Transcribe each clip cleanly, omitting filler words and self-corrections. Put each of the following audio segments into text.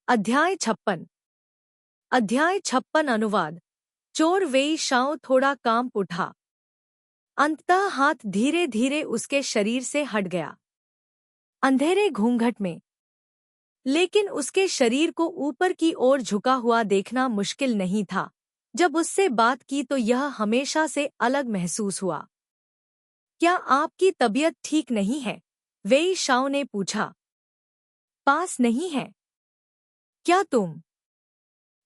अध्याय 56 अनुवाद। चोर वेई शाओ थोड़ा कांप उठा। अंततः हाथ धीरे धीरे उसके शरीर से हट गया, अंधेरे घूंघट में। लेकिन उसके शरीर को ऊपर की ओर झुका हुआ देखना मुश्किल नहीं था। जब उससे बात की तो यह हमेशा से अलग महसूस हुआ। क्या आपकी तबीयत ठीक नहीं है? वेई शाओ ने पूछा। पास नहीं है? क्या तुम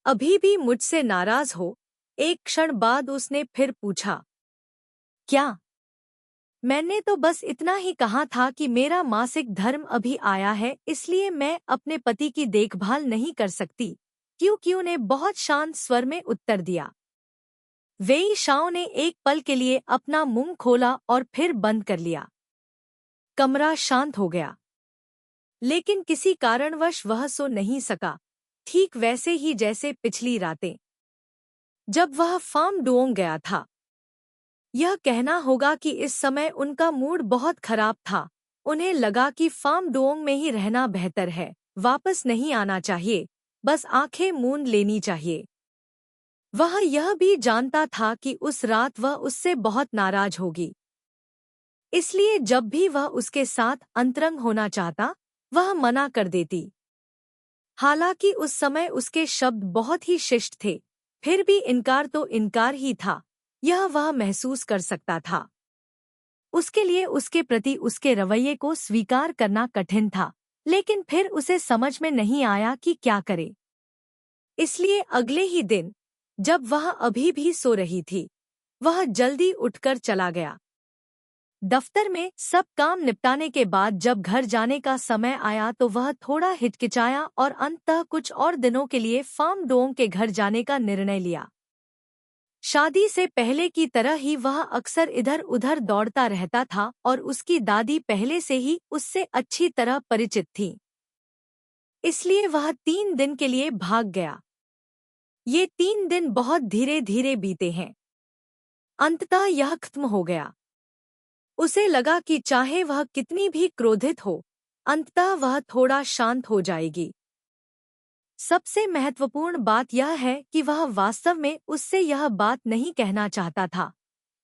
अभी भी मुझसे नाराज हो? एक क्षण बाद उसने फिर पूछा। क्या? मैंने तो बस इतना ही कहा था कि मेरा मासिक धर्म अभी आया है, इसलिए मैं अपने पति की देखभाल नहीं कर सकती। क्यू ने बहुत शांत स्वर में उत्तर दिया। वेई शाओ ने एक पल के लिए अपना मुंह खोला और फिर बंद कर लिया। कमरा शांत हो गया, लेकिन किसी कारणवश वह सो नहीं सका, ठीक वैसे ही जैसे पिछली रातें जब वह फार्म डुओंग गया था। यह कहना होगा कि इस समय उनका मूड बहुत खराब था। उन्हें लगा कि फार्म डुओंग में ही रहना बेहतर है, वापस नहीं आना चाहिए, बस आंखें मूंद लेनी चाहिए। वह यह भी जानता था कि उस रात वह उससे बहुत नाराज होगी, इसलिए जब भी वह उसके साथ अंतरंग होना चाहता, वह मना कर देती। हालांकि उस समय उसके शब्द बहुत ही शिष्ट थे, फिर भी इनकार तो इनकार ही था, यह वह महसूस कर सकता था। उसके लिए उसके प्रति उसके रवैये को स्वीकार करना कठिन था, लेकिन फिर उसे समझ में नहीं आया कि क्या करे। इसलिए अगले ही दिन, जब वह अभी भी सो रही थी, वह जल्दी उठकर चला गया। दफ्तर में सब काम निपटाने के बाद जब घर जाने का समय आया तो वह थोड़ा हिचकिचाया और अंततः कुछ और दिनों के लिए फार्म डुओंग के घर जाने का निर्णय लिया। शादी से पहले की तरह ही वह अक्सर इधर उधर दौड़ता रहता था और उसकी दादी पहले से ही उससे अच्छी तरह परिचित थी, इसलिए वह 3 दिन के लिए भाग गया। ये 3 दिन बहुत धीरे धीरे बीते हैं। अंततः यह खत्म हो गया। उसे लगा कि चाहे वह कितनी भी क्रोधित हो, अंततः वह थोड़ा शांत हो जाएगी। सबसे महत्वपूर्ण बात यह है कि वह वास्तव में उससे यह बात नहीं कहना चाहता था,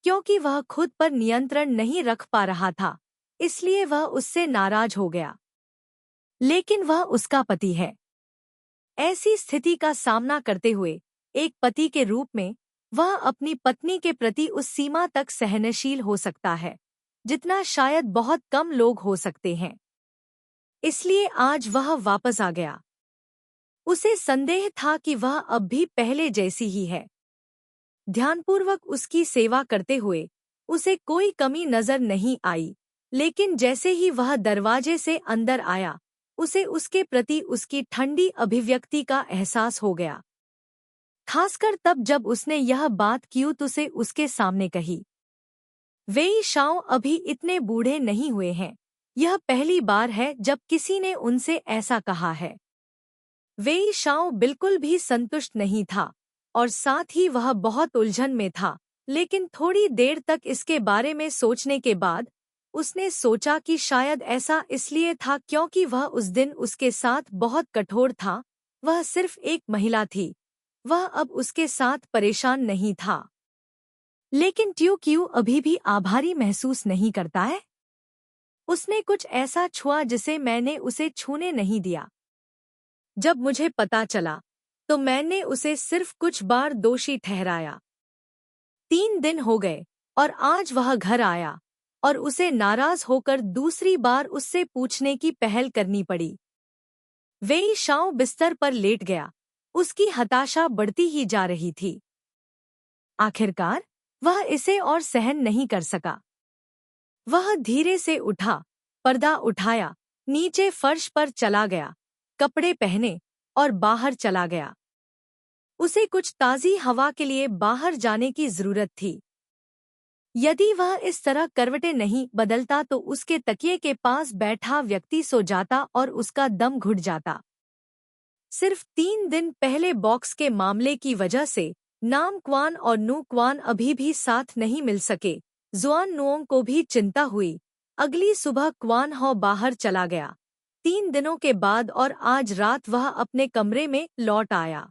क्योंकि वह खुद पर नियंत्रण नहीं रख पा रहा था, इसलिए वह उससे नाराज हो गया। लेकिन वह उसका पति है। ऐसी स्थिति का सामना करते हुए एक पति के रूप में वह अपनी पत्नी के प्रति उस सीमा तक सहनशील हो सकता है जितना शायद बहुत कम लोग हो सकते हैं। इसलिए आज वह वापस आ गया। उसे संदेह था कि वह अब भी पहले जैसी ही है। ध्यानपूर्वक उसकी सेवा करते हुए उसे कोई कमी नजर नहीं आई, लेकिन जैसे ही वह दरवाजे से अंदर आया, उसे उसके प्रति उसकी ठंडी अभिव्यक्ति का एहसास हो गया। खासकर तब जब उसने यह बात क्यूत से उसके सामने कही। वेई शाओ अभी इतने बूढ़े नहीं हुए हैं, यह पहली बार है जब किसी ने उनसे ऐसा कहा है। वेई शाओ बिल्कुल भी संतुष्ट नहीं था और साथ ही वह बहुत उलझन में था, लेकिन थोड़ी देर तक इसके बारे में सोचने के बाद उसने सोचा कि शायद ऐसा इसलिए था क्योंकि वह उस दिन उसके साथ बहुत कठोर था। वह सिर्फ एक महिला थी, वह अब उसके साथ परेशान नहीं था। लेकिन क्यू अभी भी आभारी महसूस नहीं करता है? उसने कुछ ऐसा छुआ जिसे मैंने उसे छूने नहीं दिया। जब मुझे पता चला तो मैंने उसे सिर्फ कुछ बार दोषी ठहराया। 3 दिन हो गए और आज वह घर आया और उसे नाराज होकर दूसरी बार उससे पूछने की पहल करनी पड़ी। वेई शाओ बिस्तर पर लेट गया, उसकी हताशा बढ़ती ही जा रही थी। आखिरकार वह इसे और सहन नहीं कर सका। वह धीरे से उठा, पर्दा उठाया, नीचे फर्श पर चला गया, कपड़े पहने और बाहर चला गया। उसे कुछ ताज़ी हवा के लिए बाहर जाने की जरूरत थी। यदि वह इस तरह करवटें नहीं बदलता तो उसके तकिए के पास बैठा व्यक्ति सो जाता और उसका दम घुट जाता। सिर्फ 3 दिन पहले बॉक्स के मामले की वजह से नाम क्वान और नू क्वान अभी भी साथ नहीं मिल सके। जुआन नुओंग को भी चिंता हुई। अगली सुबह क्वान हो बाहर चला गया, 3 दिनों के बाद और आज रात वह अपने कमरे में लौट आया।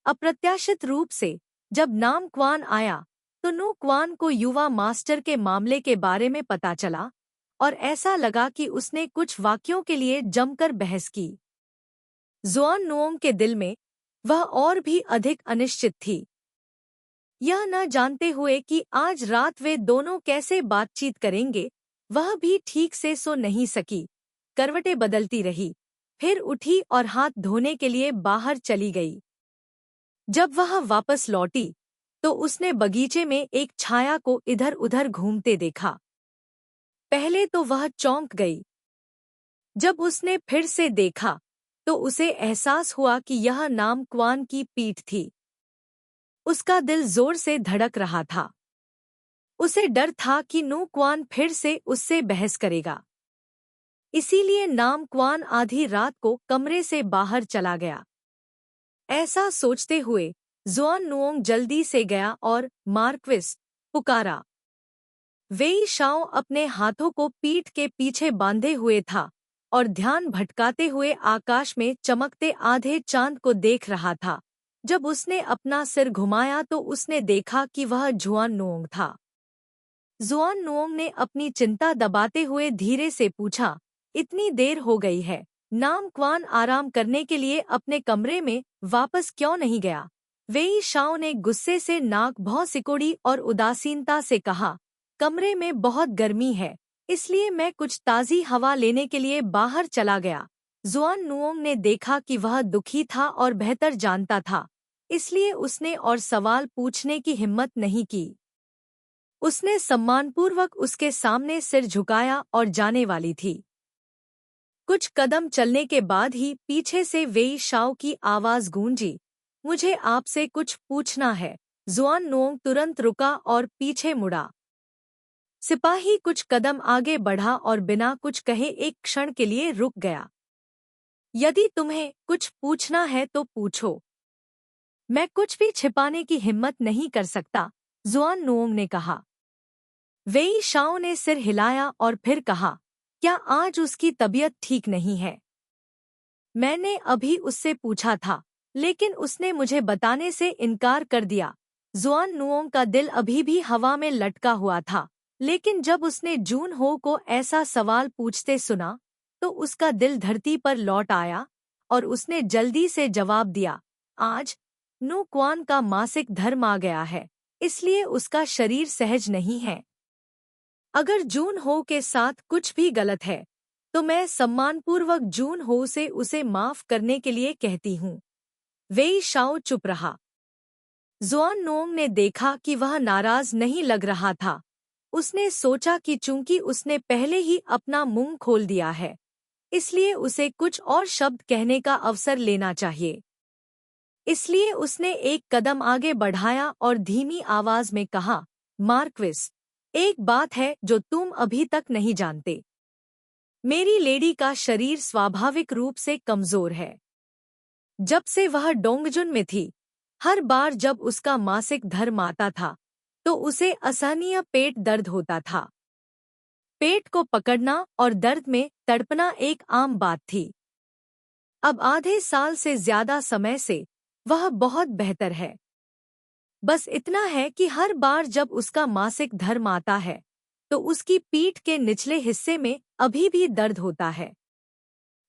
अप्रत्याशित रूप से जब नाम क्वान आया तो नु क्वान को युवा मास्टर के मामले के बारे में पता चला और ऐसा लगा कि उसने कुछ वाक्यों के लिए जमकर बहस की। जुआन नुओंग के दिल में वह और भी अधिक अनिश्चित थी। यह न जानते हुए कि आज रात वे दोनों कैसे बातचीत करेंगे, वह भी ठीक से सो नहीं सकी। करवटें बदलती रही, फिर उठी और हाथ धोने के लिए बाहर चली गई। जब वह वापस लौटी तो उसने बगीचे में एक छाया को इधर उधर घूमते देखा। पहले तो वह चौंक गई। जब उसने फिर से देखा तो उसे एहसास हुआ कि यह नाम क्वान की पीठ थी। उसका दिल जोर से धड़क रहा था। उसे डर था कि नु क्वान फिर से उससे बहस करेगा। इसीलिए नाम क्वान आधी रात को कमरे से बाहर चला गया। ऐसा सोचते हुए जुआन नुओंग जल्दी से गया और मार्क्विस पुकारा। वेई शाओ अपने हाथों को पीठ के पीछे बांधे हुए था और ध्यान भटकाते हुए आकाश में चमकते आधे चांद को देख रहा था। जब उसने अपना सिर घुमाया तो उसने देखा कि वह जुआन नुओंग था। जुआन नुओंग ने अपनी चिंता दबाते हुए धीरे से पूछा, इतनी देर हो गई है, नाम क्वान आराम करने के लिए अपने कमरे में वापस क्यों नहीं गया? वेई शाओ ने गुस्से से नाक भौं सिकोड़ी और उदासीनता से कहा, कमरे में बहुत गर्मी है, इसलिए मैं कुछ ताज़ी हवा लेने के लिए बाहर चला गया। जुआन नुओंग ने देखा कि वह दुखी था और बेहतर जानता था, इसलिए उसने और सवाल पूछने की हिम्मत नहीं की। उसने सम्मानपूर्वक उसके सामने सिर झुकाया और जाने वाली थी। कुछ कदम चलने के बाद ही पीछे से वेई शाओ की आवाज गूंजी, मुझे आपसे कुछ पूछना है। जुआन नुओंग तुरंत रुका और पीछे मुड़ा। सिपाही कुछ कदम आगे बढ़ा और बिना कुछ कहे एक क्षण के लिए रुक गया। यदि तुम्हें कुछ पूछना है तो पूछो। मैं कुछ भी छिपाने की हिम्मत नहीं कर सकता, जुआन नुओंग ने कहा। वेई शाओ ने सिर हिलाया और फिर कहा, क्या आज उसकी तबीयत ठीक नहीं है? मैंने अभी उससे पूछा था, लेकिन उसने मुझे बताने से इनकार कर दिया। जुआन नुओंग का दिल अभी भी हवा में लटका हुआ था, लेकिन जब उसने जून हो को ऐसा सवाल पूछते सुना तो उसका दिल धरती पर लौट आया और उसने जल्दी से जवाब दिया, आज नु क्वान का मासिक धर्म आ गया है, इसलिए उसका शरीर सहज नहीं है। अगर जून हो के साथ कुछ भी गलत है तो मैं सम्मानपूर्वक जून हो से उसे माफ करने के लिए कहती हूँ। वेई शाओ चुप रहा। जुआन नुओंग ने देखा कि वह नाराज नहीं लग रहा था। उसने सोचा कि चूंकि उसने पहले ही अपना मुंह खोल दिया है, इसलिए उसे कुछ और शब्द कहने का अवसर लेना चाहिए। इसलिए उसने एक कदम आगे बढ़ाया और धीमी आवाज में कहा, मार्क्विस, एक बात है जो तुम अभी तक नहीं जानते। मेरी लेडी का शरीर स्वाभाविक रूप से कमजोर है। जब से वह डोंगजुन में थी, हर बार जब उसका मासिक धर्म आता था तो उसे असहनीय पेट दर्द होता था। पेट को पकड़ना और दर्द में तड़पना एक आम बात थी। अब आधे साल से ज्यादा समय से वह बहुत बेहतर है। बस इतना है कि हर बार जब उसका मासिक धर्म आता है तो उसकी पीठ के निचले हिस्से में अभी भी दर्द होता है।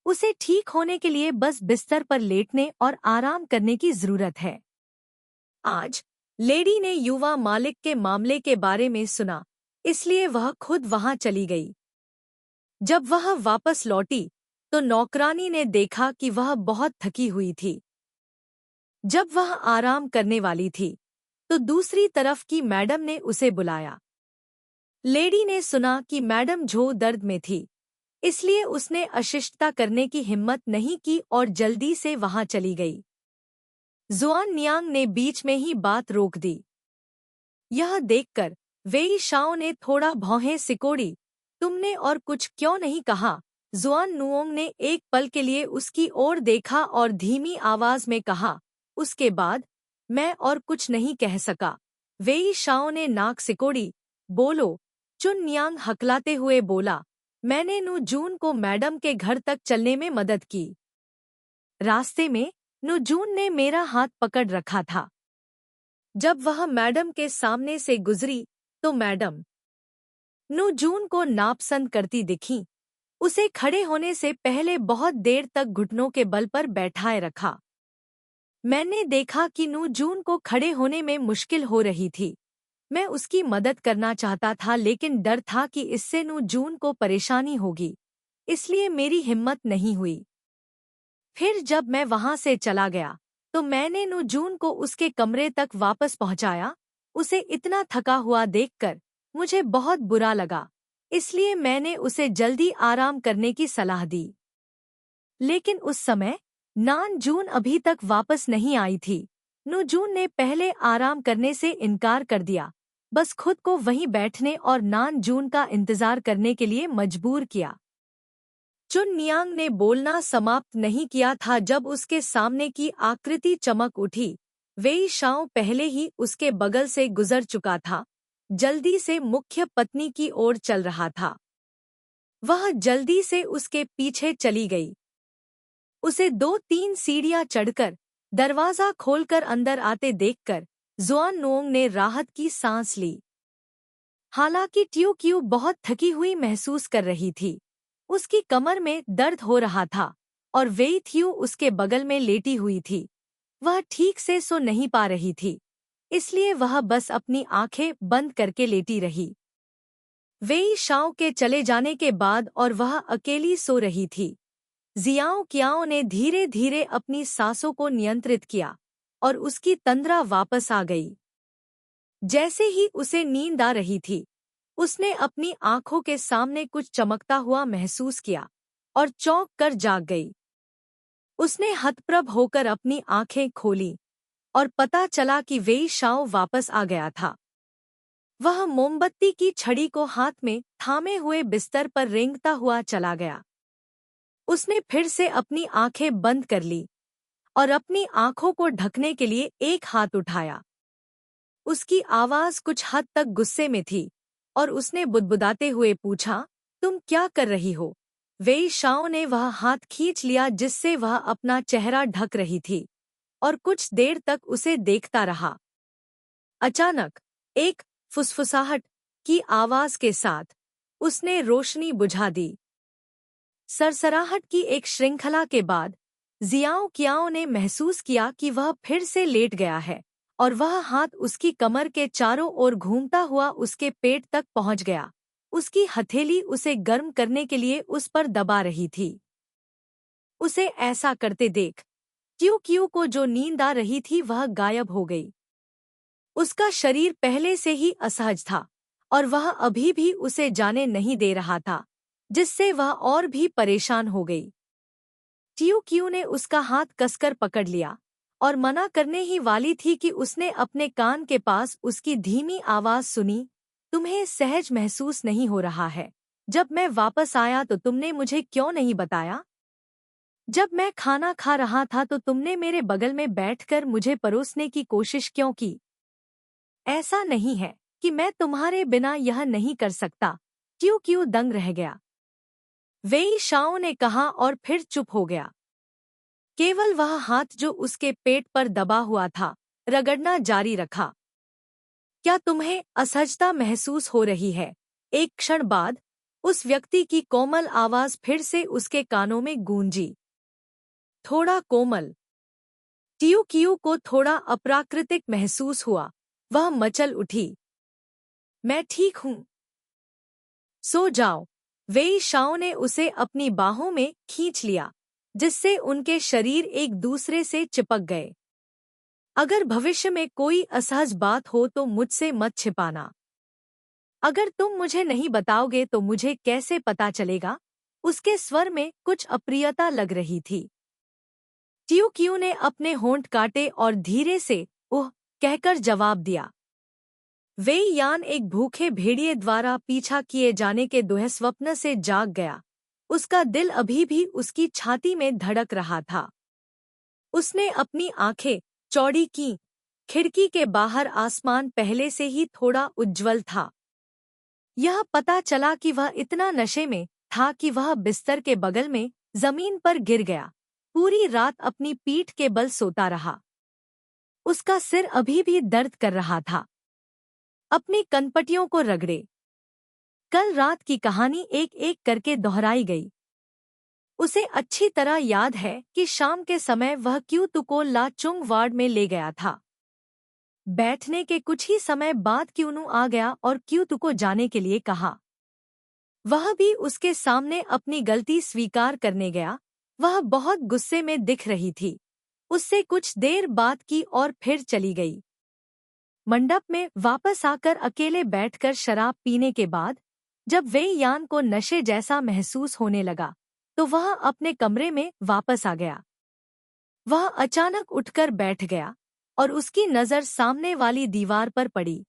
उसे ठीक होने के लिए बस बिस्तर पर लेटने और आराम करने की जरूरत है। आज लेडी ने युवा मालिक के मामले के बारे में सुना, इसलिए वह खुद वहां चली गई। जब वह वापस लौटी तो नौकरानी ने देखा कि वह बहुत थकी हुई थी। जब वह आराम करने वाली थी तो दूसरी तरफ की मैडम ने उसे बुलाया। लेडी ने सुना कि मैडम झो दर्द में थी, इसलिए उसने अशिष्टता करने की हिम्मत नहीं की और जल्दी से वहां चली गई। जुआन नियांग ने बीच में ही बात रोक दी। यह देखकर वेई शाओ ने थोड़ा भौहें सिकोड़ी, तुमने और कुछ क्यों नहीं कहा? जुआन नुओंग ने एक पल के लिए उसकी ओर देखा और धीमी आवाज में कहा, उसके बाद मैं और कुछ नहीं कह सका। वेई शाओ ने नाक सिकोड़ी, बोलो। चुन नियांग हकलाते हुए बोला, मैंने नूजून को मैडम के घर तक चलने में मदद की। रास्ते में नूजून ने मेरा हाथ पकड़ रखा था। जब वह मैडम के सामने से गुजरी तो मैडम नूजून को नापसंद करती दिखी। उसे खड़े होने से पहले बहुत देर तक घुटनों के बल पर बैठाए रखा। मैंने देखा कि नूजून को खड़े होने में मुश्किल हो रही थी। मैं उसकी मदद करना चाहता था, लेकिन डर था कि इससे नूजून को परेशानी होगी, इसलिए मेरी हिम्मत नहीं हुई। फिर जब मैं वहां से चला गया तो मैंने नूजून को उसके कमरे तक वापस पहुंचाया। उसे इतना थका हुआ देखकर मुझे बहुत बुरा लगा, इसलिए मैंने उसे जल्दी आराम करने की सलाह दी। लेकिन उस समय नानजून अभी तक वापस नहीं आई थी। नूजून ने पहले आराम करने से इनकार कर दिया, बस खुद को वहीं बैठने और नानजून का इंतजार करने के लिए मजबूर किया। चुननियांग ने बोलना समाप्त नहीं किया था जब उसके सामने की आकृति चमक उठी। वेई शाओ पहले ही उसके बगल से गुजर चुका था, जल्दी से मुख्य पत्नी की ओर चल रहा था। वह जल्दी से उसके पीछे चली गई। उसे 2-3 सीढ़ियां चढ़कर दरवाजा खोलकर अंदर आते देखकर जुआन नोंग ने राहत की सांस ली। हालांकि ट्यू क्यू बहुत थकी हुई महसूस कर रही थी। उसकी कमर में दर्द हो रहा था और वेई थ्यू उसके बगल में लेटी हुई थी। वह ठीक से सो नहीं पा रही थी, इसलिए वह बस अपनी आंखें बंद करके लेटी रही। वेई शाओ के चले जाने के बाद और वह अकेली सो रही थी। जियाओ कियाओ ने धीरे धीरे अपनी सांसों को नियंत्रित किया और उसकी तंद्रा वापस आ गई। जैसे ही उसे नींद आ रही थी, उसने अपनी आंखों के सामने कुछ चमकता हुआ महसूस किया और चौंक कर जाग गई। उसने हतप्रभ होकर अपनी आंखें खोली और पता चला कि वेई शाओ वापस आ गया था। वह मोमबत्ती की छड़ी को हाथ में थामे हुए बिस्तर पर रेंगता हुआ चला गया। उसने फिर से अपनी आंखें बंद कर ली और अपनी आंखों को ढकने के लिए एक हाथ उठाया। उसकी आवाज कुछ हद तक गुस्से में थी और उसने बुदबुदाते हुए पूछा, तुम क्या कर रही हो? वेई शाओ ने वह हाथ खींच लिया जिससे वह अपना चेहरा ढक रही थी और कुछ देर तक उसे देखता रहा। अचानक एक फुसफुसाहट की आवाज के साथ उसने रोशनी बुझा दी। सरसराहट की एक श्रृंखला के बाद जियाओ कियाओ ने महसूस किया कि वह फिर से लेट गया है और वह हाथ उसकी कमर के चारों ओर घूमता हुआ उसके पेट तक पहुंच गया। उसकी हथेली उसे गर्म करने के लिए उस पर दबा रही थी। उसे ऐसा करते देख ट्यू क्यू को जो नींद आ रही थी वह गायब हो गई। उसका शरीर पहले से ही असहज था और वह अभी भी उसे जाने नहीं दे रहा था, जिससे वह और भी परेशान हो गई। ट्यू क्यू ने उसका हाथ कसकर पकड़ लिया और मना करने ही वाली थी कि उसने अपने कान के पास उसकी धीमी आवाज सुनी, तुम्हें सहज महसूस नहीं हो रहा है? जब मैं वापस आया तो तुमने मुझे क्यों नहीं बताया? जब मैं खाना खा रहा था तो तुमने मेरे बगल में बैठकर मुझे परोसने की कोशिश क्यों की? ऐसा नहीं है कि मैं तुम्हारे बिना यह नहीं कर सकता। ट्यू क्यू दंग रह गया। वेई शाओ ने कहा और फिर चुप हो गया। केवल वह हाथ जो उसके पेट पर दबा हुआ था रगड़ना जारी रखा। क्या तुम्हें असहजता महसूस हो रही है? एक क्षण बाद उस व्यक्ति की कोमल आवाज फिर से उसके कानों में गूंजी। थोड़ा कोमल। ट्यू क्यू को थोड़ा अप्राकृतिक महसूस हुआ। वह मचल उठी। मैं ठीक हूं। सो जाओ। वेई शाओ ने उसे अपनी बाहों में खींच लिया, जिससे उनके शरीर एक दूसरे से चिपक गए। अगर भविष्य में कोई असहज बात हो तो मुझसे मत छिपाना। अगर तुम मुझे नहीं बताओगे तो मुझे कैसे पता चलेगा? उसके स्वर में कुछ अप्रियता लग रही थी। ट्यू क्यू ने अपने होंठ काटे और धीरे से ओह कहकर जवाब दिया। वेई यान एक भूखे भेड़िए द्वारा पीछा किए जाने के दुःस्वप्न से जाग गया। उसका दिल अभी भी उसकी छाती में धड़क रहा था। उसने अपनी आंखें चौड़ी की। खिड़की के बाहर आसमान पहले से ही थोड़ा उज्ज्वल था। यह पता चला कि वह इतना नशे में था कि वह बिस्तर के बगल में जमीन पर गिर गया। पूरी रात अपनी पीठ के बल सोता रहा। उसका सिर अभी भी दर्द कर रहा था। अपनी कनपटियों को रगड़े। कल रात की कहानी एक एक करके दोहराई गई। उसे अच्छी तरह याद है कि शाम के समय वह क्यूतू को ला चुंग वार्ड में ले गया था। बैठने के कुछ ही समय बाद क्यूनू आ गया और क्यूतू को जाने के लिए कहा। वह भी उसके सामने अपनी गलती स्वीकार करने गया। वह बहुत गुस्से में दिख रही थी। उससे कुछ देर बात की और फिर चली गई। मंडप में वापस आकर अकेले बैठकर शराब पीने के बाद जब वेई यान को नशे जैसा महसूस होने लगा तो वह अपने कमरे में वापस आ गया। वह अचानक उठकर बैठ गया और उसकी नज़र सामने वाली दीवार पर पड़ी।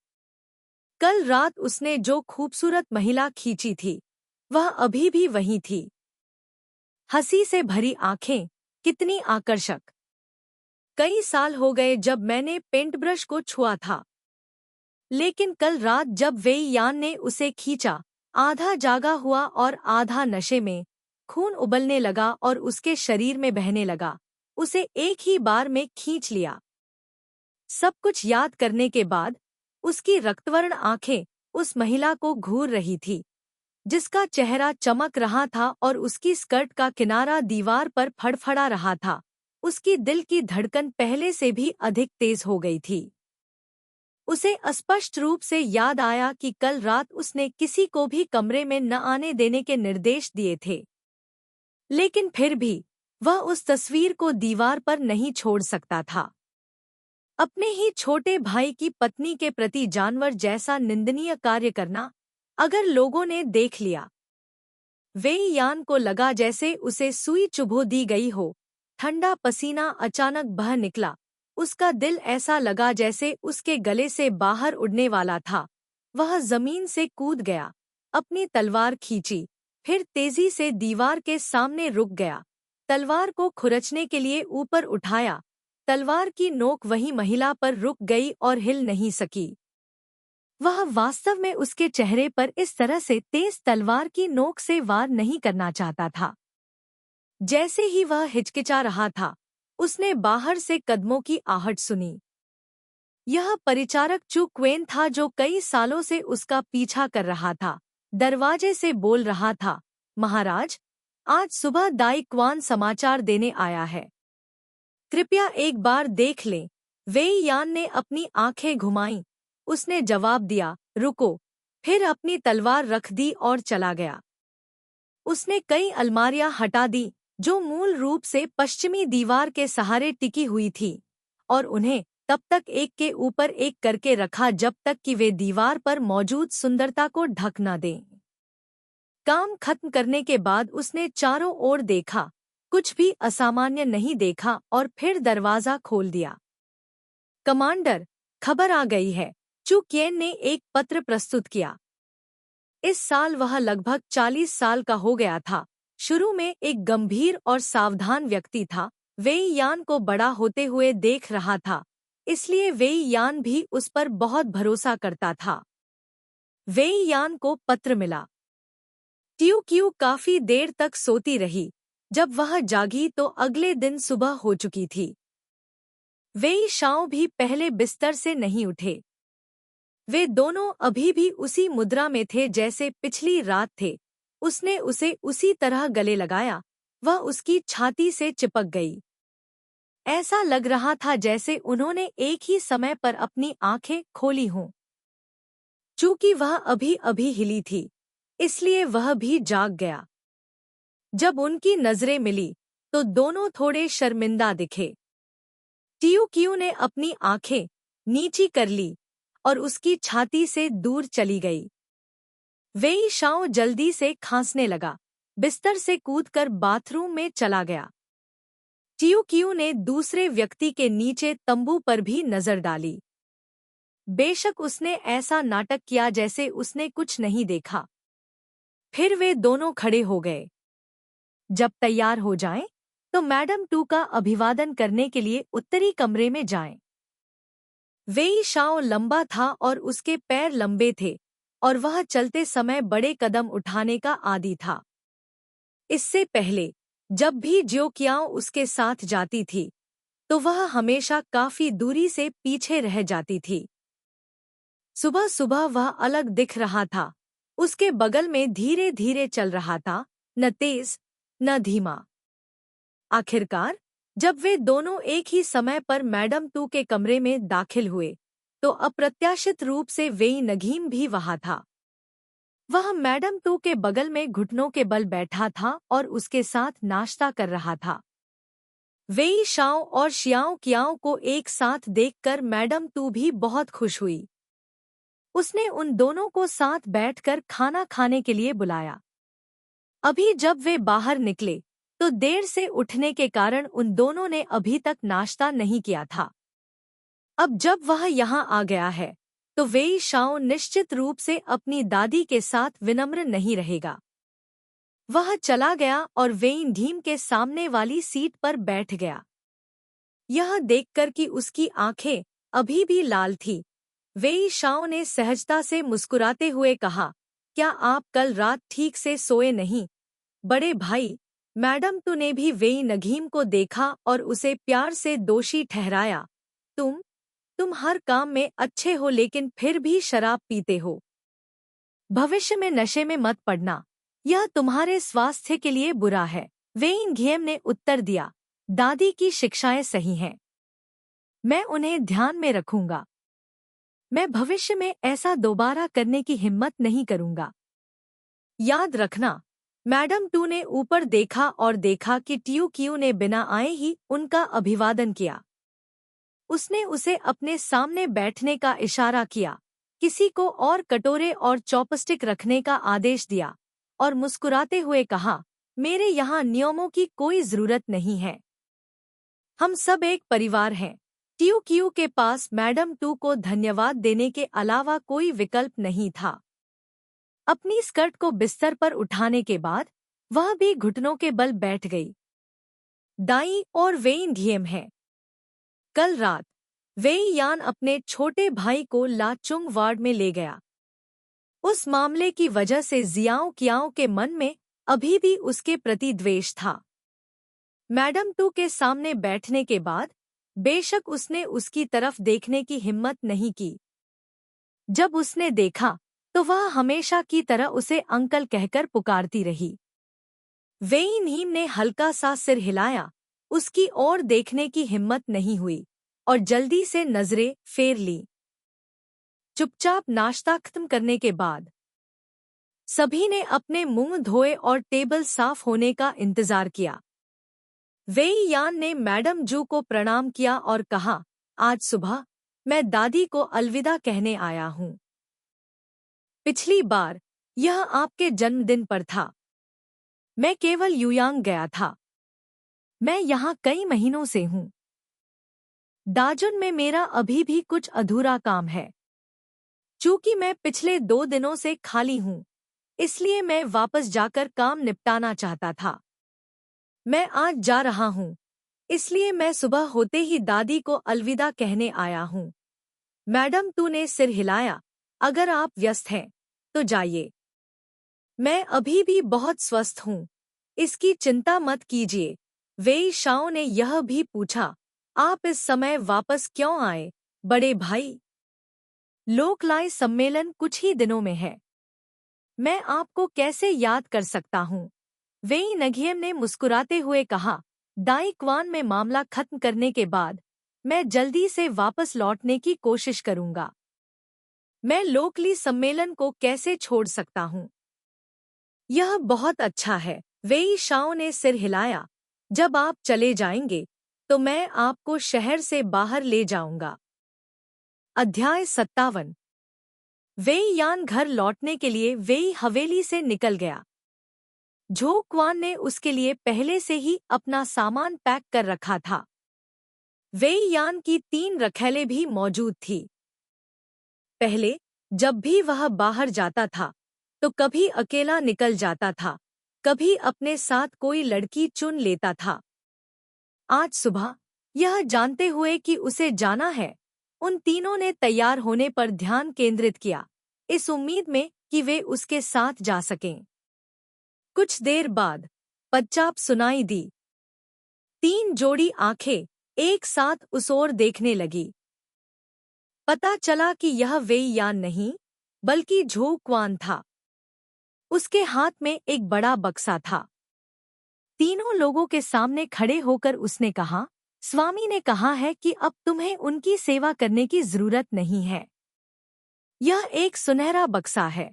कल रात उसने जो खूबसूरत महिला खींची थी वह अभी भी वही थी। हंसी से भरी आंखें, कितनी आकर्षक। कई साल हो गए जब मैंने पेंट ब्रश को छुआ था, लेकिन कल रात जब वेई यान ने उसे खींचा, आधा जागा हुआ और आधा नशे में, खून उबलने लगा और उसके शरीर में बहने लगा। उसे एक ही बार में खींच लिया। सब कुछ याद करने के बाद उसकी रक्तवर्ण आंखें उस महिला को घूर रही थी जिसका चेहरा चमक रहा था और उसकी स्कर्ट का किनारा दीवार पर फड़फड़ा रहा था। उसकी दिल की धड़कन पहले से भी अधिक तेज हो गई थी। उसे स्पष्ट रूप से याद आया कि कल रात उसने किसी को भी कमरे में न आने देने के निर्देश दिए थे, लेकिन फिर भी वह उस तस्वीर को दीवार पर नहीं छोड़ सकता था। अपने ही छोटे भाई की पत्नी के प्रति जानवर जैसा निंदनीय कार्य करना अगर लोगों ने देख लिया। वेई यान को लगा जैसे उसे सुई चुभो दी गई हो। ठंडा पसीना अचानक बह निकला। उसका दिल ऐसा लगा जैसे उसके गले से बाहर उड़ने वाला था। वह जमीन से कूद गया, अपनी तलवार खींची, फिर तेजी से दीवार के सामने रुक गया। तलवार को खुरचने के लिए ऊपर उठाया। तलवार की नोक वही महिला पर रुक गई और हिल नहीं सकी। वह वास्तव में उसके चेहरे पर इस तरह से तेज तलवार की नोक से वार नहीं करना चाहता था। जैसे ही वह हिचकिचा रहा था, उसने बाहर से कदमों की आहट सुनी। यह परिचारक चू क्वेन था जो कई सालों से उसका पीछा कर रहा था। दरवाजे से बोल रहा था, महाराज, आज सुबह दाई क्वान समाचार देने आया है। कृपया एक बार देख लें। वेई यान ने अपनी आंखें घुमाईं। उसने जवाब दिया, रुको, फिर अपनी तलवार रख दी और चला गया। उसने कई अलमारियां हटा दी जो मूल रूप से पश्चिमी दीवार के सहारे टिकी हुई थी, और उन्हें तब तक एक के ऊपर एक करके रखा जब तक कि वे दीवार पर मौजूद सुंदरता को ढक न दें। काम खत्म करने के बाद उसने चारों ओर देखा, कुछ भी असामान्य नहीं देखा और फिर दरवाजा खोल दिया। कमांडर, खबर आ गई है। चू क्वेन ने एक पत्र प्रस्तुत किया। इस साल वह लगभग 40 साल का हो गया था। शुरू में एक गंभीर और सावधान व्यक्ति था। वेई यान को बड़ा होते हुए देख रहा था, इसलिए वेई यान भी उस पर बहुत भरोसा करता था। वेई यान को पत्र मिला। ट्यू क्यू काफी देर तक सोती रही। जब वह जागी तो अगले दिन सुबह हो चुकी थी। वेई शाओ भी पहले बिस्तर से नहीं उठे। वे दोनों अभी भी उसी मुद्रा में थे जैसे पिछली रात थे। उसने उसे उसी तरह गले लगाया। वह उसकी छाती से चिपक गई। ऐसा लग रहा था जैसे उन्होंने एक ही समय पर अपनी आंखें खोली हों। चूंकि वह अभी अभी हिली थी, इसलिए वह भी जाग गया। जब उनकी नजरें मिली तो दोनों थोड़े शर्मिंदा दिखे। ट्यू क्यू ने अपनी आंखें नीची कर ली और उसकी छाती से दूर चली गई। वेई शाओ जल्दी से खांसने लगा, बिस्तर से कूदकर बाथरूम में चला गया। ट्यू क्यू ने दूसरे व्यक्ति के नीचे तंबू पर भी नजर डाली। बेशक उसने ऐसा नाटक किया जैसे उसने कुछ नहीं देखा। फिर वे दोनों खड़े हो गए। जब तैयार हो जाएं, तो मैडम टू का अभिवादन करने के लिए उत्तरी कमरे में जाएं। वेई शाओ लंबा था और उसके पैर लंबे थे और वह चलते समय बड़े कदम उठाने का आदी था। इससे पहले जब भी ज्यो क्याओ उसके साथ जाती थी तो वह हमेशा काफी दूरी से पीछे रह जाती थी। सुबह सुबह वह अलग दिख रहा था, उसके बगल में धीरे धीरे चल रहा था, न तेज न धीमा। आखिरकार जब वे दोनों एक ही समय पर मैडम तू के कमरे में दाखिल हुए तो अप्रत्याशित रूप से वेई नगीम भी वहां था। वह मैडम तू के बगल में घुटनों के बल बैठा था और उसके साथ नाश्ता कर रहा था। वेई शाओ और शियाओ कियाओ को एक साथ देखकर मैडम तू भी बहुत खुश हुई। उसने उन दोनों को साथ बैठकर खाना खाने के लिए बुलाया। अभी जब वे बाहर निकले तो देर से उठने के कारण उन दोनों ने अभी तक नाश्ता नहीं किया था। अब जब वह यहाँ आ गया है तो वेई शाओ निश्चित रूप से अपनी दादी के साथ विनम्र नहीं रहेगा। वह चला गया और वेई ढीम के सामने वाली सीट पर बैठ गया। यह देखकर कि उसकी आंखें अभी भी लाल थी, वेई शाओ ने सहजता से मुस्कुराते हुए कहा, क्या आप कल रात ठीक से सोए नहीं, बड़े भाई? मैडम तू ने भी वेई नगीम को देखा और उसे प्यार से दोषी ठहराया। तुम हर काम में अच्छे हो लेकिन फिर भी शराब पीते हो। भविष्य में नशे में मत पड़ना, यह तुम्हारे स्वास्थ्य के लिए बुरा है। वेई नगीम ने उत्तर दिया, दादी की शिक्षाएं सही हैं, मैं उन्हें ध्यान में रखूंगा। मैं भविष्य में ऐसा दोबारा करने की हिम्मत नहीं करूंगा। याद रखना। मैडम तू ने ऊपर देखा और देखा कि टियो कियू ने बिना आए ही उनका अभिवादन किया। उसने उसे अपने सामने बैठने का इशारा किया, किसी को और कटोरे और चॉपस्टिक रखने का आदेश दिया और मुस्कुराते हुए कहा, मेरे यहाँ नियमों की कोई जरूरत नहीं है, हम सब एक परिवार हैं। टियो कियू के पास मैडम तू को धन्यवाद देने के अलावा कोई विकल्प नहीं था। अपनी स्कर्ट को बिस्तर पर उठाने के बाद वह भी घुटनों के बल बैठ गई। दाई और वेई नगीम है। कल रात वेई यान अपने छोटे भाई को लाचुंग वार्ड में ले गया। उस मामले की वजह से जियाओ कियाओ के मन में अभी भी उसके प्रति द्वेष था। मैडम तू के सामने बैठने के बाद बेशक उसने उसकी तरफ देखने की हिम्मत नहीं की। जब उसने देखा तो वह हमेशा की तरह उसे अंकल कहकर पुकारती रही। वेई नगीम ने हल्का सा सिर हिलाया, उसकी ओर देखने की हिम्मत नहीं हुई और जल्दी से नजरें फेर ली। चुपचाप नाश्ता खत्म करने के बाद सभी ने अपने मुंह धोए और टेबल साफ होने का इंतजार किया। वेई यान ने मैडम जू को प्रणाम किया और कहा, आज सुबह मैं दादी को अलविदा कहने आया हूँ। पिछली बार यह आपके जन्मदिन पर था। मैं केवल युयांग गया था। मैं यहाँ कई महीनों से हूँ। दाजुन में मेरा अभी भी कुछ अधूरा काम है। चूंकि मैं पिछले 2 दिनों से खाली हूँ, इसलिए मैं वापस जाकर काम निपटाना चाहता था। मैं आज जा रहा हूँ, इसलिए मैं सुबह होते ही दादी को अलविदा कहने आया हूँ। मैडम तू ने सिर हिलाया, अगर आप व्यस्त हैं तो जाइए। मैं अभी भी बहुत स्वस्थ हूँ, इसकी चिंता मत कीजिए। वेई शाओ ने यह भी पूछा, आप इस समय वापस क्यों आए, बड़े भाई? लोकलाई सम्मेलन कुछ ही दिनों में है। मैं आपको कैसे याद कर सकता हूँ? वेई नगीम ने मुस्कुराते हुए कहा, दाई क्वान में मामला खत्म करने के बाद मैं जल्दी से वापस लौटने की कोशिश करूंगा। मैं लोकली सम्मेलन को कैसे छोड़ सकता हूँ? यह बहुत अच्छा है। वेई शाओ ने सिर हिलाया, जब आप चले जाएंगे तो मैं आपको शहर से बाहर ले जाऊंगा। अध्याय 57। वेई यान घर लौटने के लिए वेई हवेली से निकल गया। झो क्वान ने उसके लिए पहले से ही अपना सामान पैक कर रखा था। वेई यान की 3 रखैलें भी मौजूद थी। पहले जब भी वह बाहर जाता था तो कभी अकेला निकल जाता था, कभी अपने साथ कोई लड़की चुन लेता था। आज सुबह यह जानते हुए कि उसे जाना है, उन तीनों ने तैयार होने पर ध्यान केंद्रित किया, इस उम्मीद में कि वे उसके साथ जा सकें। कुछ देर बाद पदचाप सुनाई दी। 3 जोड़ी आंखें एक साथ उस ओर देखने लगी। पता चला कि यह वेई यान नहीं, बल्कि झो क्वान था। उसके हाथ में एक बड़ा बक्सा था। तीनों लोगों के सामने खड़े होकर उसने कहा, स्वामी ने कहा है कि अब तुम्हें उनकी सेवा करने की जरूरत नहीं है। यह एक सुनहरा बक्सा है।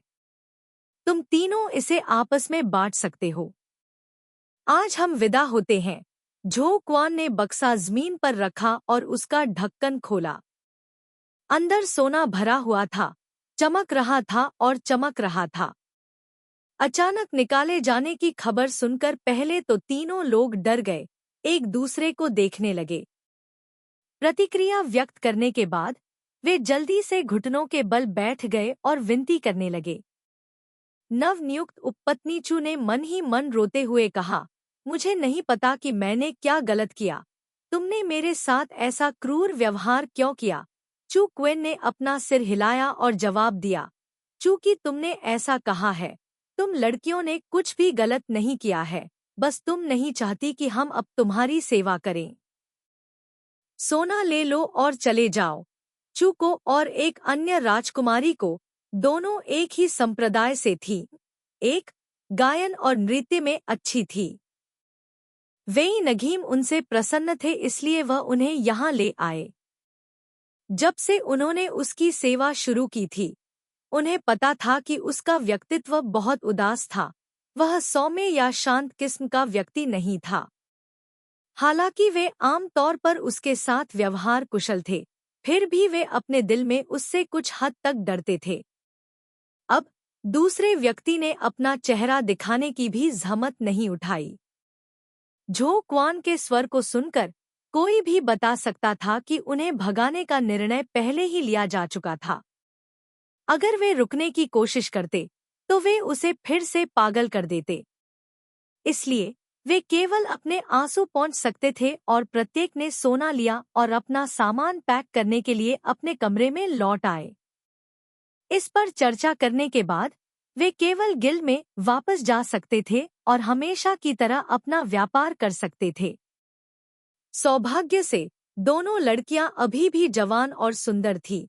तुम तीनों इसे आपस में बांट सकते हो। आज हम विदा होते हैं। झो क्वान ने बक्सा जमीन पर रखा और उसका ढक्कन खोला। अंदर सोना भरा हुआ था, चमक रहा था और चमक रहा था। अचानक निकाले जाने की खबर सुनकर पहले तो तीनों लोग डर गए, एक दूसरे को देखने लगे। प्रतिक्रिया व्यक्त करने के बाद वे जल्दी से घुटनों के बल बैठ गए और विनती करने लगे। नवनियुक्त उपपत्नीचू ने मन ही मन रोते हुए कहा, मुझे नहीं पता कि मैंने क्या गलत किया। तुमने मेरे साथ ऐसा क्रूर व्यवहार क्यों किया? चू क्वेन ने अपना सिर हिलाया और जवाब दिया, चूंकि तुमने ऐसा कहा है। तुम लड़कियों ने कुछ भी गलत नहीं किया है, बस तुम नहीं चाहती कि हम अब तुम्हारी सेवा करें। सोना ले लो और चले जाओ। चू को और एक अन्य राजकुमारी को, दोनों एक ही संप्रदाय से थी, एक गायन और नृत्य में अच्छी थी। वेई नगीम उनसे प्रसन्न थे, इसलिए वह उन्हें यहाँ ले आए। जब से उन्होंने उसकी सेवा शुरू की थी, उन्हें पता था कि उसका व्यक्तित्व बहुत उदास था। वह सौम्य या शांत किस्म का व्यक्ति नहीं था। हालांकि वे आम तौर पर उसके साथ व्यवहार कुशल थे, फिर भी वे अपने दिल में उससे कुछ हद तक डरते थे। अब दूसरे व्यक्ति ने अपना चेहरा दिखाने की भी जहमत नहीं उठाई। झो क्वान के स्वर को सुनकर कोई भी बता सकता था कि उन्हें भगाने का निर्णय पहले ही लिया जा चुका था। अगर वे रुकने की कोशिश करते तो वे उसे फिर से पागल कर देते। इसलिए वे केवल अपने आंसू पहुंच सकते थे और प्रत्येक ने सोना लिया और अपना सामान पैक करने के लिए अपने कमरे में लौट आए। इस पर चर्चा करने के बाद वे केवल गिल्ड में वापस जा सकते थे और हमेशा की तरह अपना व्यापार कर सकते थे। सौभाग्य से दोनों लड़कियां अभी भी जवान और सुंदर थीं,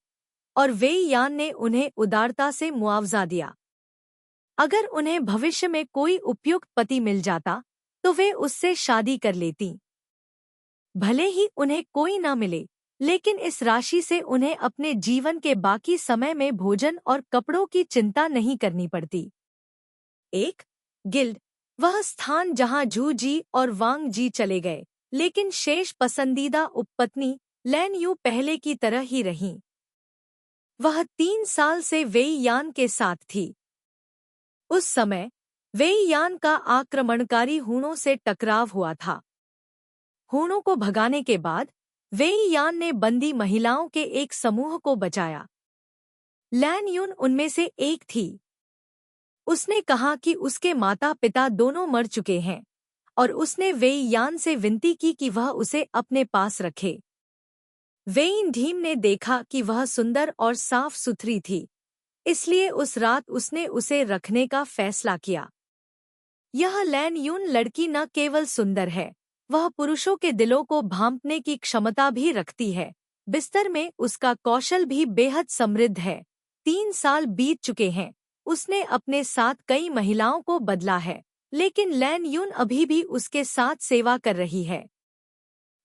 और वेई यान ने उन्हें उदारता से मुआवजा दिया। अगर उन्हें भविष्य में कोई उपयुक्त पति मिल जाता तो वे उससे शादी कर लेतीं। भले ही उन्हें कोई न मिले, लेकिन इस राशि से उन्हें अपने जीवन के बाकी समय में भोजन और कपड़ों की चिंता नहीं करनी पड़ती। एक गिल्ड, वह स्थान जहां झू जी और वांग जी चले गए, लेकिन शेष पसंदीदा उपपत्नी लैन यू पहले की तरह ही रहीं। वह 3 साल से वेई यान के साथ थी। उस समय वेई यान का आक्रमणकारी हूणों से टकराव हुआ था। हूणों को भगाने के बाद वेई यान ने बंदी महिलाओं के एक समूह को बचाया। लैन यून उनमें से एक थी। उसने कहा कि उसके माता पिता दोनों मर चुके हैं, और उसने वेई यान से विनती की कि वह उसे अपने पास रखे। वेइन ढीम ने देखा कि वह सुंदर और साफ सुथरी थी, इसलिए उस रात उसने उसे रखने का फैसला किया। यह लैन यून लड़की न केवल सुंदर है, वह पुरुषों के दिलों को भांपने की क्षमता भी रखती है। बिस्तर में उसका कौशल भी बेहद समृद्ध है। 3 साल बीत चुके हैं, उसने अपने साथ कई महिलाओं को बदला है, लेकिन लैन यून अभी भी उसके साथ सेवा कर रही है।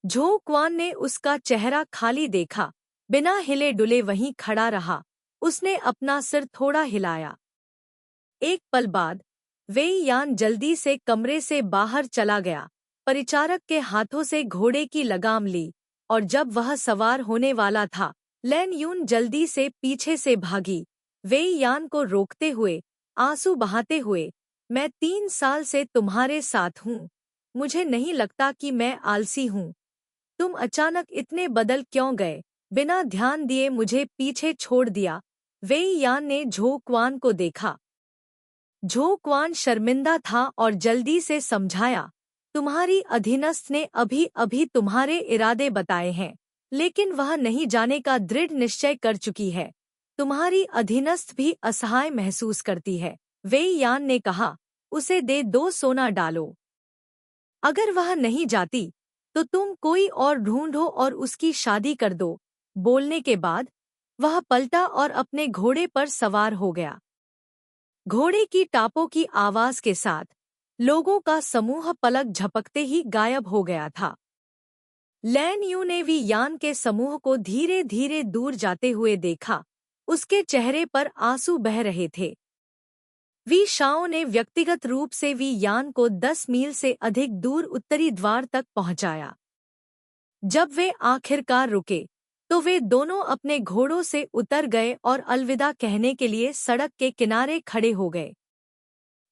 झो क्वान ने उसका चेहरा खाली देखा, बिना हिले डुले वहीं खड़ा रहा। उसने अपना सिर थोड़ा हिलाया। एक पल बाद वेई यान जल्दी से कमरे से बाहर चला गया, परिचारक के हाथों से घोड़े की लगाम ली, और जब वह सवार होने वाला था, लैन यून जल्दी से पीछे से भागी, वेई यान को रोकते हुए, आंसू बहाते हुए। मैं 3 साल से तुम्हारे साथ हूँ, मुझे नहीं लगता कि मैं आलसी हूँ। तुम अचानक इतने बदल क्यों गए? बिना ध्यान दिए मुझे पीछे छोड़ दिया। वेई यान ने झो क्वान को देखा। झो क्वान शर्मिंदा था और जल्दी से समझाया, तुम्हारी अधीनस्थ ने अभी अभी तुम्हारे इरादे बताए हैं, लेकिन वह नहीं जाने का दृढ़ निश्चय कर चुकी है। तुम्हारी अधीनस्थ भी असहाय महसूस करती है। वेई यान ने कहा, उसे दे दो, सोना डालो। अगर वह नहीं जाती तो तुम कोई और ढूंढो और उसकी शादी कर दो। बोलने के बाद वह पलटा और अपने घोड़े पर सवार हो गया। घोड़े की टापों की आवाज के साथ लोगों का समूह पलक झपकते ही गायब हो गया था। लैन यू ने वी यान के समूह को धीरे धीरे दूर जाते हुए देखा। उसके चेहरे पर आंसू बह रहे थे। वी शाओ ने व्यक्तिगत रूप से वी यान को 10 मील से अधिक दूर उत्तरी द्वार तक पहुंचाया। जब वे आखिरकार रुके तो वे दोनों अपने घोड़ों से उतर गए और अलविदा कहने के लिए सड़क के किनारे खड़े हो गए।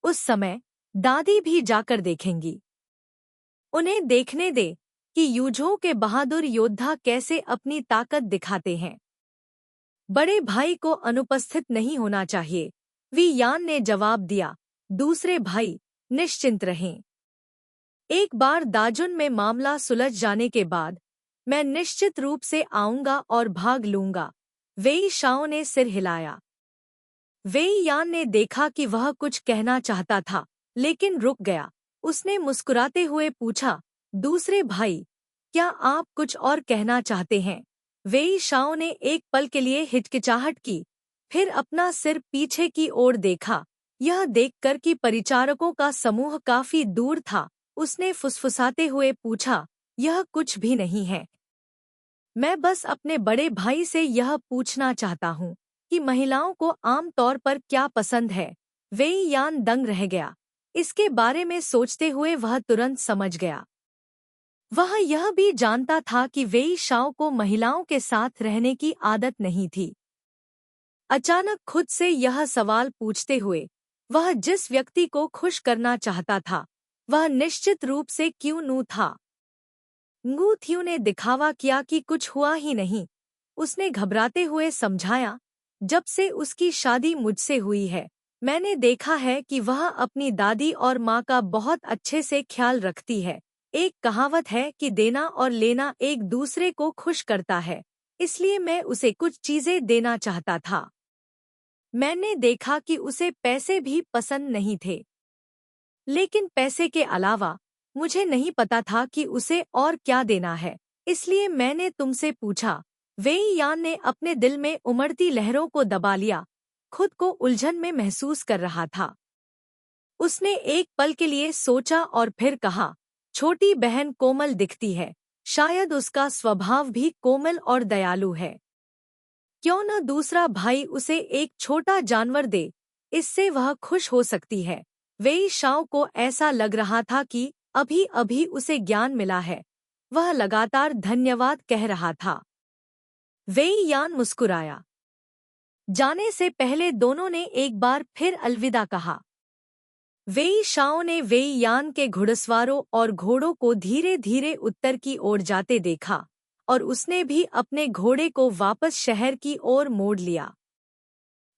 उस समय दादी भी जाकर देखेंगी। उन्हें देखने दे कि यूझो के बहादुर योद्धा कैसे अपनी ताकत दिखाते हैं। बड़े भाई को अनुपस्थित नहीं होना चाहिए, वी यान ने जवाब दिया। दूसरे भाई निश्चिंत रहें। एक बार दाजुन में मामला सुलझ जाने के बाद मैं निश्चित रूप से आऊंगा और भाग लूंगा। वेई शाओ ने सिर हिलाया। वेई यान ने देखा कि वह कुछ कहना चाहता था लेकिन रुक गया। उसने मुस्कुराते हुए पूछा, दूसरे भाई, क्या आप कुछ और कहना चाहते हैं? वेई शाओ ने एक पल के लिए हिचकिचाहट की, फिर अपना सिर पीछे की ओर देखा। यह देखकर कि परिचारकों का समूह काफी दूर था, उसने फुसफुसाते हुए पूछा, यह कुछ भी नहीं है। मैं बस अपने बड़े भाई से यह पूछना चाहता हूँ कि महिलाओं को आम तौर पर क्या पसंद है। वेई यान दंग रह गया। इसके बारे में सोचते हुए वह तुरंत समझ गया। वह यह भी जानता था कि वेई शाओ को महिलाओं के साथ रहने की आदत नहीं थी। अचानक खुद से यह सवाल पूछते हुए वह जिस व्यक्ति को खुश करना चाहता था वह निश्चित रूप से क्यों नू था। ngू थियू ने दिखावा किया कि कुछ हुआ ही नहीं। उसने घबराते हुए समझाया, जब से उसकी शादी मुझसे हुई है मैंने देखा है कि वह अपनी दादी और माँ का बहुत अच्छे से ख्याल रखती है। एक कहावत है कि देना और लेना एक दूसरे को खुश करता है, इसलिए मैं उसे कुछ चीजें देना चाहता था। मैंने देखा कि उसे पैसे भी पसंद नहीं थे, लेकिन पैसे के अलावा मुझे नहीं पता था कि उसे और क्या देना है, इसलिए मैंने तुमसे पूछा। वेई यान ने अपने दिल में उमड़ती लहरों को दबा लिया, खुद को उलझन में महसूस कर रहा था। उसने एक पल के लिए सोचा और फिर कहा, छोटी बहन कोमल दिखती है, शायद उसका स्वभाव भी कोमल और दयालु है। क्यों न दूसरा भाई उसे एक छोटा जानवर दे, इससे वह खुश हो सकती है। वेई शाओ को ऐसा लग रहा था कि अभी अभी उसे ज्ञान मिला है। वह लगातार धन्यवाद कह रहा था। वेई यान मुस्कुराया। जाने से पहले दोनों ने एक बार फिर अलविदा कहा। वेई शाओ ने वेई यान के घुड़सवारों और घोड़ों को धीरे धीरे उत्तर की ओर जाते देखा और उसने भी अपने घोड़े को वापस शहर की ओर मोड़ लिया।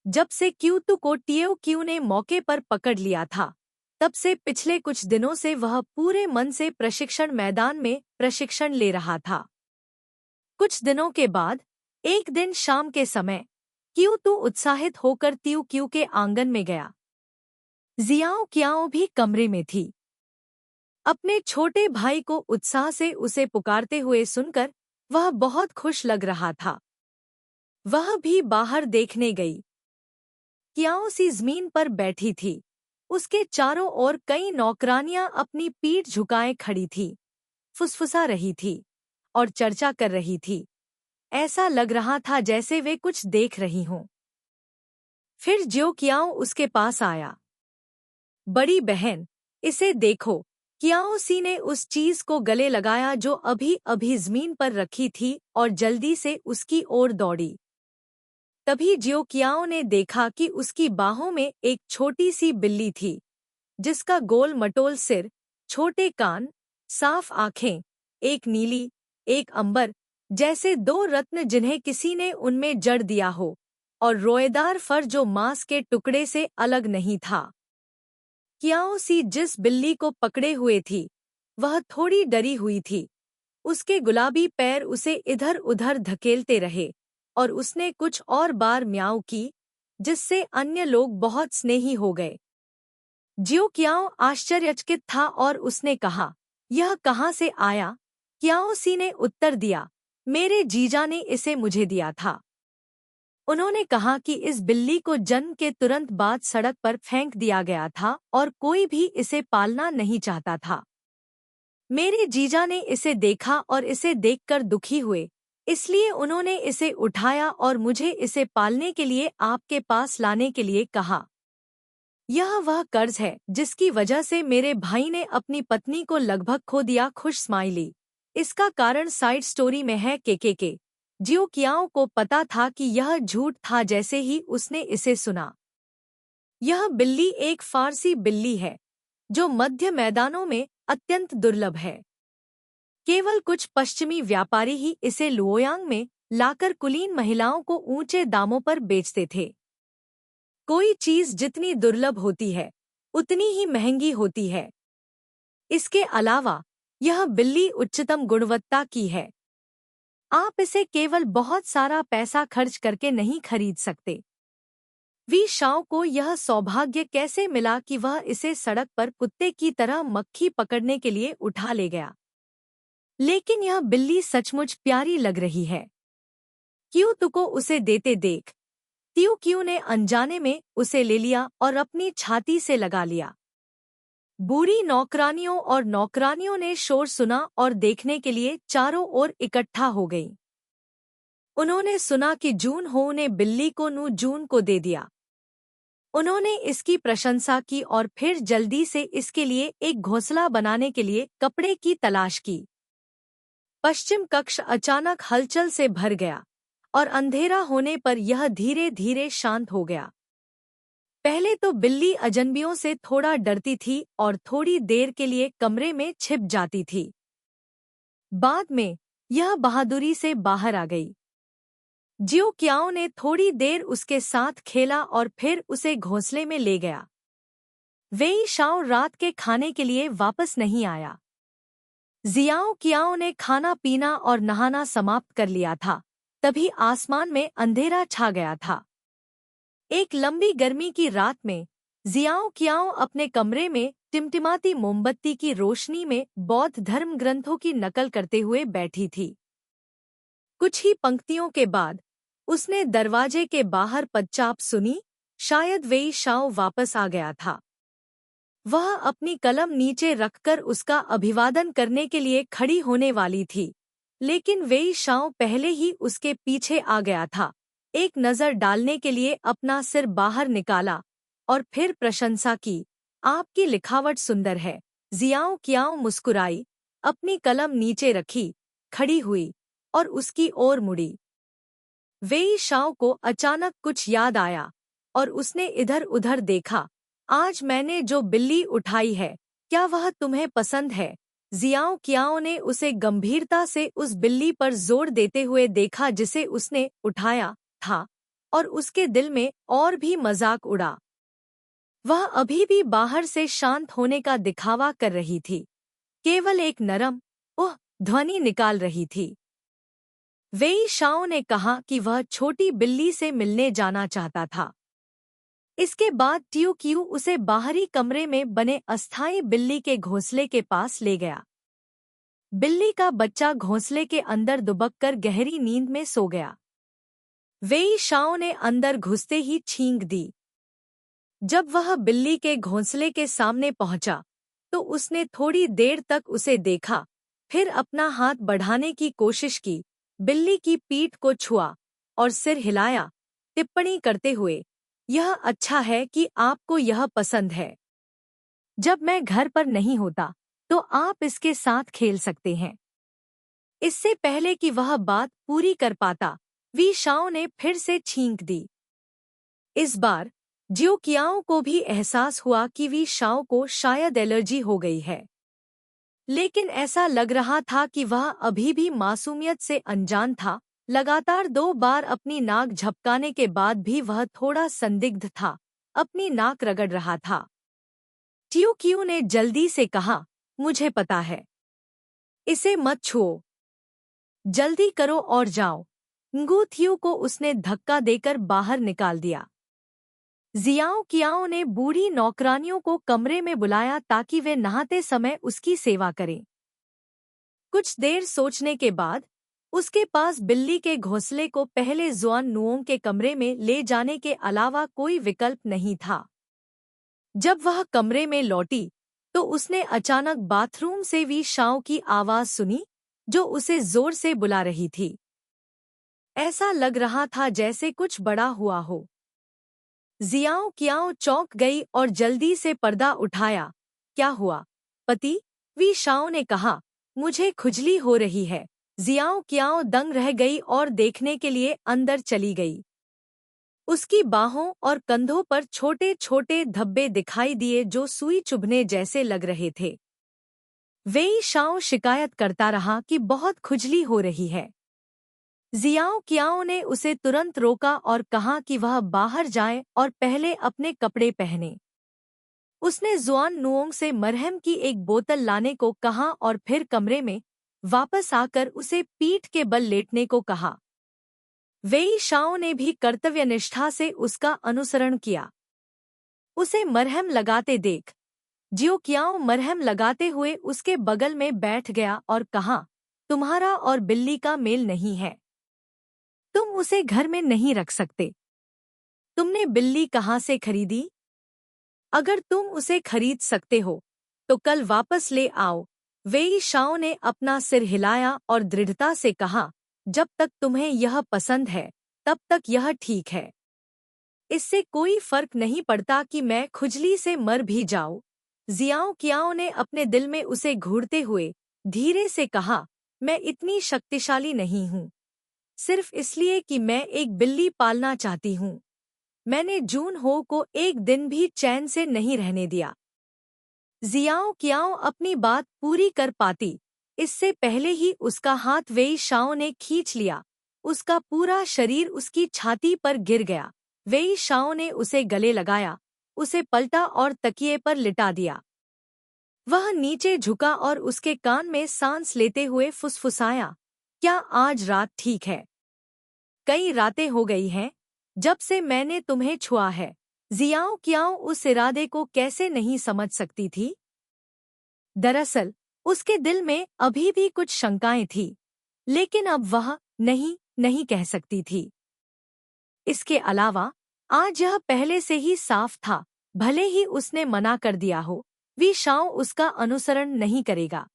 जब से क्यूतू को टियो क्यू ने मौके पर पकड़ लिया था, तब से पिछले कुछ दिनों से वह पूरे मन से प्रशिक्षण मैदान में प्रशिक्षण ले रहा था। कुछ दिनों के बाद एक दिन शाम के समय क्यूतू उत्साहित होकर तियू क्यू के आंगन में गया। जियाओ क्याओ भी कमरे में थी। अपने छोटे भाई को उत्साह से उसे पुकारते हुए सुनकर वह बहुत खुश लग रहा था। वह भी बाहर देखने गई। क्याओ सी जमीन पर बैठी थी। उसके चारों ओर कई नौकरानियां अपनी पीठ झुकाए खड़ी थी, फुसफुसा रही थी और चर्चा कर रही थी। ऐसा लग रहा था जैसे वे कुछ देख रही हों। फिर ज्यो क्याओ उसके पास आया। बड़ी बहन, इसे देखो। क्याओ सी ने उस चीज को गले लगाया जो अभी अभी जमीन पर रखी थी और जल्दी से उसकी ओर दौड़ी। तभी ज्यो क्याओ ने देखा कि उसकी बाहों में एक छोटी सी बिल्ली थी, जिसका गोल मटोल सिर, छोटे कान, साफ आंखें, एक नीली, एक अंबर जैसे दो रत्न जिन्हें किसी ने उनमें जड़ दिया हो, और रोएदार फर जो मांस के टुकड़े से अलग नहीं था। क्याओ सी जिस बिल्ली को पकड़े हुए थी, वह थोड़ी डरी हुई थी। उसके गुलाबी पैर उसे इधर उधर धकेलते रहे और उसने कुछ और बार म्याऊ की, जिससे अन्य लोग बहुत स्नेही हो गए। ज्यो क्याओ आश्चर्यचकित था और उसने कहा, यह कहाँ से आया? क्याओसी ने उत्तर दिया, मेरे जीजा ने इसे मुझे दिया था। उन्होंने कहा कि इस बिल्ली को जन्म के तुरंत बाद सड़क पर फेंक दिया गया था और कोई भी इसे पालना नहीं चाहता था। मेरे जीजा ने इसे देखा और इसे देखकर दुखी हुए, इसलिए उन्होंने इसे उठाया और मुझे इसे पालने के लिए आपके पास लाने के लिए कहा। यह वह कर्ज है जिसकी वजह से मेरे भाई ने अपनी पत्नी को लगभग खो दिया। खुश स्माइली। इसका कारण साइड स्टोरी में है। के जियो कियाओ को पता था कि यह झूठ था जैसे ही उसने इसे सुना। यह बिल्ली एक फारसी बिल्ली है जो मध्य मैदानों में अत्यंत दुर्लभ है। केवल कुछ पश्चिमी व्यापारी ही इसे लुओयांग में लाकर कुलीन महिलाओं को ऊंचे दामों पर बेचते थे। कोई चीज जितनी दुर्लभ होती है उतनी ही महंगी होती है। इसके अलावा यह बिल्ली उच्चतम गुणवत्ता की है। आप इसे केवल बहुत सारा पैसा खर्च करके नहीं खरीद सकते। वी शाओ को यह सौभाग्य कैसे मिला कि वह इसे सड़क पर कुत्ते की तरह मक्खी पकड़ने के लिए उठा ले गया। लेकिन यह बिल्ली सचमुच प्यारी लग रही है। क्यों तुको उसे देते देख। तियो क्यू ने अनजाने में उसे ले लिया और अपनी छाती से लगा लिया। बूढ़ी नौकरानियों और नौकरानियों ने शोर सुना और देखने के लिए चारों ओर इकट्ठा हो गईं। उन्होंने सुना कि जून हो ने बिल्ली को नू जून को दे दिया। उन्होंने इसकी प्रशंसा की और फिर जल्दी से इसके लिए एक घोंसला बनाने के लिए कपड़े की तलाश की। पश्चिम कक्ष अचानक हलचल से भर गया और अंधेरा होने पर यह धीरे धीरे शांत हो गया। पहले तो बिल्ली अजनबियों से थोड़ा डरती थी और थोड़ी देर के लिए कमरे में छिप जाती थी। बाद में यह बहादुरी से बाहर आ गई। जियो क्याओ ने थोड़ी देर उसके साथ खेला और फिर उसे घोंसले में ले गया। वेई शाओ रात के खाने के लिए वापस नहीं आया। जियाओ कियाओ ने खाना पीना और नहाना समाप्त कर लिया था, तभी आसमान में अंधेरा छा गया था। एक लंबी गर्मी की रात में जियाओ कियाओ अपने कमरे में टिमटिमाती मोमबत्ती की रोशनी में बौद्ध धर्म ग्रंथों की नकल करते हुए बैठी थी। कुछ ही पंक्तियों के बाद उसने दरवाजे के बाहर पदचाप सुनी। शायद वेई शाओ वापस आ गया था। वह अपनी कलम नीचे रखकर उसका अभिवादन करने के लिए खड़ी होने वाली थी, लेकिन वेई शाओ पहले ही उसके पीछे आ गया था। एक नज़र डालने के लिए अपना सिर बाहर निकाला और फिर प्रशंसा की। आपकी लिखावट सुंदर है। जियाओ कियाओ मुस्कुराई, अपनी कलम नीचे रखी, खड़ी हुई और उसकी ओर मुड़ी। वेई शाओ को अचानक कुछ याद आया और उसने इधर-उधर देखा। आज मैंने जो बिल्ली उठाई है, क्या वह तुम्हें पसंद है? जियाओ कियाओ ने उसे गंभीरता से उस बिल्ली पर जोर देते हुए देखा जिसे उसने उठाया था, और उसके दिल में और भी मजाक उड़ा। वह अभी भी बाहर से शांत होने का दिखावा कर रही थी, केवल एक नरम ओह ध्वनि निकाल रही थी। वेई शाओ ने कहा कि वह छोटी बिल्ली से मिलने जाना चाहता था। इसके बाद टियो क्यू उसे बाहरी कमरे में बने अस्थायी बिल्ली के घोंसले के पास ले गया। बिल्ली का बच्चा घोंसले के अंदर दुबककर गहरी नींद में सो गया। वेई शाओ ने अंदर घुसते ही छींक दी। जब वह बिल्ली के घोंसले के सामने पहुंचा, तो उसने थोड़ी देर तक उसे देखा, फिर अपना हाथ बढ़ाने की कोशिश की, बिल्ली की पीठ को छुआ और सिर हिलाया, टिप्पणी करते हुए, यह अच्छा है कि आपको यह पसंद है। जब मैं घर पर नहीं होता, तो आप इसके साथ खेल सकते हैं। इससे पहले कि वह बात पूरी कर पाता, वी शाओ ने फिर से छींक दी। इस बार जियो कियाओ को भी एहसास हुआ कि वी शाओ को शायद एलर्जी हो गई है, लेकिन ऐसा लग रहा था कि वह अभी भी मासूमियत से अनजान था। लगातार 2 बार अपनी नाक झपकाने के बाद भी वह थोड़ा संदिग्ध था, अपनी नाक रगड़ रहा था। टियो क्यू ने जल्दी से कहा, मुझे पता है। इसे मत छुओ। जल्दी करो और जाओ। ngू थियू को उसने धक्का देकर बाहर निकाल दिया। जियाओ कियाओ ने बूढ़ी नौकरानियों को कमरे में बुलाया ताकि वे नहाते समय उसकी सेवा करें। कुछ देर सोचने के बाद उसके पास बिल्ली के घोंसले को पहले जुआन नुओं के कमरे में ले जाने के अलावा कोई विकल्प नहीं था। जब वह कमरे में लौटी तो उसने अचानक बाथरूम से वी शाओ की आवाज सुनी, जो उसे जोर से बुला रही थी। ऐसा लग रहा था जैसे कुछ बड़ा हुआ हो। जियाओ कियाओ चौंक गई और जल्दी से पर्दा उठाया। क्या हुआ पति? वी शाओ ने कहा। मुझे खुजली हो रही है। जियाओ कियाओ दंग रह गई और देखने के लिए अंदर चली गई। उसकी बाहों और कंधों पर छोटे छोटे धब्बे दिखाई दिए जो सुई चुभने जैसे लग रहे थे। वेई शाओ शिकायत करता रहा कि बहुत खुजली हो रही है। जियाओ कियाओ ने उसे तुरंत रोका और कहा कि वह बाहर जाए और पहले अपने कपड़े पहने। उसने जुआन नुओंग से मरहम की एक बोतल लाने को कहा और फिर कमरे में वापस आकर उसे पीठ के बल लेटने को कहा। वेई शाओ ने भी कर्तव्यनिष्ठा से उसका अनुसरण किया। उसे मरहम लगाते देख जियो कियाओ मरहम लगाते हुए उसके बगल में बैठ गया और कहा, तुम्हारा और बिल्ली का मेल नहीं है। तुम उसे घर में नहीं रख सकते। तुमने बिल्ली कहाँ से खरीदी? अगर तुम उसे खरीद सकते हो तो कल वापस ले आओ। वेई शाओ ने अपना सिर हिलाया और दृढ़ता से कहा, जब तक तुम्हें यह पसंद है तब तक यह ठीक है। इससे कोई फर्क नहीं पड़ता कि मैं खुजली से मर भी जाऊं। जियाओ कियाओ ने अपने दिल में उसे घूरते हुए धीरे से कहा, मैं इतनी शक्तिशाली नहीं हूँ। सिर्फ इसलिए कि मैं एक बिल्ली पालना चाहती हूँ। मैंने जून हो को एक दिन भी चैन से नहीं रहने दिया। जियाओ कियाओ अपनी बात पूरी कर पाती इससे पहले ही उसका हाथ वेई शाओ ने खींच लिया। उसका पूरा शरीर उसकी छाती पर गिर गया। वेई शाओ ने उसे गले लगाया, उसे पलटा और तकिए पर लिटा दिया। वह नीचे झुका और उसके कान में सांस लेते हुए फुसफुसाया, क्या आज रात ठीक है? कई रातें हो गई हैं जब से मैंने तुम्हें छुआ है। जियाओ कियाओ उस इरादे को कैसे नहीं समझ सकती थी। दरअसल उसके दिल में अभी भी कुछ शंकाएं थी, लेकिन अब वह नहीं कह सकती थी। इसके अलावा आज यह पहले से ही साफ था, भले ही उसने मना कर दिया हो, वी शाओ उसका अनुसरण नहीं करेगा।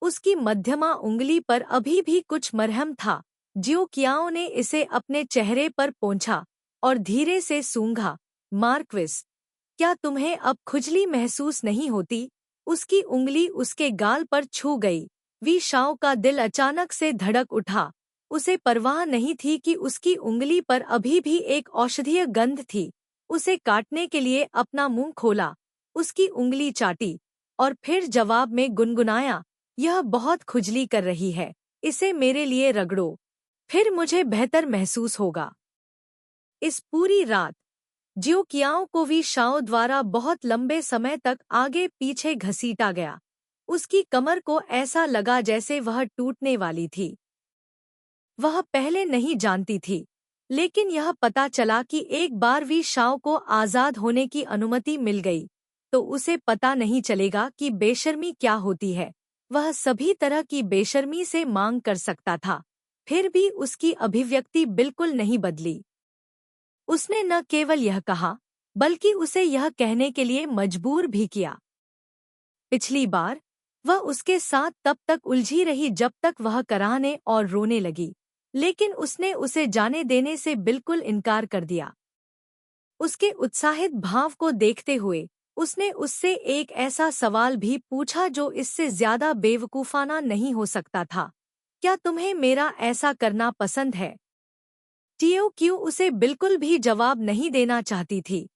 उसकी मध्यमा उंगली पर अभी भी कुछ मरहम था। जियो कियाओ ने इसे अपने चेहरे पर पोंछा और धीरे से सूंघा। मार्क्विस, क्या तुम्हें अब खुजली महसूस नहीं होती? उसकी उंगली उसके गाल पर छू गई। वी शाओ का दिल अचानक से धड़क उठा। उसे परवाह नहीं थी कि उसकी उंगली पर अभी भी एक औषधीय गंध थी। उसे काटने के लिए अपना मुंह खोला, उसकी उंगली चाटी और फिर जवाब में गुनगुनाया, यह बहुत खुजली कर रही है, इसे मेरे लिए रगड़ो, फिर मुझे बेहतर महसूस होगा। इस पूरी रात जियो कियाओ को वी शाओ द्वारा बहुत लंबे समय तक आगे पीछे घसीटा गया। उसकी कमर को ऐसा लगा जैसे वह टूटने वाली थी। वह पहले नहीं जानती थी, लेकिन यह पता चला कि एक बार वी शाओ को आज़ाद होने की अनुमति मिल गई तो उसे पता नहीं चलेगा कि बेशर्मी क्या होती है। वह सभी तरह की बेशर्मी से मांग कर सकता था, फिर भी उसकी अभिव्यक्ति बिल्कुल नहीं बदली। उसने न केवल यह कहा, बल्कि उसे यह कहने के लिए मजबूर भी किया। पिछली बार वह उसके साथ तब तक उलझी रही जब तक वह कराहने और रोने लगी, लेकिन उसने उसे जाने देने से बिल्कुल इनकार कर दिया। उसके उत्साहित भाव को देखते हुए उसने उससे एक ऐसा सवाल भी पूछा जो इससे ज्यादा बेवकूफाना नहीं हो सकता था, क्या तुम्हें मेरा ऐसा करना पसंद है? टीओ क्यू उसे बिल्कुल भी जवाब नहीं देना चाहती थी।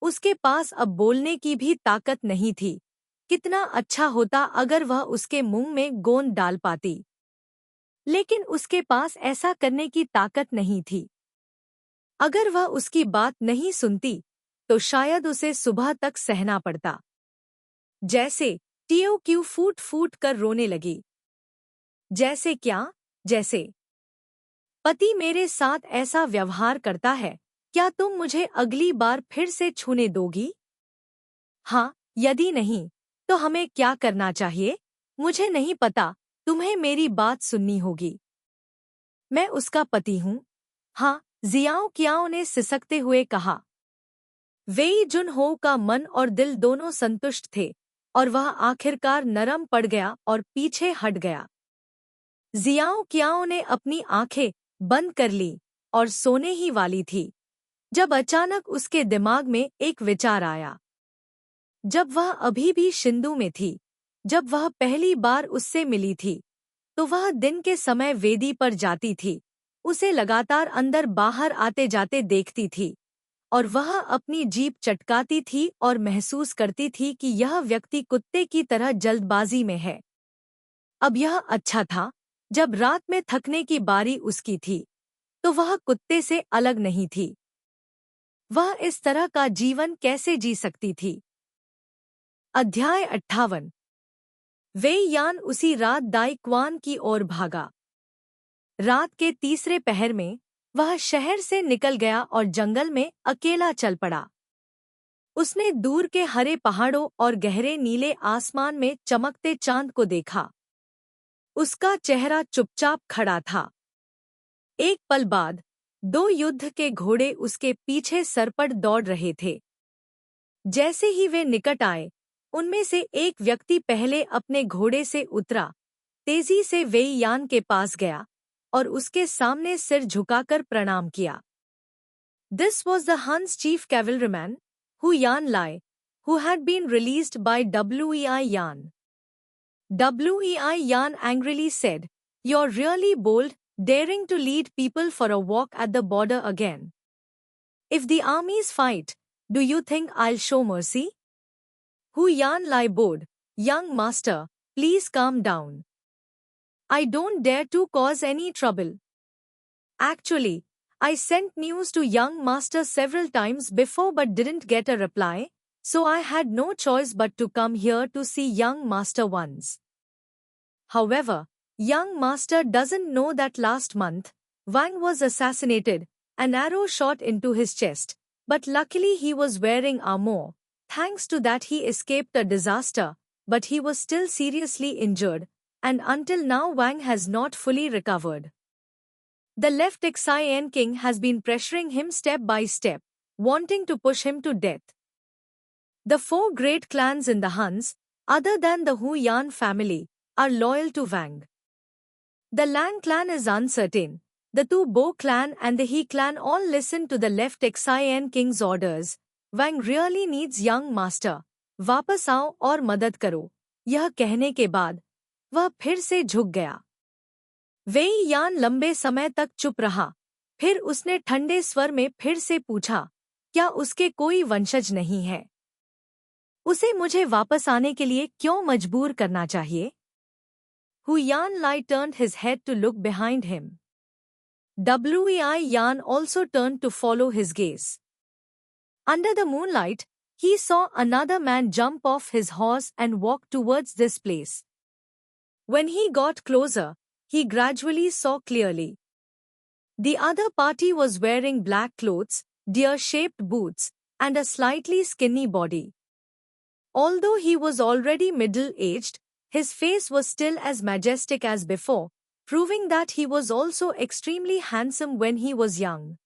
उसके पास अब बोलने की भी ताकत नहीं थी। कितना अच्छा होता अगर वह उसके मुंह में गोंद डाल पाती, लेकिन उसके पास ऐसा करने की ताकत नहीं थी। अगर वह उसकी बात नहीं सुनती तो शायद उसे सुबह तक सहना पड़ता। जैसे टीओ क्यू फूट फूट कर रोने लगी। जैसे क्या? जैसे पति मेरे साथ ऐसा व्यवहार करता है, क्या तुम मुझे अगली बार फिर से छूने दोगी? हाँ, यदि नहीं तो हमें क्या करना चाहिए? मुझे नहीं पता, तुम्हें मेरी बात सुननी होगी। मैं उसका पति हूँ। हाँ, जियाओ कियाओ ने सिसकते हुए कहा। वेई जुनहो का मन और दिल दोनों संतुष्ट थे और वह आखिरकार नरम पड़ गया और पीछे हट गया। जियाओ कियाओ ने अपनी आंखें बंद कर ली और सोने ही वाली थी जब अचानक उसके दिमाग में एक विचार आया। जब वह अभी भी शिंदू में थी, जब वह पहली बार उससे मिली थी, तो वह दिन के समय वेदी पर जाती थी, उसे लगातार अंदर बाहर आते जाते देखती थी और वह अपनी जीभ चटकाती थी और महसूस करती थी कि यह व्यक्ति कुत्ते की तरह जल्दबाजी में है। अब यह अच्छा था, जब रात में थकने की बारी उसकी थी, तो वह कुत्ते से अलग नहीं थी। वह इस तरह का जीवन कैसे जी सकती थी? अध्याय 58। वेई यान उसी रात दाई क्वान की ओर भागा। रात के तीसरे पहर में वह शहर से निकल गया और जंगल में अकेला चल पड़ा। उसने दूर के हरे पहाड़ों और गहरे नीले आसमान में चमकते चांद को देखा। उसका चेहरा चुपचाप खड़ा था। एक पल बाद 2 युद्ध के घोड़े उसके पीछे सरपट दौड़ रहे थे। जैसे ही वे निकट आए, उनमें से एक व्यक्ति पहले अपने घोड़े से उतरा, तेजी से वेई यान के पास गया और उसके सामने सिर झुकाकर प्रणाम किया। This was the Hun's chief cavalryman, Hu Yan Lai, who had been released by Wei Yan. Wei Yan angrily said, "You're really bold, daring to lead people for a walk at the border again. If the armies fight, do you think I'll show mercy?" Hu Yan Lai bowed, "Young master, please calm down. I don't dare to cause any trouble. Actually, I sent news to young master several times before but didn't get a reply, so I had no choice but to come here to see young master once. However, young master doesn't know that last month, Wang was assassinated, an arrow shot into his chest, but luckily he was wearing armor. Thanks to that he escaped a disaster, but he was still seriously injured, and until now Wang has not fully recovered. The left Xian king has been pressuring him step by step, wanting to push him to death. The 4 great clans in the Huns, other than the Hu Yan family, are loyal to Wang. The Lang clan is uncertain. The 2 Bo clan and the He clan all listen to the left Xian king's orders. Wang really needs young master. वापस आओ और मदद करो। यह कहने के बाद वह फिर से झुक गया। वेई यान लंबे समय तक चुप रहा। फिर उसने ठंडे स्वर में फिर से पूछा, क्या उसके कोई वंशज नहीं है? उसे मुझे वापस आने के लिए क्यों मजबूर करना चाहिए? Hu Yan Lai turned his head to look behind him. Wei Yan also turned to follow his gaze. Under the moonlight, he saw another man jump off his horse and walk towards this place. When he got closer, he gradually saw clearly. The other party was wearing black clothes, deer-shaped boots, and a slightly skinny body. Although he was already middle-aged, his face was still as majestic as before, proving that he was also extremely handsome when he was young.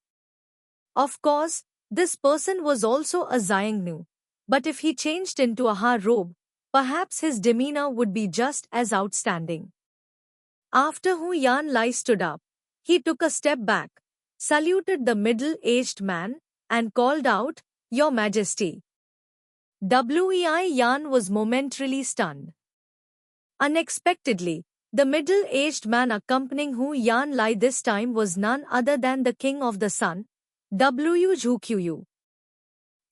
Of course, this person was also a Xiongnu, but if he changed into a Ha robe, perhaps his demeanor would be just as outstanding. After Hu Yan Lai stood up, he took a step back, saluted the middle-aged man, and called out, "Your Majesty." Wei Yan was momentarily stunned. Unexpectedly, the middle-aged man accompanying Hu Yan Lai this time was none other than the King of the Sun, Wu Zhuqiu.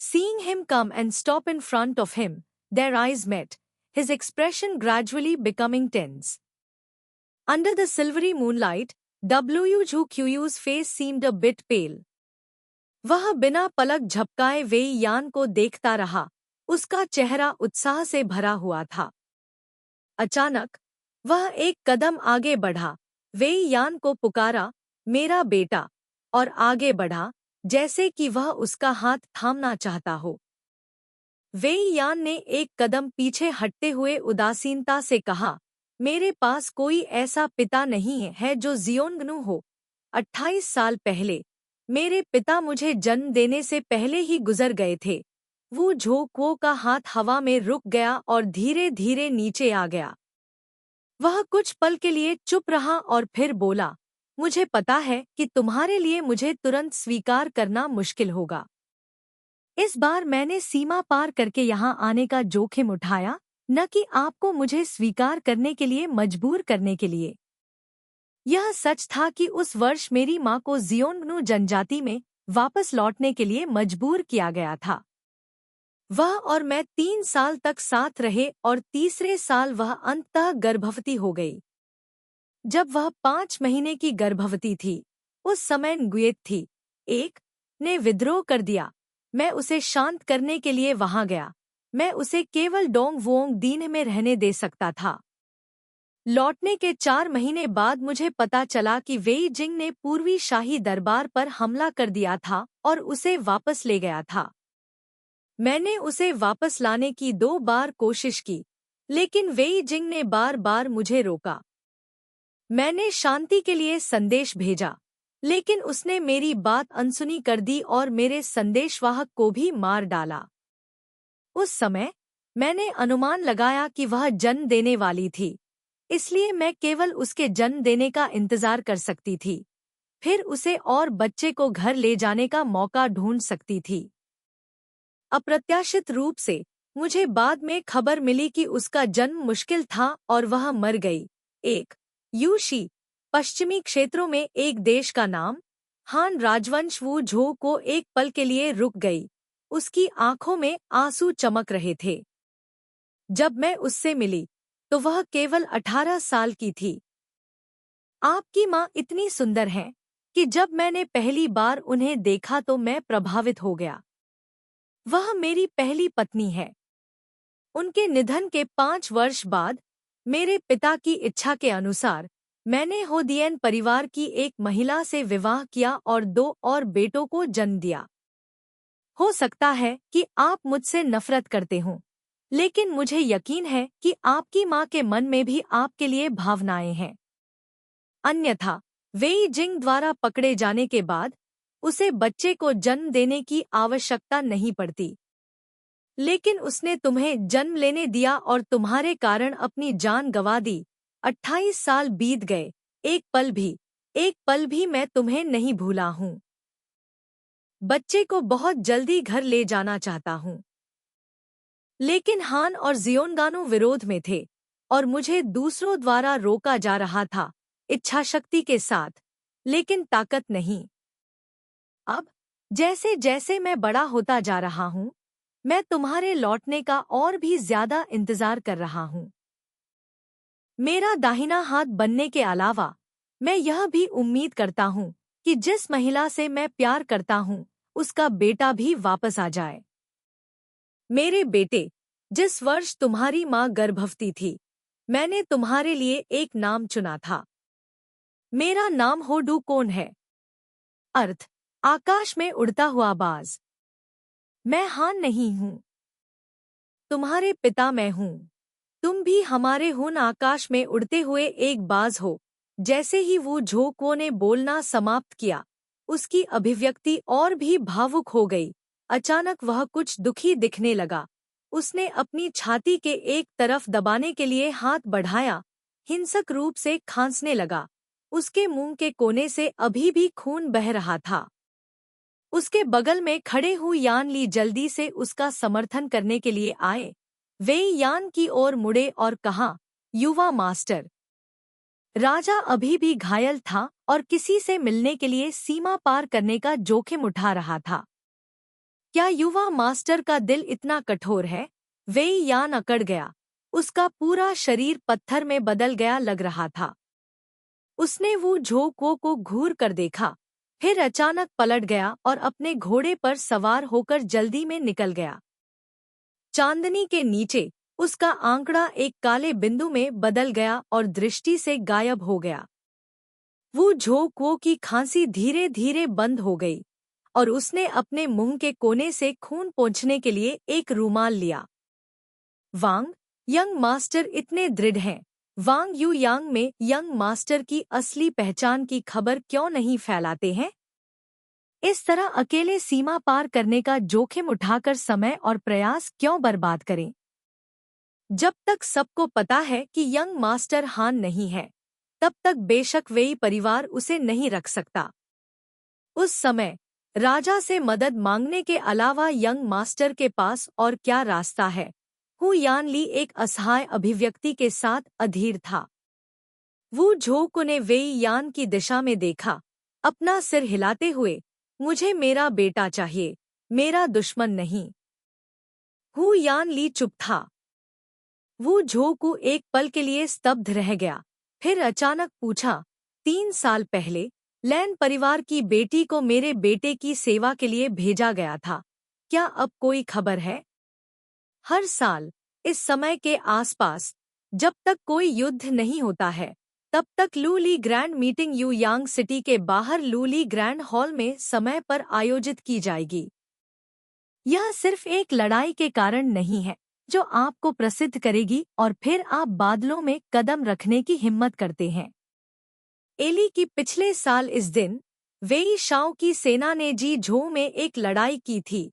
Seeing him come and stop in front of him, their eyes met, his expression gradually becoming tense. Under the silvery moonlight, Wu Zhuqiu's face seemed a bit pale. वह बिना पलक झपकाए वेई यान को देखता रहा, उसका चेहरा उत्साह से भरा हुआ था। अचानक, वह एक कदम आगे बढ़ा, वेई यान को पुकारा, "मेरा बेटा," और आगे बढ़ा, जैसे कि वह उसका हाथ थामना चाहता हो। वेई यान ने एक कदम पीछे हटते हुए उदासीनता से कहा, मेरे पास कोई ऐसा पिता नहीं है जो जियोनग्नु हो। 28 साल पहले मेरे पिता मुझे जन्म देने से पहले ही गुजर गए थे। वो झोंकुओं का हाथ हवा में रुक गया और धीरे धीरे नीचे आ गया। वह कुछ पल के लिए चुप रहा और फिर बोला, मुझे पता है कि तुम्हारे लिए मुझे तुरंत स्वीकार करना मुश्किल होगा। इस बार मैंने सीमा पार करके यहाँ आने का जोखिम उठाया, न कि आपको मुझे स्वीकार करने के लिए मजबूर करने के लिए। यह सच था कि उस वर्ष मेरी माँ को जियोनग्नु जनजाति में वापस लौटने के लिए मजबूर किया गया था। वह और मैं 3 साल तक साथ रहे और तीसरे साल वह अंततः गर्भवती हो गई। जब वह 5 महीने की गर्भवती थी, उस समय न्गुयेत थी एक ने विद्रोह कर दिया। मैं उसे शांत करने के लिए वहां गया। मैं उसे केवल डोंग वोंग दीन में रहने दे सकता था। लौटने के 4 महीने बाद मुझे पता चला कि वेई जिंग ने पूर्वी शाही दरबार पर हमला कर दिया था और उसे वापस ले गया था। मैंने उसे वापस लाने की 2 बार कोशिश की, लेकिन वेई जिंग ने बार बार मुझे रोका। मैंने शांति के लिए संदेश भेजा, लेकिन उसने मेरी बात अनसुनी कर दी और मेरे संदेशवाहक को भी मार डाला। उस समय मैंने अनुमान लगाया कि वह जन्म देने वाली थी, इसलिए मैं केवल उसके जन्म देने का इंतजार कर सकती थी, फिर उसे और बच्चे को घर ले जाने का मौका ढूंढ सकती थी। अप्रत्याशित रूप से मुझे बाद में खबर मिली कि उसका जन्म मुश्किल था और वह मर गई। एक यूशी पश्चिमी क्षेत्रों में एक देश का नाम हान राजवंश वू झो को एक पल के लिए रुक गई। उसकी आंखों में आंसू चमक रहे थे। जब मैं उससे मिली तो वह केवल 18 साल की थी। आपकी माँ इतनी सुंदर है कि जब मैंने पहली बार उन्हें देखा तो मैं प्रभावित हो गया। वह मेरी पहली पत्नी है। उनके निधन के 5 वर्ष बाद मेरे पिता की इच्छा के अनुसार मैंने होदियन परिवार की एक महिला से विवाह किया और 2 और बेटों को जन्म दिया। हो सकता है कि आप मुझसे नफरत करते हों, लेकिन मुझे यकीन है कि आपकी माँ के मन में भी आपके लिए भावनाएं हैं। अन्यथा वेई जिंग द्वारा पकड़े जाने के बाद उसे बच्चे को जन्म देने की आवश्यकता नहीं पड़ती, लेकिन उसने तुम्हें जन्म लेने दिया और तुम्हारे कारण अपनी जान गंवा दी। 28 साल बीत गए, एक पल भी मैं तुम्हें नहीं भूला हूँ। बच्चे को बहुत जल्दी घर ले जाना चाहता हूँ, लेकिन हान और जियोनगानु विरोध में थे और मुझे दूसरों द्वारा रोका जा रहा था, इच्छाशक्ति के साथ, लेकिन ताकत नहीं। अब जैसे जैसे मैं बड़ा होता जा रहा हूँ, मैं तुम्हारे लौटने का और भी ज्यादा इंतजार कर रहा हूँ। मेरा दाहिना हाथ बनने के अलावा मैं यह भी उम्मीद करता हूँ कि जिस महिला से मैं प्यार करता हूँ उसका बेटा भी वापस आ जाए। मेरे बेटे, जिस वर्ष तुम्हारी माँ गर्भवती थी, मैंने तुम्हारे लिए एक नाम चुना था। मेरा नाम होडू कौन है, अर्थ आकाश में उड़ता हुआ बाज। मैं हान नहीं हूँ, तुम्हारे पिता मैं हूँ। तुम भी हमारे हुन आकाश में उड़ते हुए एक बाज हो। जैसे ही वो झोंकुओं ने बोलना समाप्त किया, उसकी अभिव्यक्ति और भी भावुक हो गई। अचानक वह कुछ दुखी दिखने लगा। उसने अपनी छाती के एक तरफ दबाने के लिए हाथ बढ़ाया, हिंसक रूप से खांसने लगा। उसके मुंह के कोने से अभी भी खून बह रहा था। उसके बगल में खड़े हुए यान ली जल्दी से उसका समर्थन करने के लिए आए। वे यान की ओर मुड़े और कहा, युवा मास्टर। राजा अभी भी घायल था और किसी से मिलने के लिए सीमा पार करने का जोखिम उठा रहा था। क्या युवा मास्टर का दिल इतना कठोर है? वे यान अकड़ गया। उसका पूरा शरीर पत्थर में बदल गया लग रहा था। उसने वो झोंकुओं को घूर कर देखा, फिर अचानक पलट गया और अपने घोड़े पर सवार होकर जल्दी में निकल गया। चांदनी के नीचे उसका आंकड़ा एक काले बिंदु में बदल गया और दृष्टि से गायब हो गया। वो झोंकुओं की खांसी धीरे धीरे बंद हो गई और उसने अपने मुंह के कोने से खून पोंछने के लिए एक रूमाल लिया। वांग, यंग मास्टर इतने दृढ़ हैं, वांग यू यांग में यंग मास्टर की असली पहचान की खबर क्यों नहीं फैलाते हैं? इस तरह अकेले सीमा पार करने का जोखिम उठाकर समय और प्रयास क्यों बर्बाद करें? जब तक सबको पता है कि यंग मास्टर हान नहीं है, तब तक बेशक वेई परिवार उसे नहीं रख सकता। उस समय राजा से मदद मांगने के अलावा यंग मास्टर के पास और क्या रास्ता है? हु यानली एक असहाय अभिव्यक्ति के साथ अधीर था। वू झोंकू ने वेई यान की दिशा में देखा, अपना सिर हिलाते हुए, मुझे मेरा बेटा चाहिए, मेरा दुश्मन नहीं। हु यानली चुप था। वो झोंकू एक पल के लिए स्तब्ध रह गया, फिर अचानक पूछा, 3 साल पहले लैन परिवार की बेटी को मेरे बेटे की सेवा के लिए भेजा गया था, क्या अब कोई खबर है? हर साल इस समय के आसपास, जब तक कोई युद्ध नहीं होता है, तब तक लूली ग्रैंड मीटिंग यू यांग सिटी के बाहर लूली ग्रैंड हॉल में समय पर आयोजित की जाएगी। यह सिर्फ एक लड़ाई के कारण नहीं है जो आपको प्रसिद्ध करेगी और फिर आप बादलों में कदम रखने की हिम्मत करते हैं। एली की पिछले साल इस दिन वेई शाओ की सेना ने जी झो में एक लड़ाई की थी।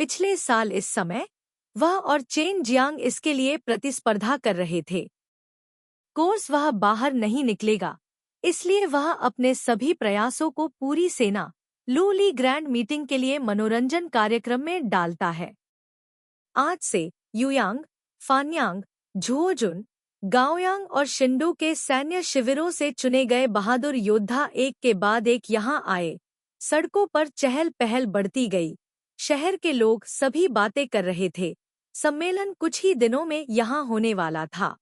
पिछले साल इस समय वह और चेन जियांग इसके लिए प्रतिस्पर्धा कर रहे थे। कोर्स वह बाहर नहीं निकलेगा, इसलिए वह अपने सभी प्रयासों को पूरी सेना लूली ग्रैंड मीटिंग के लिए मनोरंजन कार्यक्रम में डालता है। आज से युयांग, फान्यांग, झुओजुन, गाओयांग और शिंडू के सैन्य शिविरों से चुने गए बहादुर योद्धा एक के बाद एक यहां आए। सड़कों पर चहल पहल बढ़ती गई। शहर के लोग सभी बातें कर रहे थे। सम्मेलन कुछ ही दिनों में यहां होने वाला था।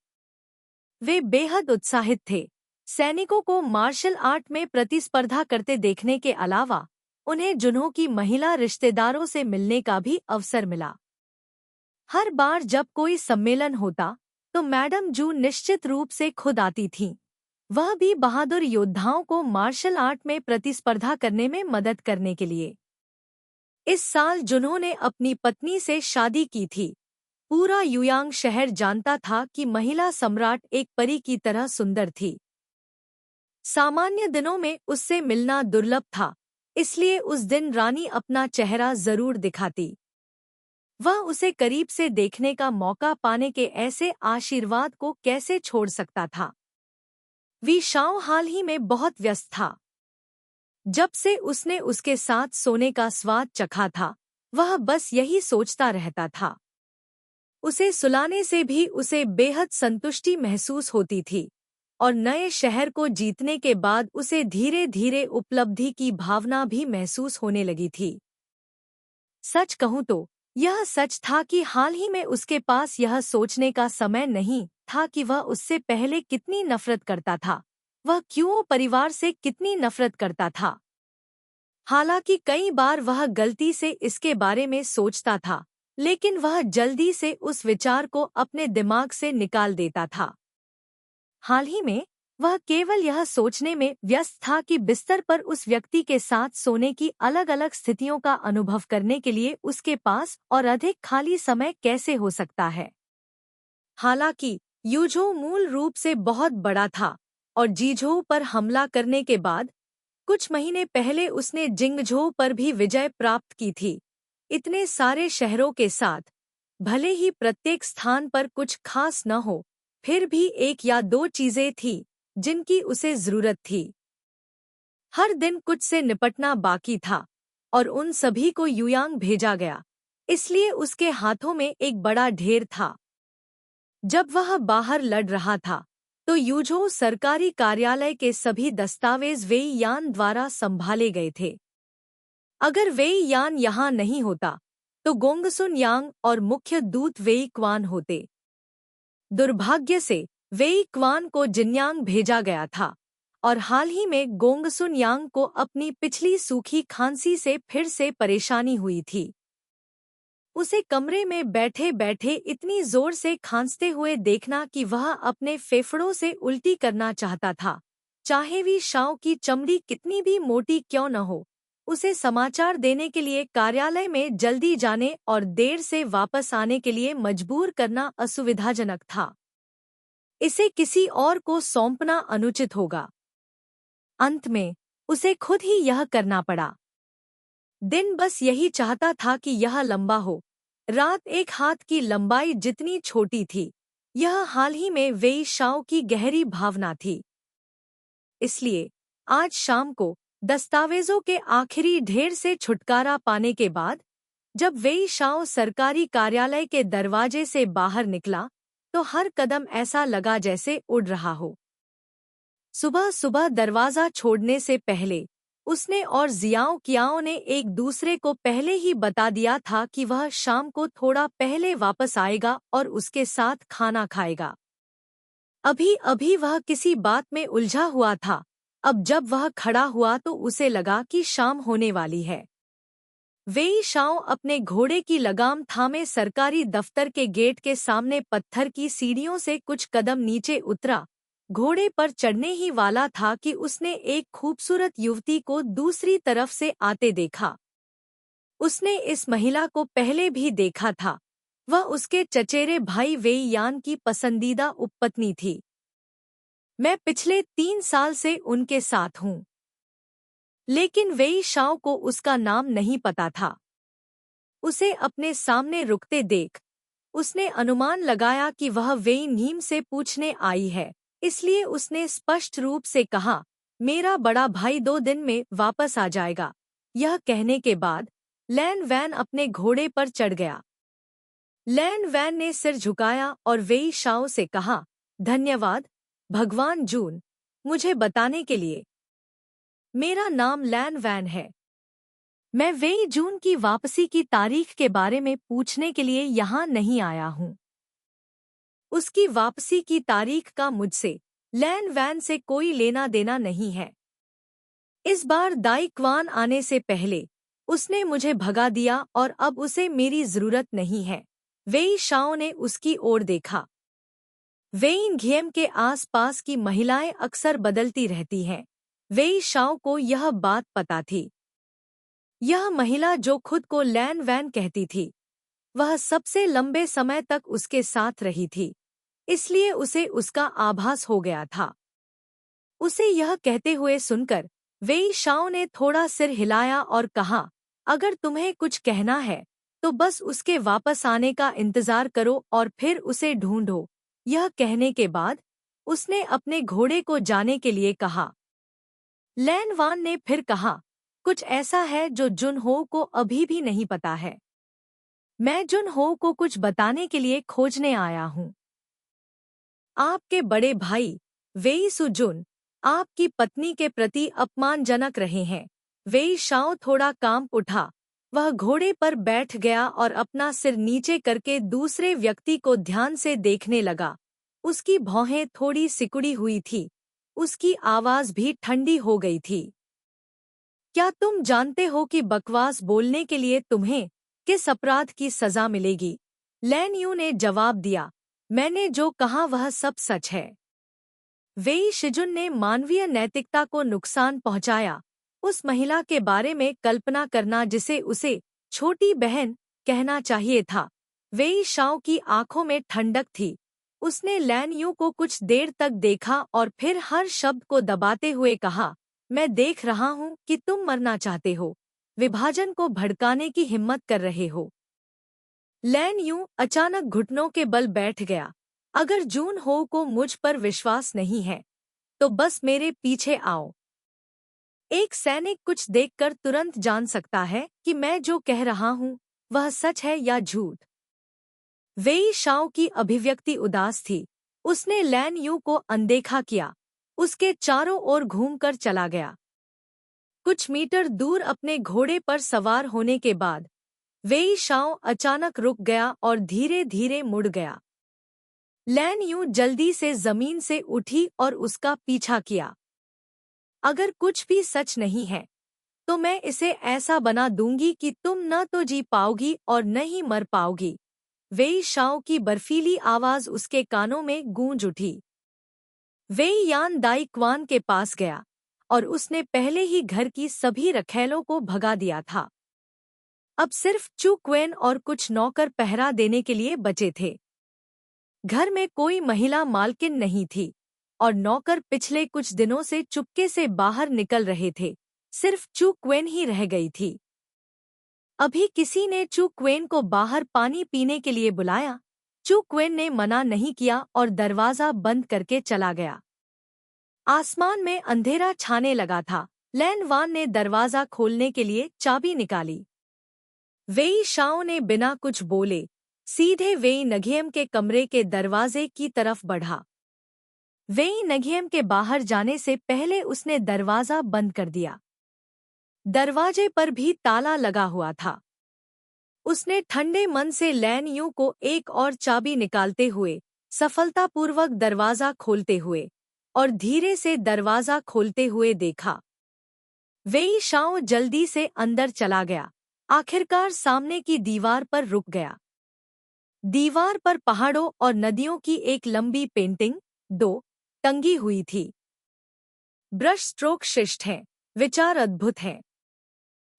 वे बेहद उत्साहित थे। सैनिकों को मार्शल आर्ट में प्रतिस्पर्धा करते देखने के अलावा उन्हें जुन्हों की महिला रिश्तेदारों से मिलने का भी अवसर मिला। हर बार जब कोई सम्मेलन होता तो मैडम जू निश्चित रूप से खुद आती थीं। वह भी बहादुर योद्धाओं को मार्शल आर्ट में प्रतिस्पर्धा करने में मदद करने के लिए। इस साल जिन्होंने अपनी पत्नी से शादी की थी, पूरा युयांग शहर जानता था कि महिला सम्राट एक परी की तरह सुंदर थी। सामान्य दिनों में उससे मिलना दुर्लभ था, इसलिए उस दिन रानी अपना चेहरा जरूर दिखाती। वह उसे करीब से देखने का मौका पाने के ऐसे आशीर्वाद को कैसे छोड़ सकता था? वी शाओ हाल ही में बहुत व्यस्त था। जब से उसने उसके साथ सोने का स्वाद चखा था, वह बस यही सोचता रहता था। उसे सुलाने से भी उसे बेहद संतुष्टि महसूस होती थी और नए शहर को जीतने के बाद उसे धीरे धीरे उपलब्धि की भावना भी महसूस होने लगी थी। सच कहूं तो यह सच था कि हाल ही में उसके पास यह सोचने का समय नहीं था कि वह उससे पहले कितनी नफरत करता था, वह क्यों परिवार से कितनी नफरत करता था। हालांकि कई बार वह गलती से इसके बारे में सोचता था, लेकिन वह जल्दी से उस विचार को अपने दिमाग से निकाल देता था। हाल ही में वह केवल यह सोचने में व्यस्त था कि बिस्तर पर उस व्यक्ति के साथ सोने की अलग अलग स्थितियों का अनुभव करने के लिए उसके पास और अधिक खाली समय कैसे हो सकता है। हालांकि यूझो मूल रूप से बहुत बड़ा था और जीझो पर हमला करने के बाद कुछ महीने पहले उसने जिंगझो पर भी विजय प्राप्त की थी। इतने सारे शहरों के साथ, भले ही प्रत्येक स्थान पर कुछ खास न हो, फिर भी एक या दो चीजें थी जिनकी उसे जरूरत थी। हर दिन कुछ से निपटना बाकी था और उन सभी को युयांग भेजा गया, इसलिए उसके हाथों में एक बड़ा ढेर था। जब वह बाहर लड़ रहा था तो यूझो सरकारी कार्यालय के सभी दस्तावेज वेई यान द्वारा संभाले गए थे। अगर वेई यान यहाँ नहीं होता तो गोंगसुन यांग और मुख्य दूत वेई क्वान होते। दुर्भाग्य से वेई क्वान को जिन्यांग भेजा गया था और हाल ही में गोंगसुन यांग को अपनी पिछली सूखी खांसी से फिर से परेशानी हुई थी। उसे कमरे में बैठे बैठे इतनी जोर से खांसते हुए देखना कि वह अपने फेफड़ों से उल्टी करना चाहता था, चाहे वी शाओ की चमड़ी कितनी भी मोटी क्यों न हो। उसे समाचार देने के लिए कार्यालय में जल्दी जाने और देर से वापस आने के लिए मजबूर करना असुविधाजनक था। इसे किसी और को सौंपना अनुचित होगा। अंत में उसे खुद ही यह करना पड़ा। दिन बस यही चाहता था कि यह लंबा हो। रात एक हाथ की लंबाई जितनी छोटी थी। यह हाल ही में वेई शाओ की गहरी भावना थी। इसलिए आज शाम को दस्तावेजों के आखिरी ढेर से छुटकारा पाने के बाद जब वेई शाओ सरकारी कार्यालय के दरवाजे से बाहर निकला तो हर कदम ऐसा लगा जैसे उड़ रहा हो। सुबह सुबह दरवाजा छोड़ने से पहले उसने और जियाओ कियाओ ने एक दूसरे को पहले ही बता दिया था कि वह शाम को थोड़ा पहले वापस आएगा और उसके साथ खाना खाएगा। अभी अभी वह किसी बात में उलझा हुआ था। अब जब वह खड़ा हुआ तो उसे लगा कि शाम होने वाली है। वेई शाओ अपने घोड़े की लगाम थामे सरकारी दफ्तर के गेट के सामने पत्थर की सीढ़ियों से कुछ कदम नीचे उतरा। घोड़े पर चढ़ने ही वाला था कि उसने एक खूबसूरत युवती को दूसरी तरफ से आते देखा। उसने इस महिला को पहले भी देखा था। वह उसके चचेरे भाई वेई यान की पसंदीदा उपपत्नी थी। मैं पिछले 3 साल से उनके साथ हूँ। लेकिन वेई शाओ को उसका नाम नहीं पता था। उसे अपने सामने रुकते देख उसने अनुमान लगाया कि वह वेई नीम से पूछने आई है, इसलिए उसने स्पष्ट रूप से कहा, मेरा बड़ा भाई 2 दिन में वापस आ जाएगा। यह कहने के बाद लैन वैन अपने घोड़े पर चढ़ गया। लैन वैन ने सिर झुकाया और वेई शाओ से कहा, धन्यवाद भगवान जून, मुझे बताने के लिए। मेरा नाम लैन वैन है। मैं वेई जून की वापसी की तारीख के बारे में पूछने के लिए यहाँ नहीं आया हूँ। उसकी वापसी की तारीख का मुझसे लैन वैन से कोई लेना देना नहीं है। इस बार दाई क्वान आने से पहले उसने मुझे भगा दिया और अब उसे मेरी जरूरत नहीं है। वेई शाओ ने उसकी ओर देखा। वेई घियम के आसपास की महिलाएं अक्सर बदलती रहती हैं। वेई शाओ को यह बात पता थी। यह महिला जो खुद को लैन वैन कहती थी, वह सबसे लंबे समय तक उसके साथ रही थी, इसलिए उसे उसका आभास हो गया था। उसे यह कहते हुए सुनकर वेई शाओ ने थोड़ा सिर हिलाया और कहा, अगर तुम्हें कुछ कहना है तो बस उसके वापस आने का इंतजार करो और फिर उसे ढूंढो। यह कहने के बाद उसने अपने घोड़े को जाने के लिए कहा। लैन वान ने फिर कहा, कुछ ऐसा है जो जुन हो को अभी भी नहीं पता है। मैं जुन हो को कुछ बताने के लिए खोजने आया हूँ। आपके बड़े भाई वेई सुजुन आपकी पत्नी के प्रति अपमानजनक रहे हैं। वेई शाओ थोड़ा कांप उठा। वह घोड़े पर बैठ गया और अपना सिर नीचे करके दूसरे व्यक्ति को ध्यान से देखने लगा। उसकी भौहें थोड़ी सिकुड़ी हुई थी। उसकी आवाज भी ठंडी हो गई थी। क्या तुम जानते हो कि बकवास बोलने के लिए तुम्हें किस अपराध की सजा मिलेगी? लैन यू ने जवाब दिया, मैंने जो कहा वह सब सच है। वेई शिजुन ने मानवीय नैतिकता को नुकसान पहुंचाया। उस महिला के बारे में कल्पना करना जिसे उसे छोटी बहन कहना चाहिए था। वेई शाओ की आंखों में ठंडक थी। उसने लैन यू को कुछ देर तक देखा और फिर हर शब्द को दबाते हुए कहा, मैं देख रहा हूँ कि तुम मरना चाहते हो, विभाजन को भड़काने की हिम्मत कर रहे हो। लैन यू अचानक घुटनों के बल बैठ गया। अगर जून हो को मुझ पर विश्वास नहीं है तो बस मेरे पीछे आओ। एक सैनिक कुछ देखकर तुरंत जान सकता है कि मैं जो कह रहा हूँ वह सच है या झूठ। वेई शाओ की अभिव्यक्ति उदास थी। उसने लैन यू को अनदेखा किया। उसके चारों ओर घूमकर चला गया। कुछ मीटर दूर अपने घोड़े पर सवार होने के बाद वेई शाओ अचानक रुक गया और धीरे धीरे मुड़ गया। लैन यू जल्दी से जमीन से उठी और उसका पीछा किया। अगर कुछ भी सच नहीं है तो मैं इसे ऐसा बना दूंगी कि तुम न तो जी पाओगी और न ही मर पाओगी। वेई शाओ की बर्फीली आवाज उसके कानों में गूंज उठी। वेई यान दाई क्वान के पास गया और उसने पहले ही घर की सभी रखैलों को भगा दिया था। अब सिर्फ चू क्वेन और कुछ नौकर पहरा देने के लिए बचे थे। घर में कोई महिला मालकिन नहीं थी और नौकर पिछले कुछ दिनों से चुपके से बाहर निकल रहे थे। सिर्फ चू क्वेन ही रह गई थी। अभी किसी ने चू क्वेन को बाहर पानी पीने के लिए बुलाया। चू क्वेन ने मना नहीं किया और दरवाजा बंद करके चला गया। आसमान में अंधेरा छाने लगा था। लैन वान ने दरवाजा खोलने के लिए चाबी निकाली। वेई शाओ ने बिना कुछ बोले सीधे वेई नघियम के कमरे के दरवाजे की तरफ बढ़ा। वेई नघियम के बाहर जाने से पहले उसने दरवाजा बंद कर दिया। दरवाजे पर भी ताला लगा हुआ था। उसने ठंडे मन से लैन यू को एक और चाबी निकालते हुए, सफलतापूर्वक दरवाजा खोलते हुए और धीरे से दरवाजा खोलते हुए देखा। वेई शाओ जल्दी से अंदर चला गया। आखिरकार सामने की दीवार पर रुक गया। दीवार पर पहाड़ों और नदियों की एक लंबी पेंटिंग 2 टंगी हुई थी। ब्रश स्ट्रोक शिष्ट हैं, विचार अद्भुत हैं।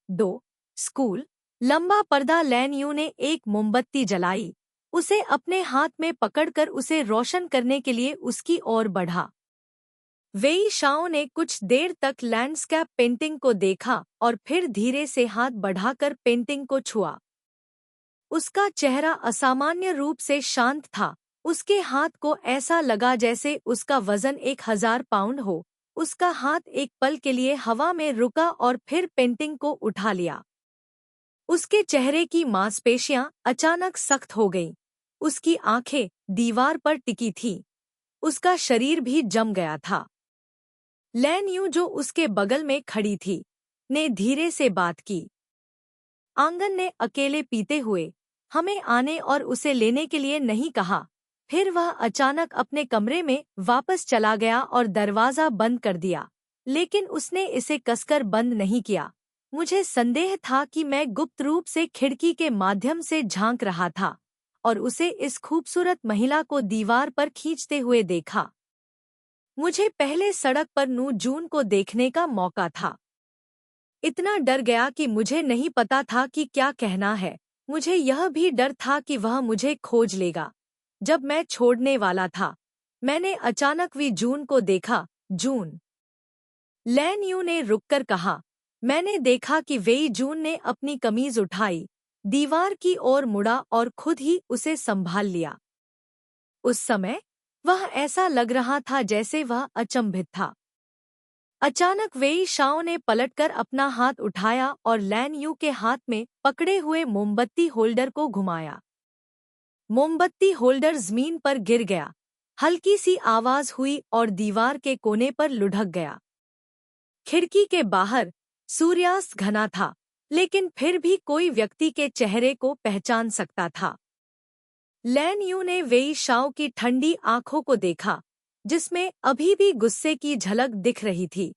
2 स्कूल। लंबा पर्दा। लैन यू ने एक मोमबत्ती जलाई, उसे अपने हाथ में पकड़कर उसे रोशन करने के लिए उसकी ओर बढ़ा। वेई शाओ ने कुछ देर तक लैंडस्केप पेंटिंग को देखा और फिर धीरे से हाथ बढ़ाकर पेंटिंग को छुआ। उसका चेहरा असामान्य रूप से शांत था। उसके हाथ को ऐसा लगा जैसे उसका वजन 1000 पाउंड हो। उसका हाथ एक पल के लिए हवा में रुका और फिर पेंटिंग को उठा लिया। उसके चेहरे की मांसपेशियां अचानक सख्त हो गईं। उसकी आंखें दीवार पर टिकी थीं। उसका शरीर भी जम गया था। लैन यू, जो उसके बगल में खड़ी थी, ने धीरे से बात की। आंगन ने अकेले पीते हुए हमें आने और उसे लेने के लिए नहीं कहा। फिर वह अचानक अपने कमरे में वापस चला गया और दरवाजा बंद कर दिया, लेकिन उसने इसे कसकर बंद नहीं किया। मुझे संदेह था कि मैं गुप्त रूप से खिड़की के माध्यम से झांक रहा था और उसे इस खूबसूरत महिला को दीवार पर खींचते हुए देखा। मुझे पहले सड़क पर नू जून को देखने का मौका था। इतना डर गया कि मुझे नहीं पता था कि क्या कहना है। मुझे यह भी डर था कि वह मुझे खोज लेगा। जब मैं छोड़ने वाला था, मैंने अचानक वी जून को देखा। जून। लैन यू ने रुककर कहा। मैंने देखा कि वेई जून ने अपनी कमीज उठाई, दीवार की ओर मुड़ा और खुद ही उसे संभाल लिया। उस समय वह ऐसा लग रहा था जैसे वह अचंभित था। अचानक वेई शाओ ने पलटकर अपना हाथ उठाया और लैन यू के हाथ में पकड़े हुए मोमबत्ती होल्डर को घुमाया। मोमबत्ती होल्डर जमीन पर गिर गया। हल्की सी आवाज हुई और दीवार के कोने पर लुढ़क गया। खिड़की के बाहर सूर्यास्त घना था, लेकिन फिर भी कोई व्यक्ति के चेहरे को पहचान सकता था। लैन यू ने वेई शाओ की ठंडी आंखों को देखा, जिसमें अभी भी गुस्से की झलक दिख रही थी।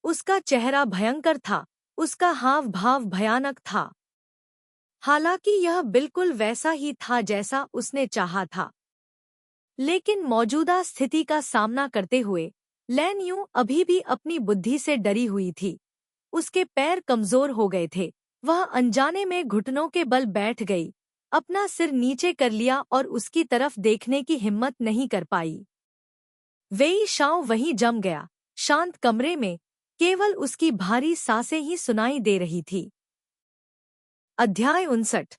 उसका चेहरा भयंकर था, उसका हाव भाव भयानक था। हालांकि यह बिल्कुल वैसा ही था जैसा उसने चाहा था। लेकिन मौजूदा स्थिति का सामना करते हुए लैन यू अभी भी अपनी बुद्धि से डरी हुई थी। उसके पैर कमजोर हो गए थे। वह अनजाने में घुटनों के बल बैठ गई, अपना सिर नीचे कर लिया और उसकी तरफ देखने की हिम्मत नहीं कर पाई। वेई शाओ वहीं जम गया, शांत कमरे में केवल उसकी भारी सांसें ही सुनाई दे रही थी। अध्याय 59।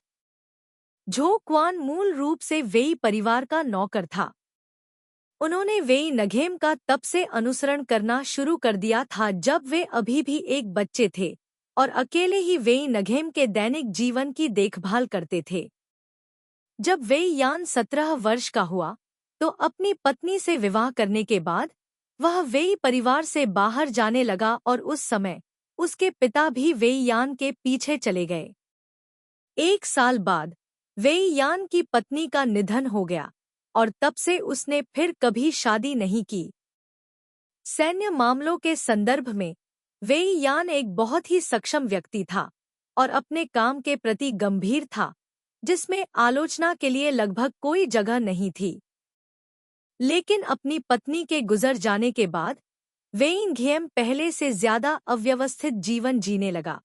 झो क्वान मूल रूप से वेई परिवार का नौकर था। उन्होंने वेई नघेम का तब से अनुसरण करना शुरू कर दिया था जब वे अभी भी एक बच्चे थे और अकेले ही वेई नघेम के दैनिक जीवन की देखभाल करते थे। जब वेई यान 17 वर्ष का हुआ तो अपनी पत्नी से विवाह करने के बाद वह वेई परिवार से बाहर जाने लगा और उस समय उसके पिता भी वेई यान के पीछे चले गए। 1 साल बाद वेई यान की पत्नी का निधन हो गया और तब से उसने फिर कभी शादी नहीं की। सैन्य मामलों के संदर्भ में वेई यान एक बहुत ही सक्षम व्यक्ति था और अपने काम के प्रति गंभीर था, जिसमें आलोचना के लिए लगभग कोई जगह नहीं थी। लेकिन अपनी पत्नी के गुजर जाने के बाद वेई नघेम पहले से ज्यादा अव्यवस्थित जीवन जीने लगा।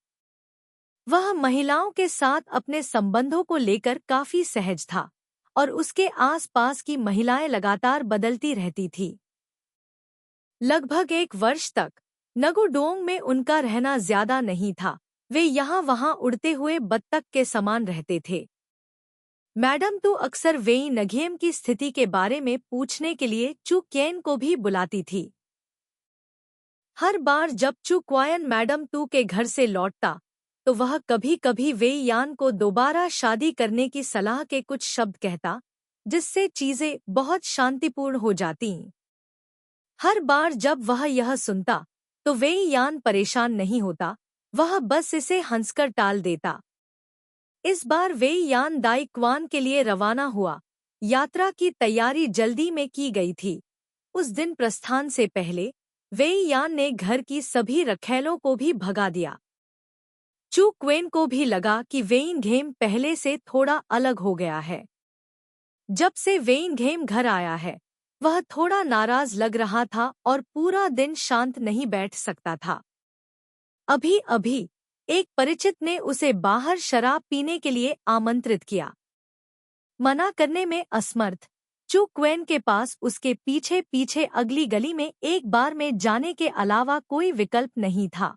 वह महिलाओं के साथ अपने संबंधों को लेकर काफी सहज था और उसके आस-पास की महिलाएं लगातार बदलती रहती थी। लगभग 1 वर्ष तक नगुडोंग में उनका रहना ज्यादा नहीं था। वे यहाँ-वहाँ उड़ते हुए बत्तख के समान रहते थे। मैडम तू अक्सर वेई नघियम की स्थिति के बारे में पूछने के लिए चू क्येन को भी बुलाती थी। हर बार जब चू क्वायन मैडम तू के घर से लौटता तो वह कभी-कभी वेई यान को दोबारा शादी करने की सलाह के कुछ शब्द कहता, जिससे चीजें बहुत शांतिपूर्ण हो जातीं। हर बार जब वह यह सुनता तो वेई यान परेशान नहीं होता, वह बस इसे हंसकर टाल देता। इस बार वेई यान दाई क्वान के लिए रवाना हुआ। यात्रा की तैयारी जल्दी में की गई थी। उस दिन प्रस्थान से पहले वेई यान ने घर की सभी रखैलों को भी भगा दिया। चू क्वेन को भी लगा कि वेइनघेम पहले से थोड़ा अलग हो गया है। जब से वेइनघेम घर आया है, वह थोड़ा नाराज लग रहा था और पूरा दिन शांत नहीं बैठ सकता था। अभी-अभी एक परिचित ने उसे बाहर शराब पीने के लिए आमंत्रित किया। मना करने में असमर्थ चू क्वेन के पास उसके पीछे-पीछे अगली गली में एक बार में जाने के अलावा कोई विकल्प नहीं था।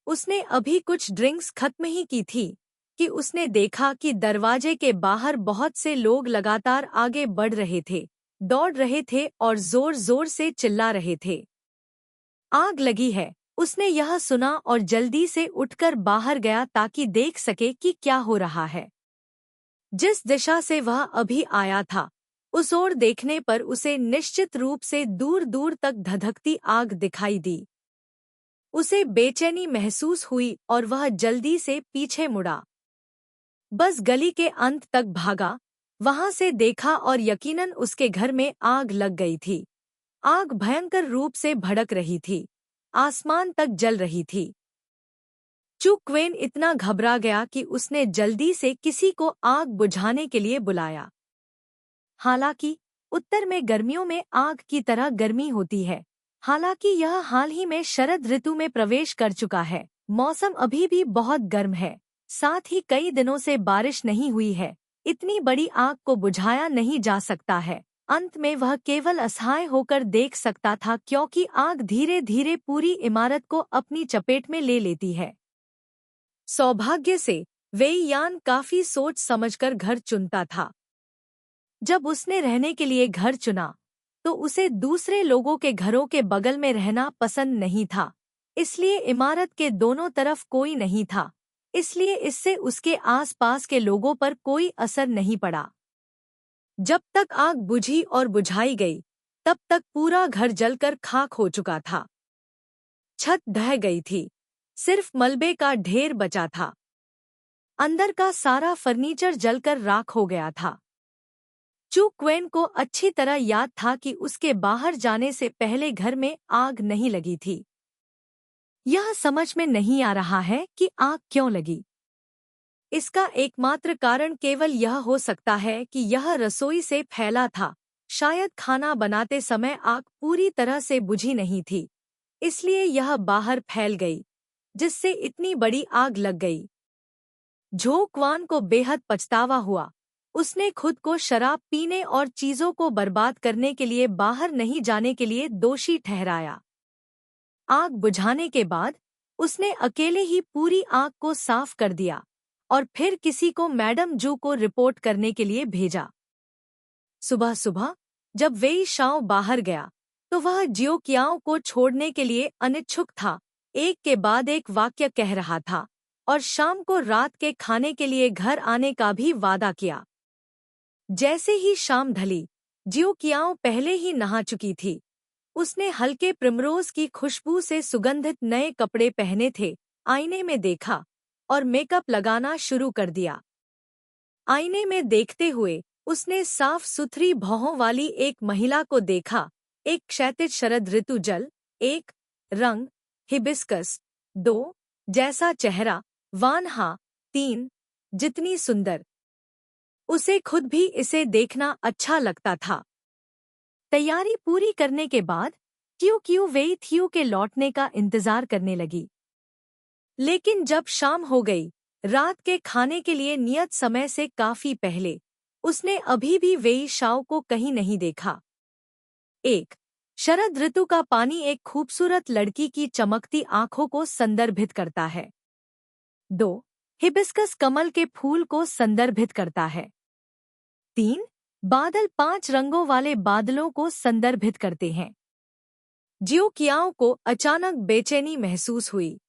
उसने अभी कुछ ड्रिंक्स खत्म ही की थी कि उसने देखा कि दरवाजे के बाहर बहुत से लोग लगातार आगे बढ़ रहे थे, दौड़ रहे थे और जोर-जोर से चिल्ला रहे थे। आग लगी है, उसने यह सुना और जल्दी से उठकर बाहर गया ताकि देख सके कि क्या हो रहा है। जिस दिशा से वह अभी आया था, उस ओर देखने पर उसे निश्चित रूप से दूर-दूर तक धधकती आग दिखाई दी। उसे बेचैनी महसूस हुई और वह जल्दी से पीछे मुड़ा। बस गली के अंत तक भागा, वहां से देखा और यकीनन उसके घर में आग लग गई थी। आग भयंकर रूप से भड़क रही थी, आसमान तक जल रही थी। चू क्वेन इतना घबरा गया कि उसने जल्दी से किसी को आग बुझाने के लिए बुलाया। हालांकि उत्तर में गर्मियों में आग की तरह गर्मी होती है। हालांकि यह हाल ही में शरद ऋतु में प्रवेश कर चुका है, मौसम अभी भी बहुत गर्म है, साथ ही कई दिनों से बारिश नहीं हुई है। इतनी बड़ी आग को बुझाया नहीं जा सकता है। अंत में वह केवल असहाय होकर देख सकता था क्योंकि आग धीरे-धीरे पूरी इमारत को अपनी चपेट में ले लेती है। सौभाग्य से वेई यान काफी सोच समझकर घर चुनता था। जब उसने रहने के लिए घर चुना तो उसे दूसरे लोगों के घरों के बगल में रहना पसंद नहीं था, इसलिए इमारत के दोनों तरफ कोई नहीं था, इसलिए इससे उसके आसपास के लोगों पर कोई असर नहीं पड़ा। जब तक आग बुझी और बुझाई गई, तब तक पूरा घर जलकर खाक हो चुका था। छत ढह गई थी, सिर्फ मलबे का ढेर बचा था। अंदर का सारा फर्नीचर जलकर राख हो गया था। चू क्वेन को अच्छी तरह याद था कि उसके बाहर जाने से पहले घर में आग नहीं लगी थी। यह समझ में नहीं आ रहा है कि आग क्यों लगी। इसका एकमात्र कारण केवल यह हो सकता है कि यह रसोई से फैला था। शायद खाना बनाते समय आग पूरी तरह से बुझी नहीं थी, इसलिए यह बाहर फैल गई, जिससे इतनी बड़ी आग लग गई। झो क्वान को बेहद पछतावा हुआ। उसने खुद को शराब पीने और चीजों को बर्बाद करने के लिए बाहर नहीं जाने के लिए दोषी ठहराया। आग बुझाने के बाद उसने अकेले ही पूरी आग को साफ कर दिया और फिर किसी को मैडम जू को रिपोर्ट करने के लिए भेजा। सुबह सुबह जब वेई शाओ बाहर गया तो वह जियो कियाओ को छोड़ने के लिए अनिच्छुक था, एक के बाद एक वाक्य कह रहा था और शाम को रात के खाने के लिए घर आने का भी वादा किया। जैसे ही शाम ढली, जियो कियाओ पहले ही नहा चुकी थी। उसने हल्के प्रिमरोज की खुशबू से सुगंधित नए कपड़े पहने थे, आईने में देखा और मेकअप लगाना शुरू कर दिया। आईने में देखते हुए उसने साफ सुथरी भौहों वाली एक महिला को देखा, एक क्षैतिज शरद ऋतु जल, एक रंग हिबिस्कस, 2 जैसा चेहरा, वानहा, 3 जितनी सुंदर। उसे खुद भी इसे देखना अच्छा लगता था। तैयारी पूरी करने के बाद क्यू वेई थियो के लौटने का इंतजार करने लगी। लेकिन जब शाम हो गई, रात के खाने के लिए नियत समय से काफी पहले, उसने अभी भी वेई शाओ को कहीं नहीं देखा। 1. शरद ऋतु का पानी एक खूबसूरत लड़की की चमकती आंखों को संदर्भित करता है। 2. हिबिस्कस कमल के फूल को संदर्भित करता है। 3. बादल 5 रंगों वाले बादलों को संदर्भित करते हैं। जियो कियाओ को अचानक बेचैनी महसूस हुई।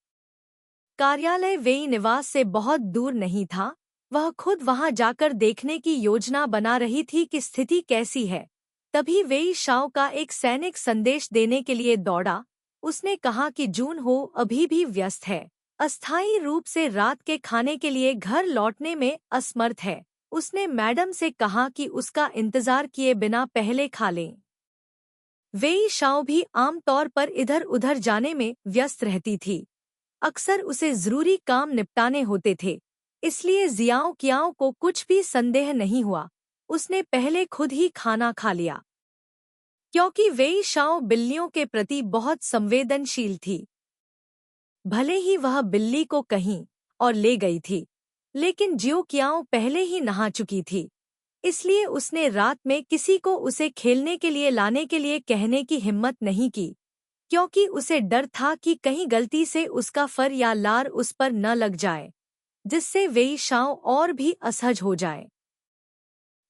कार्यालय वेई निवास से बहुत दूर नहीं था। वह खुद वहां जाकर देखने की योजना बना रही थी कि स्थिति कैसी है। तभी वेई शाओ का एक सैनिक संदेश देने के लिए दौड़ा। उसने कहा कि जून हो अभी भी व्यस्त है, अस्थायी रूप से रात के खाने के लिए घर लौटने में असमर्थ है। उसने मैडम से कहा कि उसका इंतजार किए बिना पहले खा लें। वेई शाओ भी आमतौर पर इधर उधर जाने में व्यस्त रहती थी। अक्सर उसे जरूरी काम निपटाने होते थे, इसलिए जियाओ कियाओ को कुछ भी संदेह नहीं हुआ। उसने पहले खुद ही खाना खा लिया। क्योंकि वेई शाओ बिल्लियों के प्रति बहुत संवेदनशील थी। भले ही वह बिल्ली को कहीं और ले गई थी, लेकिन जियो कियाओ पहले ही नहा चुकी थी। इसलिए उसने रात में किसी को उसे खेलने के लिए लाने के लिए कहने की हिम्मत नहीं की, क्योंकि उसे डर था कि कहीं गलती से उसका फर या लार उस पर न लग जाए, जिससे वेई शाओ और भी असहज हो जाए।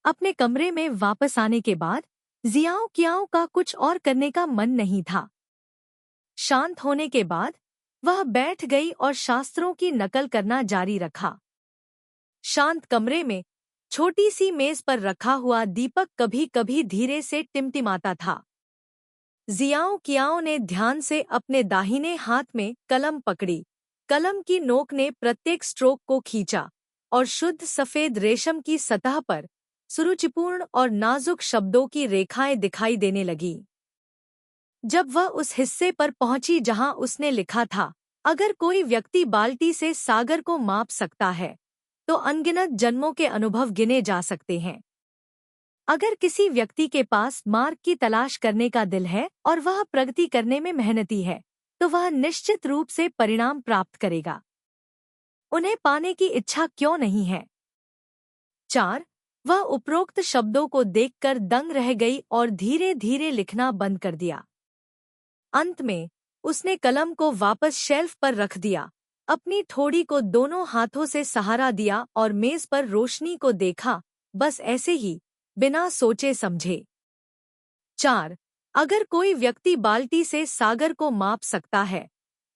अपने कमरे में वापस आने के बाद जियाओ कियाओ का कुछ और करने का मन नहीं था। शांत होने के बाद वह बैठ गई और शास्त्रों की नकल करना जारी रखा। शांत कमरे में छोटी सी मेज पर रखा हुआ दीपक कभी कभी धीरे से टिमटिमाता था। जियाओ कियाओ ने ध्यान से अपने दाहिने हाथ में कलम पकड़ी। कलम की नोक ने प्रत्येक स्ट्रोक को खींचा और शुद्ध सफेद रेशम की सतह पर सुरुचिपूर्ण और नाजुक शब्दों की रेखाएं दिखाई देने लगी। जब वह उस हिस्से पर पहुंची जहां उसने लिखा था, अगर कोई व्यक्ति बाल्टी से सागर को माप सकता है, तो अनगिनत जन्मों के अनुभव गिने जा सकते हैं। अगर किसी व्यक्ति के पास मार्ग की तलाश करने का दिल है और वह प्रगति करने में मेहनती है, तो वह निश्चित रूप से परिणाम प्राप्त करेगा। उन्हें पाने की इच्छा क्यों नहीं है? 4. वह उपरोक्त शब्दों को देखकर दंग रह गई और धीरे धीरे लिखना बंद कर दिया। अंत में उसने कलम को वापस शेल्फ पर रख दिया, अपनी ठोड़ी को दोनों हाथों से सहारा दिया और मेज पर रोशनी को देखा, बस ऐसे ही, बिना सोचे समझे। 4. अगर कोई व्यक्ति बाल्टी से सागर को माप सकता है,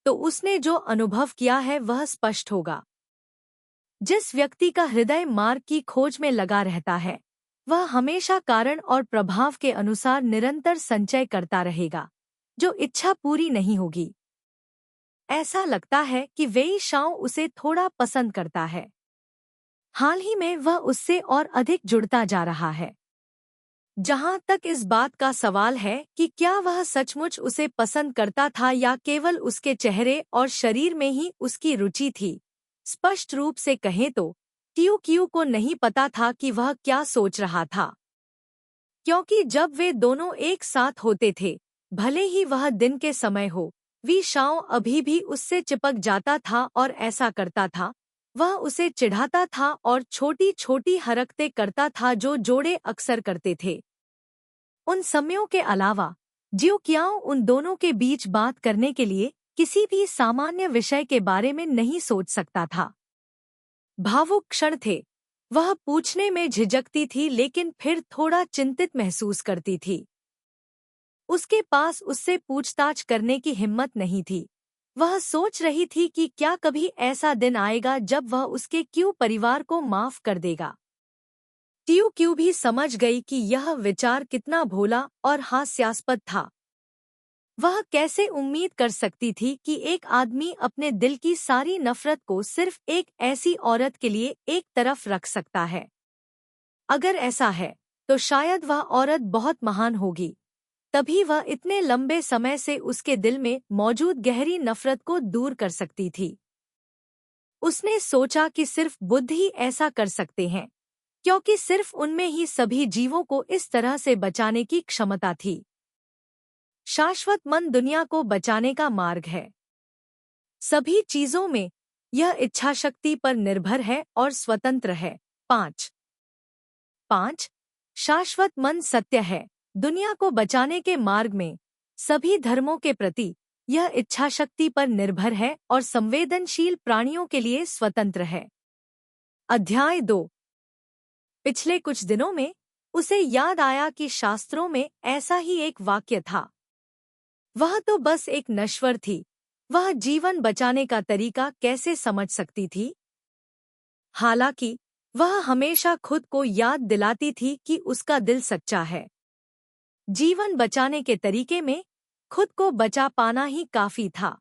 तो उसने जो अनुभव किया है वह स्पष्ट होगा। जिस व्यक्ति का हृदय मार्ग की खोज में लगा रहता है, वह हमेशा कारण और प्रभाव के अनुसार निरंतर संचय करता रहेगा, जो इच्छा पूरी नहीं होगी। ऐसा लगता है कि वेई शाओ उसे थोड़ा पसंद करता है। हाल ही में वह उससे और अधिक जुड़ता जा रहा है। जहां तक इस बात का सवाल है कि क्या वह सचमुच उसे पसंद करता था या केवल उसके चेहरे और शरीर में ही उसकी रुचि थी, स्पष्ट रूप से कहें तो टियो कियू को नहीं पता था कि वह क्या सोच रहा था। क्योंकि जब वे दोनों एक साथ होते थे, भले ही वह दिन के समय हो, वी शाओ अभी भी उससे चिपक जाता था और ऐसा करता था। वह उसे चिढ़ाता था और छोटी छोटी हरकतें करता था जो जोड़े अक्सर करते थे। उन समयों के अलावा जियो कियाओ उन दोनों के बीच बात करने के लिए किसी भी सामान्य विषय के बारे में नहीं सोच सकता था। भावुक क्षण थे। वह पूछने में झिझकती थी, लेकिन फिर थोड़ा चिंतित महसूस करती थी। उसके पास उससे पूछताछ करने की हिम्मत नहीं थी। वह सोच रही थी कि क्या कभी ऐसा दिन आएगा जब वह उसके क्यू परिवार को माफ कर देगा। टियो क्यू भी समझ गई कि यह विचार कितना भोला और हास्यास्पद था। वह कैसे उम्मीद कर सकती थी कि एक आदमी अपने दिल की सारी नफरत को सिर्फ एक ऐसी औरत के लिए एक तरफ रख सकता है। अगर ऐसा है, तो शायद वह औरत बहुत महान होगी। तभी वह इतने लंबे समय से उसके दिल में मौजूद गहरी नफरत को दूर कर सकती थी। उसने सोचा कि सिर्फ बुद्ध ही ऐसा कर सकते हैं, क्योंकि सिर्फ उनमें ही सभी जीवों को इस तरह से बचाने की क्षमता थी। शाश्वत मन दुनिया को बचाने का मार्ग है। सभी चीजों में यह इच्छाशक्ति पर निर्भर है और स्वतंत्र है। 5. 5 शाश्वत मन सत्य है। दुनिया को बचाने के मार्ग में सभी धर्मों के प्रति यह इच्छाशक्ति पर निर्भर है और संवेदनशील प्राणियों के लिए स्वतंत्र है। अध्याय 2। पिछले कुछ दिनों में उसे याद आया कि शास्त्रों में ऐसा ही एक वाक्य था। वह तो बस एक नश्वर थी, वह जीवन बचाने का तरीका कैसे समझ सकती थी? हालांकि वह हमेशा खुद को याद दिलाती थी कि उसका दिल सच्चा है। जीवन बचाने के तरीके में खुद को बचा पाना ही काफी था।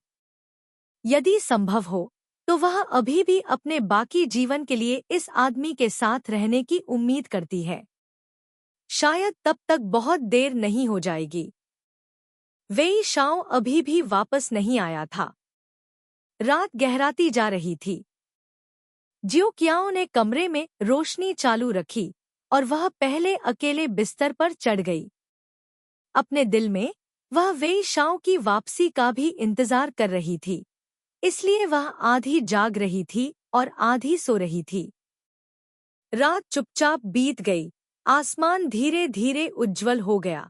यदि संभव हो तो वह अभी भी अपने बाकी जीवन के लिए इस आदमी के साथ रहने की उम्मीद करती है। शायद तब तक बहुत देर नहीं हो जाएगी। वेई शाओ अभी भी वापस नहीं आया था। रात गहराती जा रही थी। जियो क्याओ ने कमरे में रोशनी चालू रखी और वह पहले अकेले बिस्तर पर चढ़ गई। अपने दिल में वह वेई शाओ की वापसी का भी इंतजार कर रही थी, इसलिए वह आधी जाग रही थी और आधी सो रही थी। रात चुपचाप बीत गई, आसमान धीरे धीरे उज्ज्वल हो गया।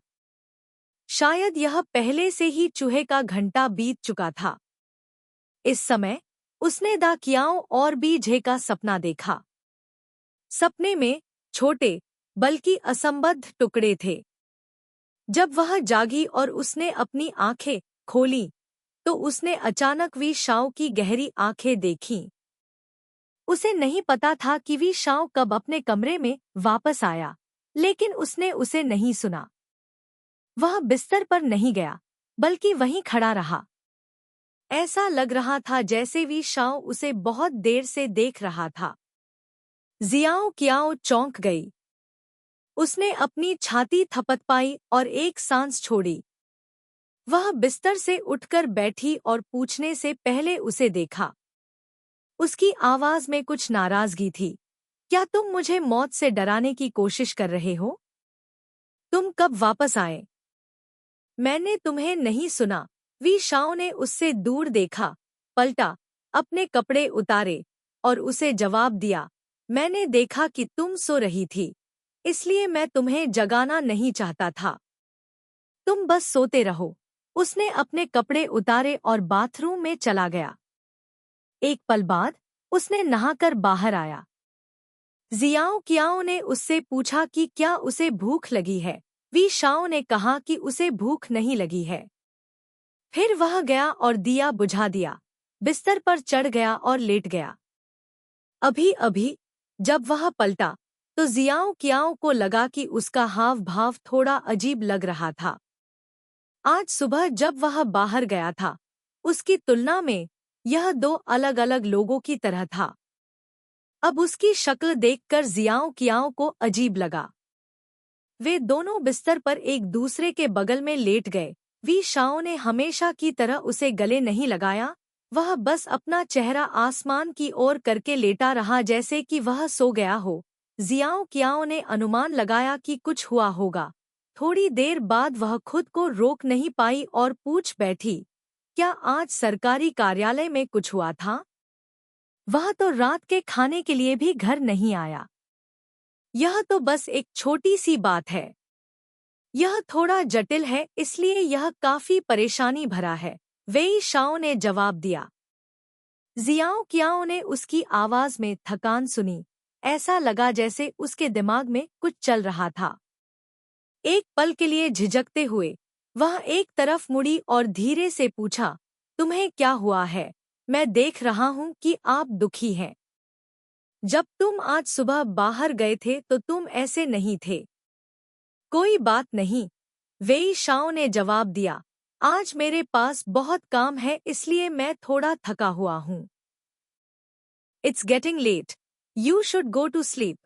शायद यह पहले से ही चूहे का घंटा बीत चुका था। इस समय उसने दा कियाओ और बीजे का सपना देखा। सपने में छोटे बल्कि असंबद्ध टुकड़े थे। जब वह जागी और उसने अपनी आंखें खोली तो उसने अचानक वी शाओ की गहरी आंखें देखीं। उसे नहीं पता था कि वी शाओ कब अपने कमरे में वापस आया, लेकिन उसने उसे नहीं सुना। वह बिस्तर पर नहीं गया, बल्कि वहीं खड़ा रहा। ऐसा लग रहा था जैसे वी शाओ उसे बहुत देर से देख रहा था। जियाओ कियाओ चौंक गई। उसने अपनी छाती थपथपाई और एक सांस छोड़ी। वह बिस्तर से उठकर बैठी और पूछने से पहले उसे देखा। उसकी आवाज में कुछ नाराजगी थी। क्या तुम मुझे मौत से डराने की कोशिश कर रहे हो? तुम कब वापस आए? मैंने तुम्हें नहीं सुना। वी शाओ ने उससे दूर देखा, पलटा, अपने कपड़े उतारे और उसे जवाब दिया, मैंने देखा कि तुम सो रही थी, इसलिए मैं तुम्हें जगाना नहीं चाहता था। तुम बस सोते रहो। उसने अपने कपड़े उतारे और बाथरूम में चला गया। एक पल बाद उसने नहाकर बाहर आया। जियाओ कियाओ ने उससे पूछा कि क्या उसे भूख लगी है। वी शाओ ने कहा कि उसे भूख नहीं लगी है। फिर वह गया और दिया बुझा दिया, बिस्तर पर चढ़ गया और लेट गया। अभी अभी जब वह पलटा तो जियाओ कियाओ को लगा कि उसका हाव भाव थोड़ा अजीब लग रहा था। आज सुबह जब वह बाहर गया था, उसकी तुलना में यह दो अलग अलग लोगों की तरह था। अब उसकी शक्ल देखकर जियाओ कियाओ को अजीब लगा। वे दोनों बिस्तर पर एक दूसरे के बगल में लेट गए। वी शाओ ने हमेशा की तरह उसे गले नहीं लगाया, वह बस अपना चेहरा आसमान की ओर करके लेटा रहा जैसे कि वह सो गया हो। जियाओ कियाओ ने अनुमान लगाया कि कुछ हुआ होगा। थोड़ी देर बाद वह खुद को रोक नहीं पाई और पूछ बैठी, क्या आज सरकारी कार्यालय में कुछ हुआ था? वह तो रात के खाने के लिए भी घर नहीं आया। यह तो बस एक छोटी सी बात है। यह थोड़ा जटिल है, इसलिए यह काफी परेशानी भरा है, वेई शाओ ने जवाब दिया। जियाओ कियाओ ने उसकी आवाज में थकान सुनी। ऐसा लगा जैसे उसके दिमाग में कुछ चल रहा था। एक पल के लिए झिझकते हुए वह एक तरफ मुड़ी और धीरे से पूछा, तुम्हें क्या हुआ है? मैं देख रहा हूं कि आप दुखी हैं। जब तुम आज सुबह बाहर गए थे तो तुम ऐसे नहीं थे। कोई बात नहीं, वेई शाओ ने जवाब दिया। आज मेरे पास बहुत काम है, इसलिए मैं थोड़ा थका हुआ हूँ। It's getting late. You should go to sleep.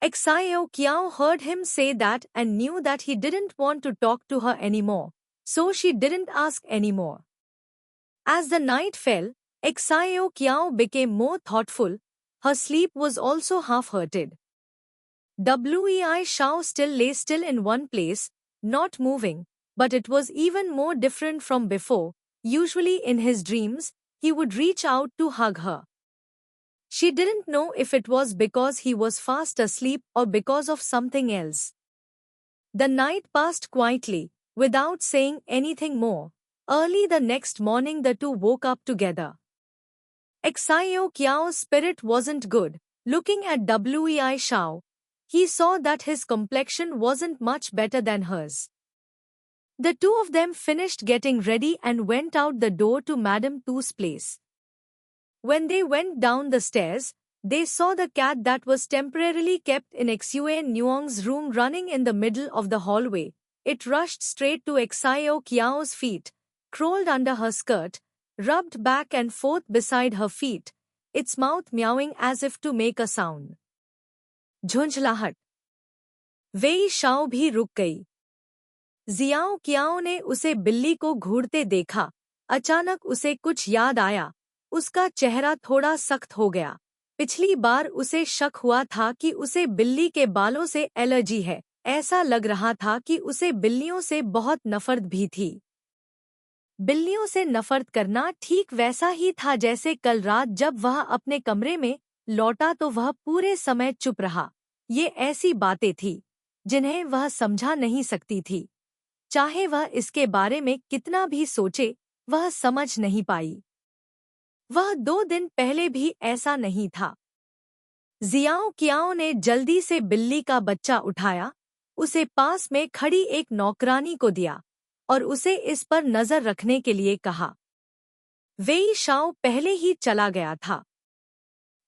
Xiao Kiao heard him say that and knew that he didn't want to talk to her anymore, so she didn't ask anymore. As the night fell, Xiao Kiao became more thoughtful. Her sleep was also half-hearted. Wei Shao still lay still in one place, not moving, but it was even more different from before. Usually in his dreams, he would reach out to hug her. She didn't know if it was because he was fast asleep or because of something else. The night passed quietly, without saying anything more. Early the next morning the two woke up together. Xiao Qiao's spirit wasn't good. Looking at Wei Shao, he saw that his complexion wasn't much better than hers. The two of them finished getting ready and went out the door to Madame Tu's place. When they went down the stairs, they saw the cat that was temporarily kept in Xue Nuong's room running in the middle of the hallway. It rushed straight to Xiao Qiao's feet, crawled under her skirt, rubbed back and forth beside her feet, its mouth meowing as if to make a sound. झुंझलाहट। वेई Shao भी रुक गई। Xiao कियाओ ने उसे बिल्ली को घूरते देखा। अचानक उसे कुछ याद आया। उसका चेहरा थोड़ा सख्त हो गया। पिछली बार उसे शक हुआ था कि उसे बिल्ली के बालों से एलर्जी है। ऐसा लग रहा था कि उसे बिल्लियों से बहुत नफरत भी थी। बिल्लियों से नफरत करना ठीक वैसा ही था जैसे कल रात जब वह अपने कमरे में लौटा तो वह पूरे समय चुप रहा। ये ऐसी बातें थी जिन्हें वह समझा नहीं सकती थी। चाहे वह इसके बारे में कितना भी सोचे, वह समझ नहीं पाई। वह 2 दिन पहले भी ऐसा नहीं था। जियाओ कियाओ ने जल्दी से बिल्ली का बच्चा उठाया, उसे पास में खड़ी एक नौकरानी को दिया और उसे इस पर नजर रखने के लिए कहा। वेई शाओ पहले ही चला गया था।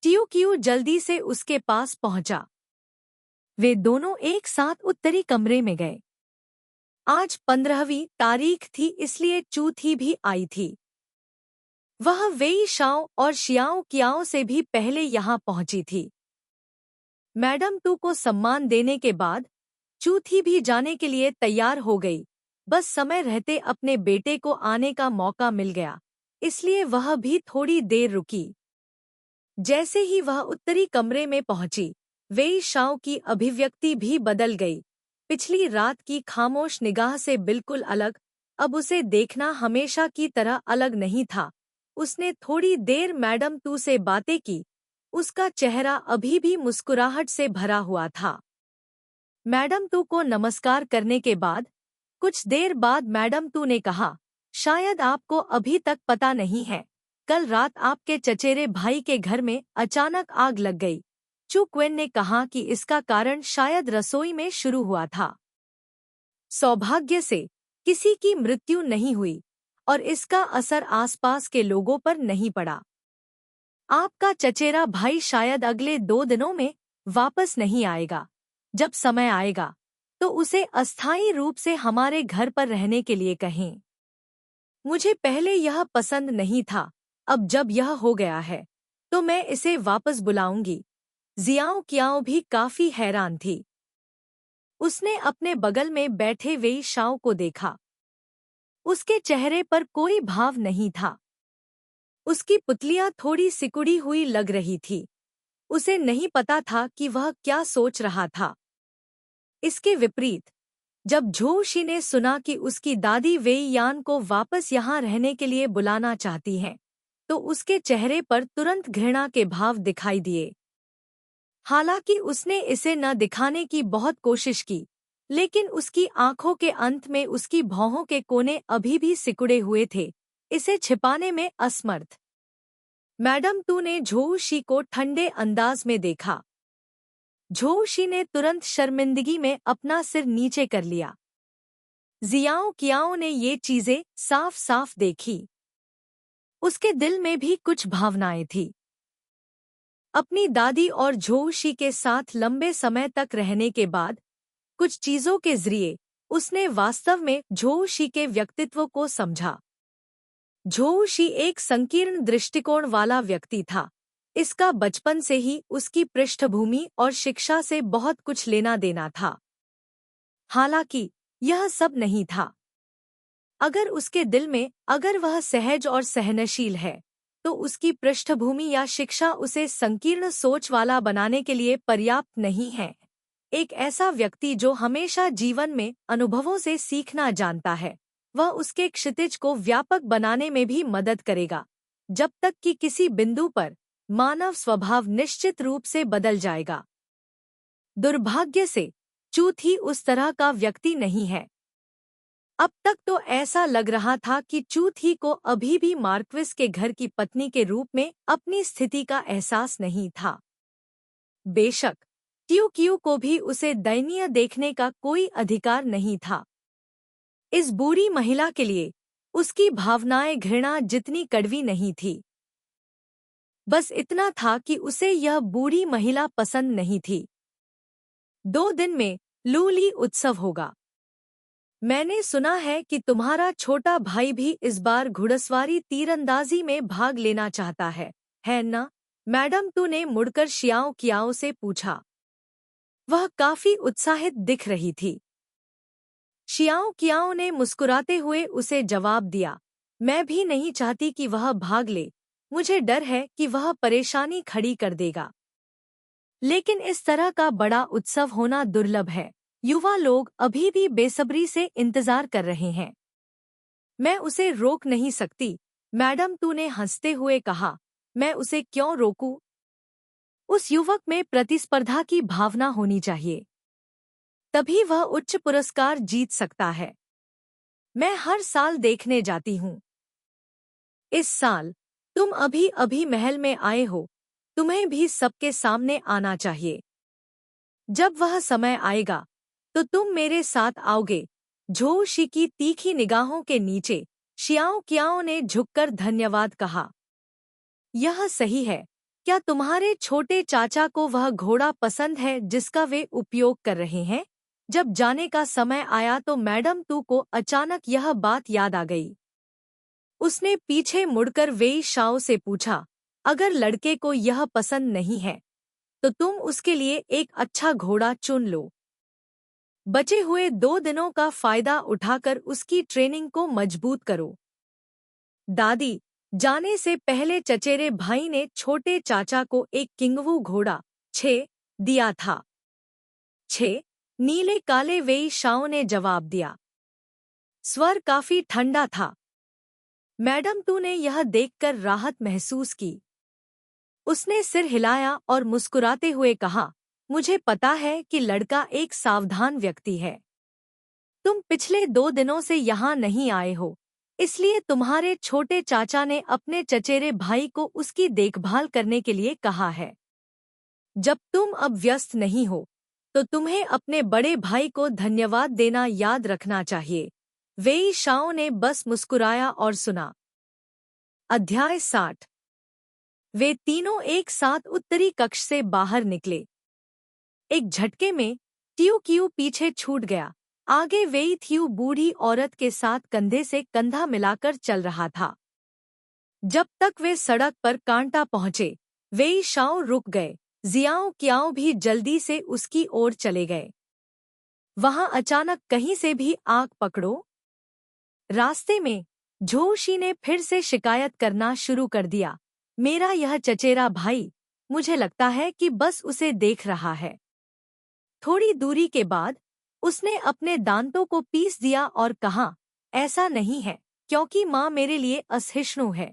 टियो कियो जल्दी से उसके पास पहुंचा। वे दोनों एक साथ उत्तरी कमरे में गए। आज 15वीं तारीख थी इसलिए चूथी भी आई थी। वह वेई शाओ और शियाओ कियाओ से भी पहले यहाँ पहुंची थी। मैडम टू को सम्मान देने के बाद चूथी भी जाने के लिए तैयार हो गई। बस समय रहते अपने बेटे को आने का मौका मिल गया, इसलिए वह भी थोड़ी देर रुकी। जैसे ही वह उत्तरी कमरे में पहुंची, वेई शाओ की अभिव्यक्ति भी बदल गई। पिछली रात की खामोश निगाह से बिल्कुल अलग, अब उसे देखना हमेशा की तरह अलग नहीं था। उसने थोड़ी देर मैडम टू से बातें की। उसका चेहरा अभी भी मुस्कुराहट से भरा हुआ था। मैडम टू को नमस्कार करने के बाद कुछ देर बाद मैडम टू ने कहा, शायद आपको अभी तक पता नहीं है, कल रात आपके चचेरे भाई के घर में अचानक आग लग गई। चू क्वेन ने कहा कि इसका कारण शायद रसोई में शुरू हुआ था। सौभाग्य से किसी की मृत्यु नहीं हुई और इसका असर आसपास के लोगों पर नहीं पड़ा। आपका चचेरा भाई शायद अगले 2 दिनों में वापस नहीं आएगा। जब समय आएगा तो उसे अस्थायी रूप से हमारे घर पर रहने के लिए कहें। मुझे पहले यह पसंद नहीं था, अब जब यह हो गया है तो मैं इसे वापस बुलाऊंगी। जियाओ कियाओ भी काफी हैरान थी। उसने अपने बगल में बैठे वेई शाओ को देखा। उसके चेहरे पर कोई भाव नहीं था। उसकी पुतलियां थोड़ी सिकुड़ी हुई लग रही थी। उसे नहीं पता था कि वह क्या सोच रहा था। इसके विपरीत, जब झोशी ने सुना कि उसकी दादी वेई यान को वापस यहाँ रहने के लिए बुलाना चाहती हैं, तो उसके चेहरे पर तुरंत घृणा के भाव दिखाई दिए। हालांकि उसने इसे न दिखाने की बहुत कोशिश की, लेकिन उसकी आंखों के अंत में उसकी भौहों के कोने अभी भी सिकुड़े हुए थे, इसे छिपाने में असमर्थ। मैडम टू ने झोशी को ठंडे अंदाज में देखा। झोशी ने तुरंत शर्मिंदगी में अपना सिर नीचे कर लिया। जियाओ कियाओ ने ये चीजें साफ साफ देखी। उसके दिल में भी कुछ भावनाएं थी। अपनी दादी और झोशी के साथ लंबे समय तक रहने के बाद कुछ चीजों के जरिए उसने वास्तव में झोशी के व्यक्तित्व को समझा। झोशी एक संकीर्ण दृष्टिकोण वाला व्यक्ति था। इसका बचपन से ही उसकी पृष्ठभूमि और शिक्षा से बहुत कुछ लेना देना था। हालांकि यह सब नहीं था। अगर उसके दिल में अगर वह सहज और सहनशील है, तो उसकी पृष्ठभूमि या शिक्षा उसे संकीर्ण सोच वाला बनाने के लिए पर्याप्त नहीं है। एक ऐसा व्यक्ति जो हमेशा जीवन में अनुभवों से सीखना जानता है, वह उसके क्षितिज को व्यापक बनाने में भी मदद करेगा। जब तक कि किसी बिंदु पर मानव स्वभाव निश्चित रूप से बदल जाएगा। दुर्भाग्य से चूथी उस तरह का व्यक्ति नहीं है। अब तक तो ऐसा लग रहा था कि चूथी को अभी भी मार्क्विस के घर की पत्नी के रूप में अपनी स्थिति का एहसास नहीं था। बेशक ट्यूक्यू को भी उसे दयनीय देखने का कोई अधिकार नहीं था। इस बुरी महिला के लिए उसकी भावनाएं घृणा जितनी कड़वी नहीं थी। बस इतना था कि उसे यह बूढ़ी महिला पसंद नहीं थी। 2 दिन में लूली उत्सव होगा। मैंने सुना है कि तुम्हारा छोटा भाई भी इस बार घुड़सवारी तीरंदाजी में भाग लेना चाहता है ना? मैडम तू ने मुड़कर शियाओ कियाओ से पूछा। वह काफी उत्साहित दिख रही थी। शियाओ कियाओ ने मुस्कुराते हुए उसे जवाब दिया, मैं भी नहीं चाहती कि वह भाग ले। मुझे डर है कि वह परेशानी खड़ी कर देगा। लेकिन इस तरह का बड़ा उत्सव होना दुर्लभ है। युवा लोग अभी भी बेसब्री से इंतजार कर रहे हैं। मैं उसे रोक नहीं सकती, मैडम तू ने हंसते हुए कहा। मैं उसे क्यों रोकूं? उस युवक में प्रतिस्पर्धा की भावना होनी चाहिए, तभी वह उच्च पुरस्कार जीत सकता है। मैं हर साल देखने जाती हूँ। इस साल तुम अभी अभी महल में आए हो, तुम्हें भी सबके सामने आना चाहिए। जब वह समय आएगा तो तुम मेरे साथ आओगे। झोउ शी की तीखी निगाहों के नीचे शियाओ कियाओ ने झुककर धन्यवाद कहा। यह सही है। क्या तुम्हारे छोटे चाचा को वह घोड़ा पसंद है जिसका वे उपयोग कर रहे हैं? जब जाने का समय आया तो मैडम तू को अचानक यह बात याद आ गई। उसने पीछे मुड़कर वेई शाओ से पूछा, अगर लड़के को यह पसंद नहीं है तो तुम उसके लिए एक अच्छा घोड़ा चुन लो। बचे हुए 2 दिनों का फायदा उठाकर उसकी ट्रेनिंग को मजबूत करो। दादी जाने से पहले चचेरे भाई ने छोटे चाचा को एक किंगवू घोड़ा 6 दिया था। 6 नीले काले वेई शाओ ने जवाब दिया। स्वर काफी ठंडा था। मैडम तू ने यह देखकर राहत महसूस की। उसने सिर हिलाया और मुस्कुराते हुए कहा, मुझे पता है कि लड़का एक सावधान व्यक्ति है। तुम पिछले 2 दिनों से यहाँ नहीं आए हो, इसलिए तुम्हारे छोटे चाचा ने अपने चचेरे भाई को उसकी देखभाल करने के लिए कहा है। जब तुम अब व्यस्त नहीं हो तो तुम्हें अपने बड़े भाई को धन्यवाद देना याद रखना चाहिए। वेई शाओ ने बस मुस्कुराया और सुना। अध्याय 60। वे तीनों एक साथ उत्तरी कक्ष से बाहर निकले। एक झटके में ट्यूक्यू पीछे छूट गया। आगे वेई थ्यू बूढ़ी औरत के साथ कंधे से कंधा मिलाकर चल रहा था। जब तक वे सड़क पर कांटा पहुंचे, वेई शाओ रुक गए। जियाओ कियाओ भी जल्दी से उसकी ओर चले गए। वहां अचानक कहीं से भी आग पकड़ो। रास्ते में झोउ शी ने फिर से शिकायत करना शुरू कर दिया। मेरा यह चचेरा भाई, मुझे लगता है कि बस उसे देख रहा है। थोड़ी दूरी के बाद उसने अपने दांतों को पीस दिया और कहा, ऐसा नहीं है, क्योंकि माँ मेरे लिए असहिष्णु है।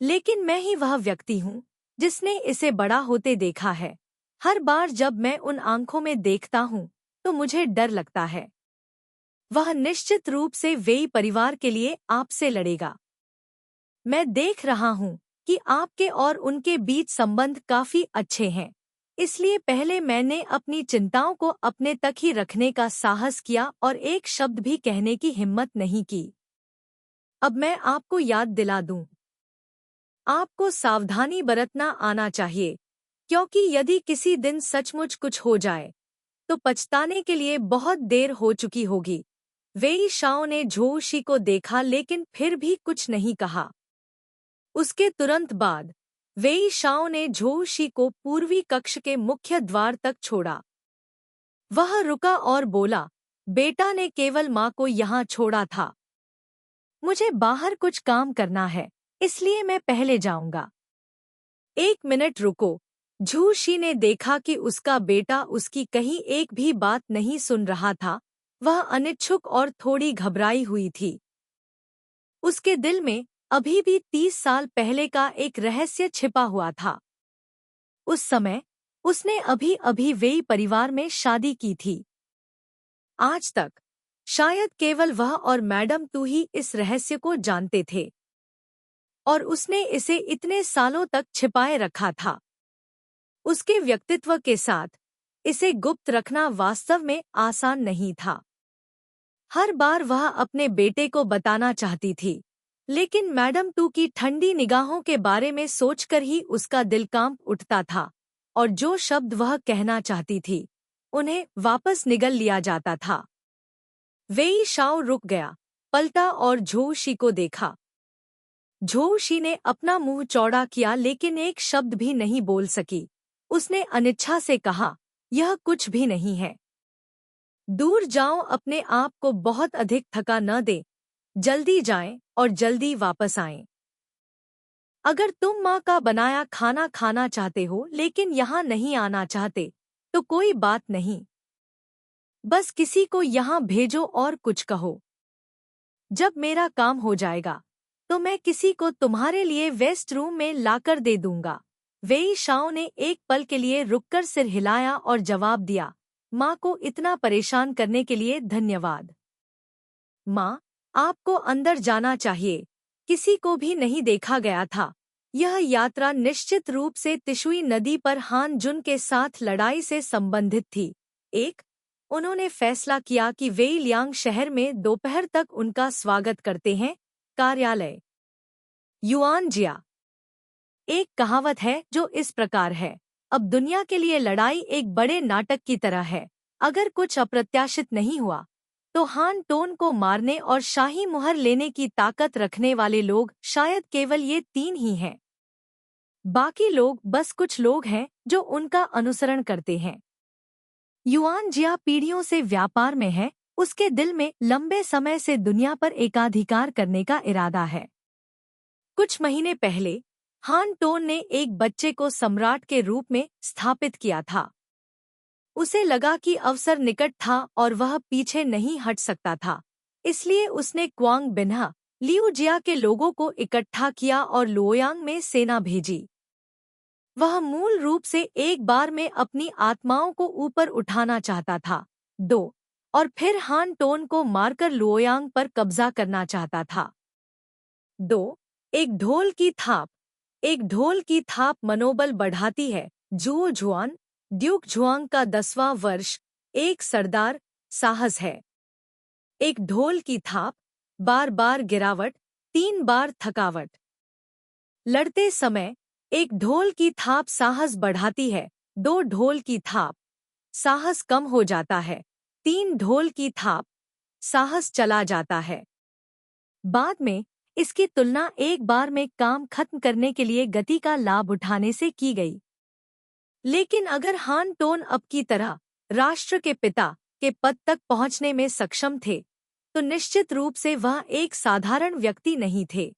लेकिन मैं ही वह व्यक्ति हूँ जिसने इसे बड़ा होते देखा है। हर बार जब मैं उन आंखों में देखता हूँ तो मुझे डर लगता है। वह निश्चित रूप से वेई परिवार के लिए आपसे लड़ेगा। मैं देख रहा हूँ कि आपके और उनके बीच संबंध काफी अच्छे हैं, इसलिए पहले मैंने अपनी चिंताओं को अपने तक ही रखने का साहस किया और एक शब्द भी कहने की हिम्मत नहीं की। अब मैं आपको याद दिला दूं, आपको सावधानी बरतना आना चाहिए, क्योंकि यदि किसी दिन सचमुच कुछ हो जाए तो पछताने के लिए बहुत देर हो चुकी होगी। वेई शाओ ने झोउ शी को देखा लेकिन फिर भी कुछ नहीं कहा। उसके तुरंत बाद वेई शाओ ने झोउ शी को पूर्वी कक्ष के मुख्य द्वार तक छोड़ा। वह रुका और बोला, बेटा ने केवल माँ को यहाँ छोड़ा था। मुझे बाहर कुछ काम करना है, इसलिए मैं पहले जाऊंगा। 1 मिनट रुको। झोउ शी ने देखा कि उसका बेटा उसकी कहीं एक भी बात नहीं सुन रहा था। वह अनिच्छुक और थोड़ी घबराई हुई थी। उसके दिल में अभी भी 30 साल पहले का एक रहस्य छिपा हुआ था। उस समय उसने अभी अभी वेई परिवार में शादी की थी। आज तक शायद केवल वह और मैडम तू ही इस रहस्य को जानते थे और उसने इसे इतने सालों तक छिपाए रखा था। उसके व्यक्तित्व के साथ इसे गुप्त रखना वास्तव में आसान नहीं था। हर बार वह अपने बेटे को बताना चाहती थी, लेकिन मैडम तू की ठंडी निगाहों के बारे में सोचकर ही उसका दिल कांप उठता था और जो शब्द वह कहना चाहती थी उन्हें वापस निगल लिया जाता था। वेई शाओ रुक गया, पलटा और झोउ शी को देखा। झोउ शी ने अपना मुंह चौड़ा किया लेकिन एक शब्द भी नहीं बोल सकी। उसने अनिच्छा से कहा, यह कुछ भी नहीं है। दूर जाओ, अपने आप को बहुत अधिक थका न दे। जल्दी जाएं और जल्दी वापस आएं। अगर तुम माँ का बनाया खाना खाना चाहते हो लेकिन यहाँ नहीं आना चाहते, तो कोई बात नहीं। बस किसी को यहाँ भेजो और कुछ कहो। जब मेरा काम हो जाएगा, तो मैं किसी को तुम्हारे लिए वेस्ट रूम में लाकर दे दूंगा। वेई शाओ ने एक पल के लिए रुककर सिर हिलाया और जवाब दिया, माँ को इतना परेशान करने के लिए धन्यवाद। माँ, आपको अंदर जाना चाहिए। किसी को भी नहीं देखा गया था। यह यात्रा निश्चित रूप से तिशुई नदी पर हान जुन के साथ लड़ाई से संबंधित थी। उन्होंने फैसला किया कि वेई लियांग शहर में दोपहर तक उनका स्वागत करते हैं। कार्यालय युआन जिया। एक कहावत है जो इस प्रकार है, अब दुनिया के लिए लड़ाई एक बड़े नाटक की तरह है। अगर कुछ अप्रत्याशित नहीं हुआ, तो हान टोन को मारने और शाही मुहर लेने की ताकत रखने वाले लोग शायद केवल ये 3 ही हैं। बाकी लोग बस कुछ लोग हैं जो उनका अनुसरण करते हैं। युआन जिया पीढ़ियों से व्यापार में है। उसके दिल में लंबे समय से दुनिया पर एकाधिकार करने का इरादा है। कुछ महीने पहले हान टोन ने एक बच्चे को सम्राट के रूप में स्थापित किया था। उसे लगा कि अवसर निकट था और वह पीछे नहीं हट सकता था। इसलिए उसने क्वांग बिन्हा लियू जिया के लोगों को इकट्ठा किया और लुओयांग में सेना भेजी। वह मूल रूप से एक बार में अपनी आत्माओं को ऊपर उठाना चाहता था। 2 और फिर हान टोन को मारकर लुओयांग पर कब्जा करना चाहता था। 2 एक ढोल की थाप। एक ढोल की थाप मनोबल बढ़ाती है। जुओ जुआन ड्यूक जुआंग का 10वां वर्ष एक सरदार साहस है। एक ढोल की थाप, बार बार गिरावट, 3 बार थकावट। लड़ते समय एक ढोल की थाप साहस बढ़ाती है। 2 ढोल की थाप, साहस कम हो जाता है। 3 ढोल की थाप, साहस चला जाता है। बाद में इसकी तुलना एक बार में काम खत्म करने के लिए गति का लाभ उठाने से की गई। लेकिन अगर हान टोन अब की तरह राष्ट्र के पिता के पद तक पहुंचने में सक्षम थे, तो निश्चित रूप से वह एक साधारण व्यक्ति नहीं थे।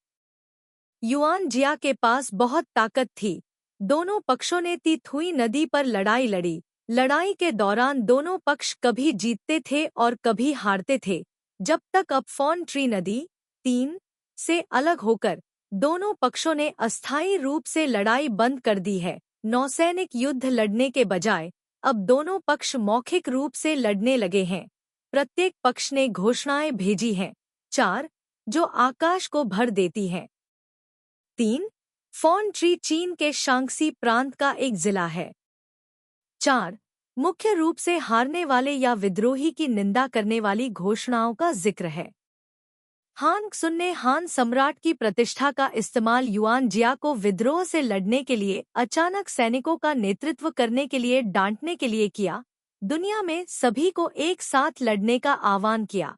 युआन जिया के पास बहुत ताकत थी। दोनों पक्षों ने तिथुई नदी पर लड़ाई लड़ी। लड़ाई के दौरान दोनों पक्ष कभी जीतते थे और कभी हारते थे। जब तक अब फॉन ट्री नदी 3 से अलग होकर दोनों पक्षों ने अस्थायी रूप से लड़ाई बंद कर दी है। नौसैनिक युद्ध लड़ने के बजाय अब दोनों पक्ष मौखिक रूप से लड़ने लगे हैं। प्रत्येक पक्ष ने घोषणाएं भेजी हैं। 4 जो आकाश को भर देती हैं। 3 फॉन ट्री चीन के शांक्सी प्रांत का एक जिला है। 4 मुख्य रूप से हारने वाले या विद्रोही की निंदा करने वाली घोषणाओं का जिक्र है। हान सुन ने हान सम्राट की प्रतिष्ठा का इस्तेमाल युआन जिया को विद्रोह से लड़ने के लिए अचानक सैनिकों का नेतृत्व करने के लिए डांटने के लिए किया। दुनिया में सभी को एक साथ लड़ने का आह्वान किया।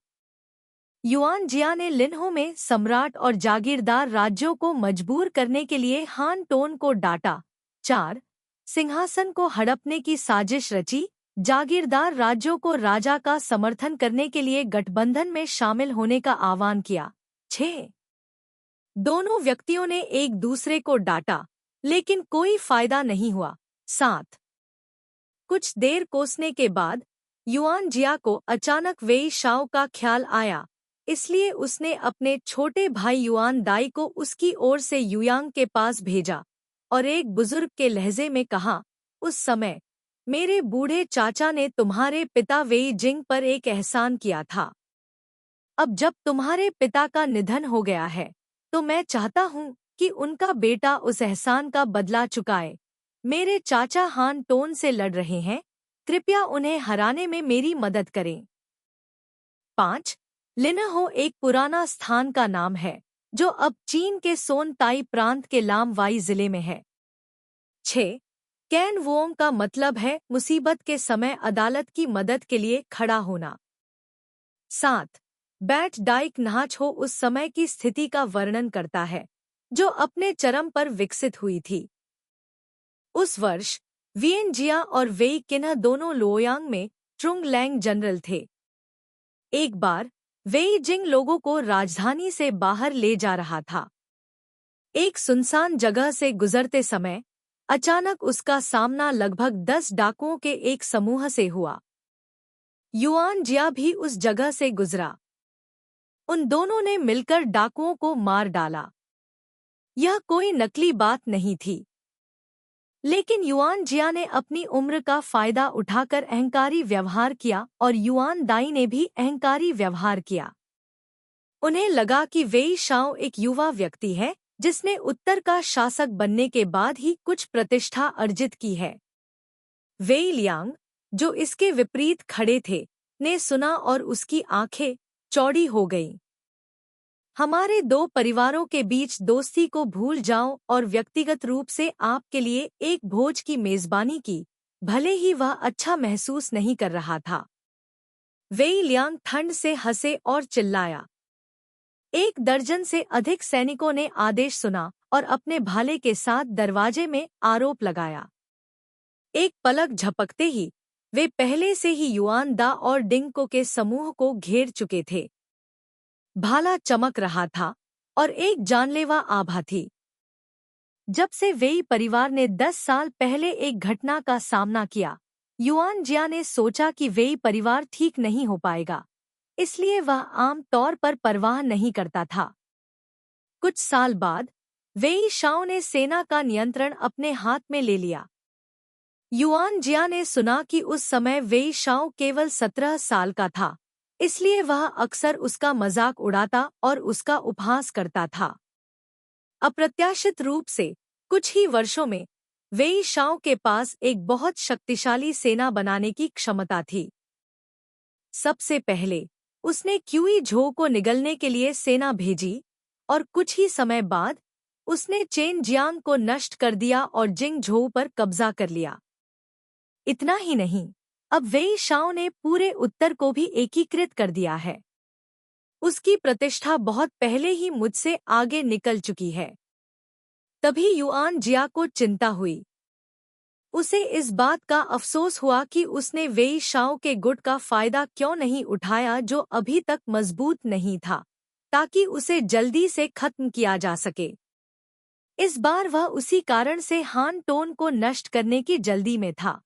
युआन जिया ने लिन्हो में सम्राट और जागीरदार राज्यों को मजबूर करने के लिए हान टोन को डांटा। 4 सिंहासन को हड़पने की साजिश रची। जागीरदार राज्यों को राजा का समर्थन करने के लिए गठबंधन में शामिल होने का आह्वान किया। 6 दोनों व्यक्तियों ने एक दूसरे को डांटा, लेकिन कोई फायदा नहीं हुआ। 7 कुछ देर कोसने के बाद युआन जिया को अचानक वेई शाओ का ख्याल आया। इसलिए उसने अपने छोटे भाई युआन दाई को उसकी ओर से युयांग के पास भेजा और एक बुजुर्ग के लहजे में कहा, उस समय मेरे बूढ़े चाचा ने तुम्हारे पिता वेई जिंग पर एक एहसान किया था। अब जब तुम्हारे पिता का निधन हो गया है तो मैं चाहता हूँ कि उनका बेटा उस एहसान का बदला चुकाए। मेरे चाचा हान टोन से लड़ रहे हैं, कृपया उन्हें हराने में मेरी मदद करें। 5. लिनहो एक पुराना स्थान का नाम है जो अब चीन के सोन ताई प्रांत के लाम वाई जिले में है। 6. कैन वोंग का मतलब है मुसीबत के समय अदालत की मदद के लिए खड़ा होना। 7. बैट डाइक नाचहो उस समय की स्थिति का वर्णन करता है जो अपने चरम पर विकसित हुई थी। उस वर्ष वियनजिया और वेई किन्ह दोनों लोयांग में ट्रुंग लैंग जनरल थे। एक बार वेई जिंग लोगों को राजधानी से बाहर ले जा रहा था। एक सुनसान जगह से गुजरते समय अचानक उसका सामना लगभग 10 डाकुओं के एक समूह से हुआ। युआन जिया भी उस जगह से गुजरा। उन दोनों ने मिलकर डाकुओं को मार डाला। यह कोई नकली बात नहीं थी, लेकिन युआन जिया ने अपनी उम्र का फायदा उठाकर अहंकारी व्यवहार किया और युआन दाई ने भी अहंकारी व्यवहार किया। उन्हें लगा कि वेई शाओ एक युवा व्यक्ति है जिसने उत्तर का शासक बनने के बाद ही कुछ प्रतिष्ठा अर्जित की है। वेई लियांग, जो इसके विपरीत खड़े थे, ने सुना और उसकी आंखें चौड़ी हो गईं। हमारे दो परिवारों के बीच दोस्ती को भूल जाओ और व्यक्तिगत रूप से आपके लिए एक भोज की मेजबानी की, भले ही वह अच्छा महसूस नहीं कर रहा था। वेई लियांग ठंड से हंसे और चिल्लाया। 1 दर्जन से अधिक सैनिकों ने आदेश सुना और अपने भाले के साथ दरवाजे में आरोप लगाया। एक पलक झपकते ही वे पहले से ही युआन दा और डिंगको के समूह को घेर चुके थे। भाला चमक रहा था और एक जानलेवा आभा थी। जब से वेई परिवार ने 10 साल पहले एक घटना का सामना किया, युआन जिया ने सोचा कि वेई परिवार ठीक नहीं हो पाएगा, इसलिए वह आम तौर पर परवाह नहीं करता था। कुछ साल बाद वेई शाओ ने सेना का नियंत्रण अपने हाथ में ले लिया। युआन जिया ने सुना कि उस समय वेई शाओ केवल 17 साल का था, इसलिए वह अक्सर उसका मजाक उड़ाता और उसका उपहास करता था। अप्रत्याशित रूप से कुछ ही वर्षों में वेई शाओ के पास एक बहुत शक्तिशाली सेना बनाने की क्षमता थी। सबसे पहले उसने क्यूई झो को निगलने के लिए सेना भेजी और कुछ ही समय बाद उसने चेन जियांग को नष्ट कर दिया और जिंग झोउ पर कब्जा कर लिया। इतना ही नहीं, अब वेई शाओ ने पूरे उत्तर को भी एकीकृत कर दिया है। उसकी प्रतिष्ठा बहुत पहले ही मुझसे आगे निकल चुकी है। तभी युआन जिया को चिंता हुई। उसे इस बात का अफसोस हुआ कि उसने वेई शाओ के गुट का फायदा क्यों नहीं उठाया जो अभी तक मजबूत नहीं था, ताकि उसे जल्दी से खत्म किया जा सके। इस बार वह उसी कारण से हान टोन को नष्ट करने की जल्दी में था।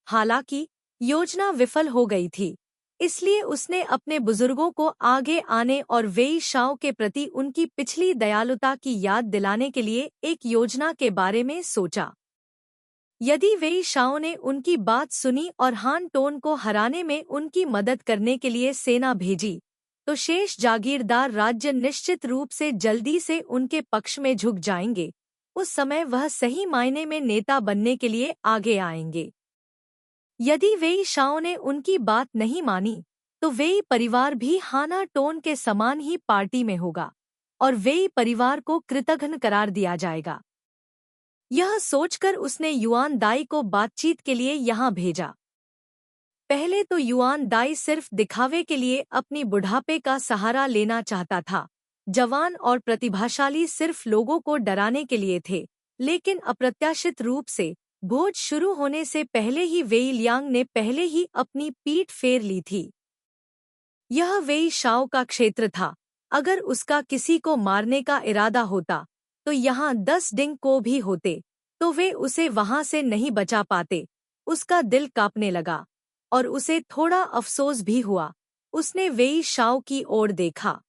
हालांकि योजना विफल हो गई थी, इसलिए उसने अपने बुजुर्गों को आगे आने और वेई शाओ के प्रति उनकी पिछली दयालुता की याद दिलाने के लिए एक योजना के बारे में सोचा। यदि वेई शाओ ने उनकी बात सुनी और हान टोन को हराने में उनकी मदद करने के लिए सेना भेजी, तो शेष जागीरदार राज्य निश्चित रूप से जल्दी से उनके पक्ष में झुक जाएंगे। उस समय वह सही मायने में नेता बनने के लिए आगे आएंगे। यदि वेई शाओ ने उनकी बात नहीं मानी, तो वेई परिवार भी हाना टोन के समान ही पार्टी में होगा और वेई परिवार को कृतघ्न करार दिया जाएगा। यह सोचकर उसने युआन दाई को बातचीत के लिए यहाँ भेजा। पहले तो युआन दाई सिर्फ दिखावे के लिए अपनी बुढ़ापे का सहारा लेना चाहता था। जवान और प्रतिभाशाली सिर्फ लोगों को डराने के लिए थे, लेकिन अप्रत्याशित रूप से भोज शुरू होने से पहले ही वेई लियांग ने पहले ही अपनी पीठ फेर ली थी। यह वेई शाओ का क्षेत्र था। अगर उसका किसी को मारने का इरादा होता तो यहाँ 10 डिंग को भी होते, तो वे उसे वहां से नहीं बचा पाते। उसका दिल कांपने लगा और उसे थोड़ा अफसोस भी हुआ उसने वेई शाओ की ओर देखा।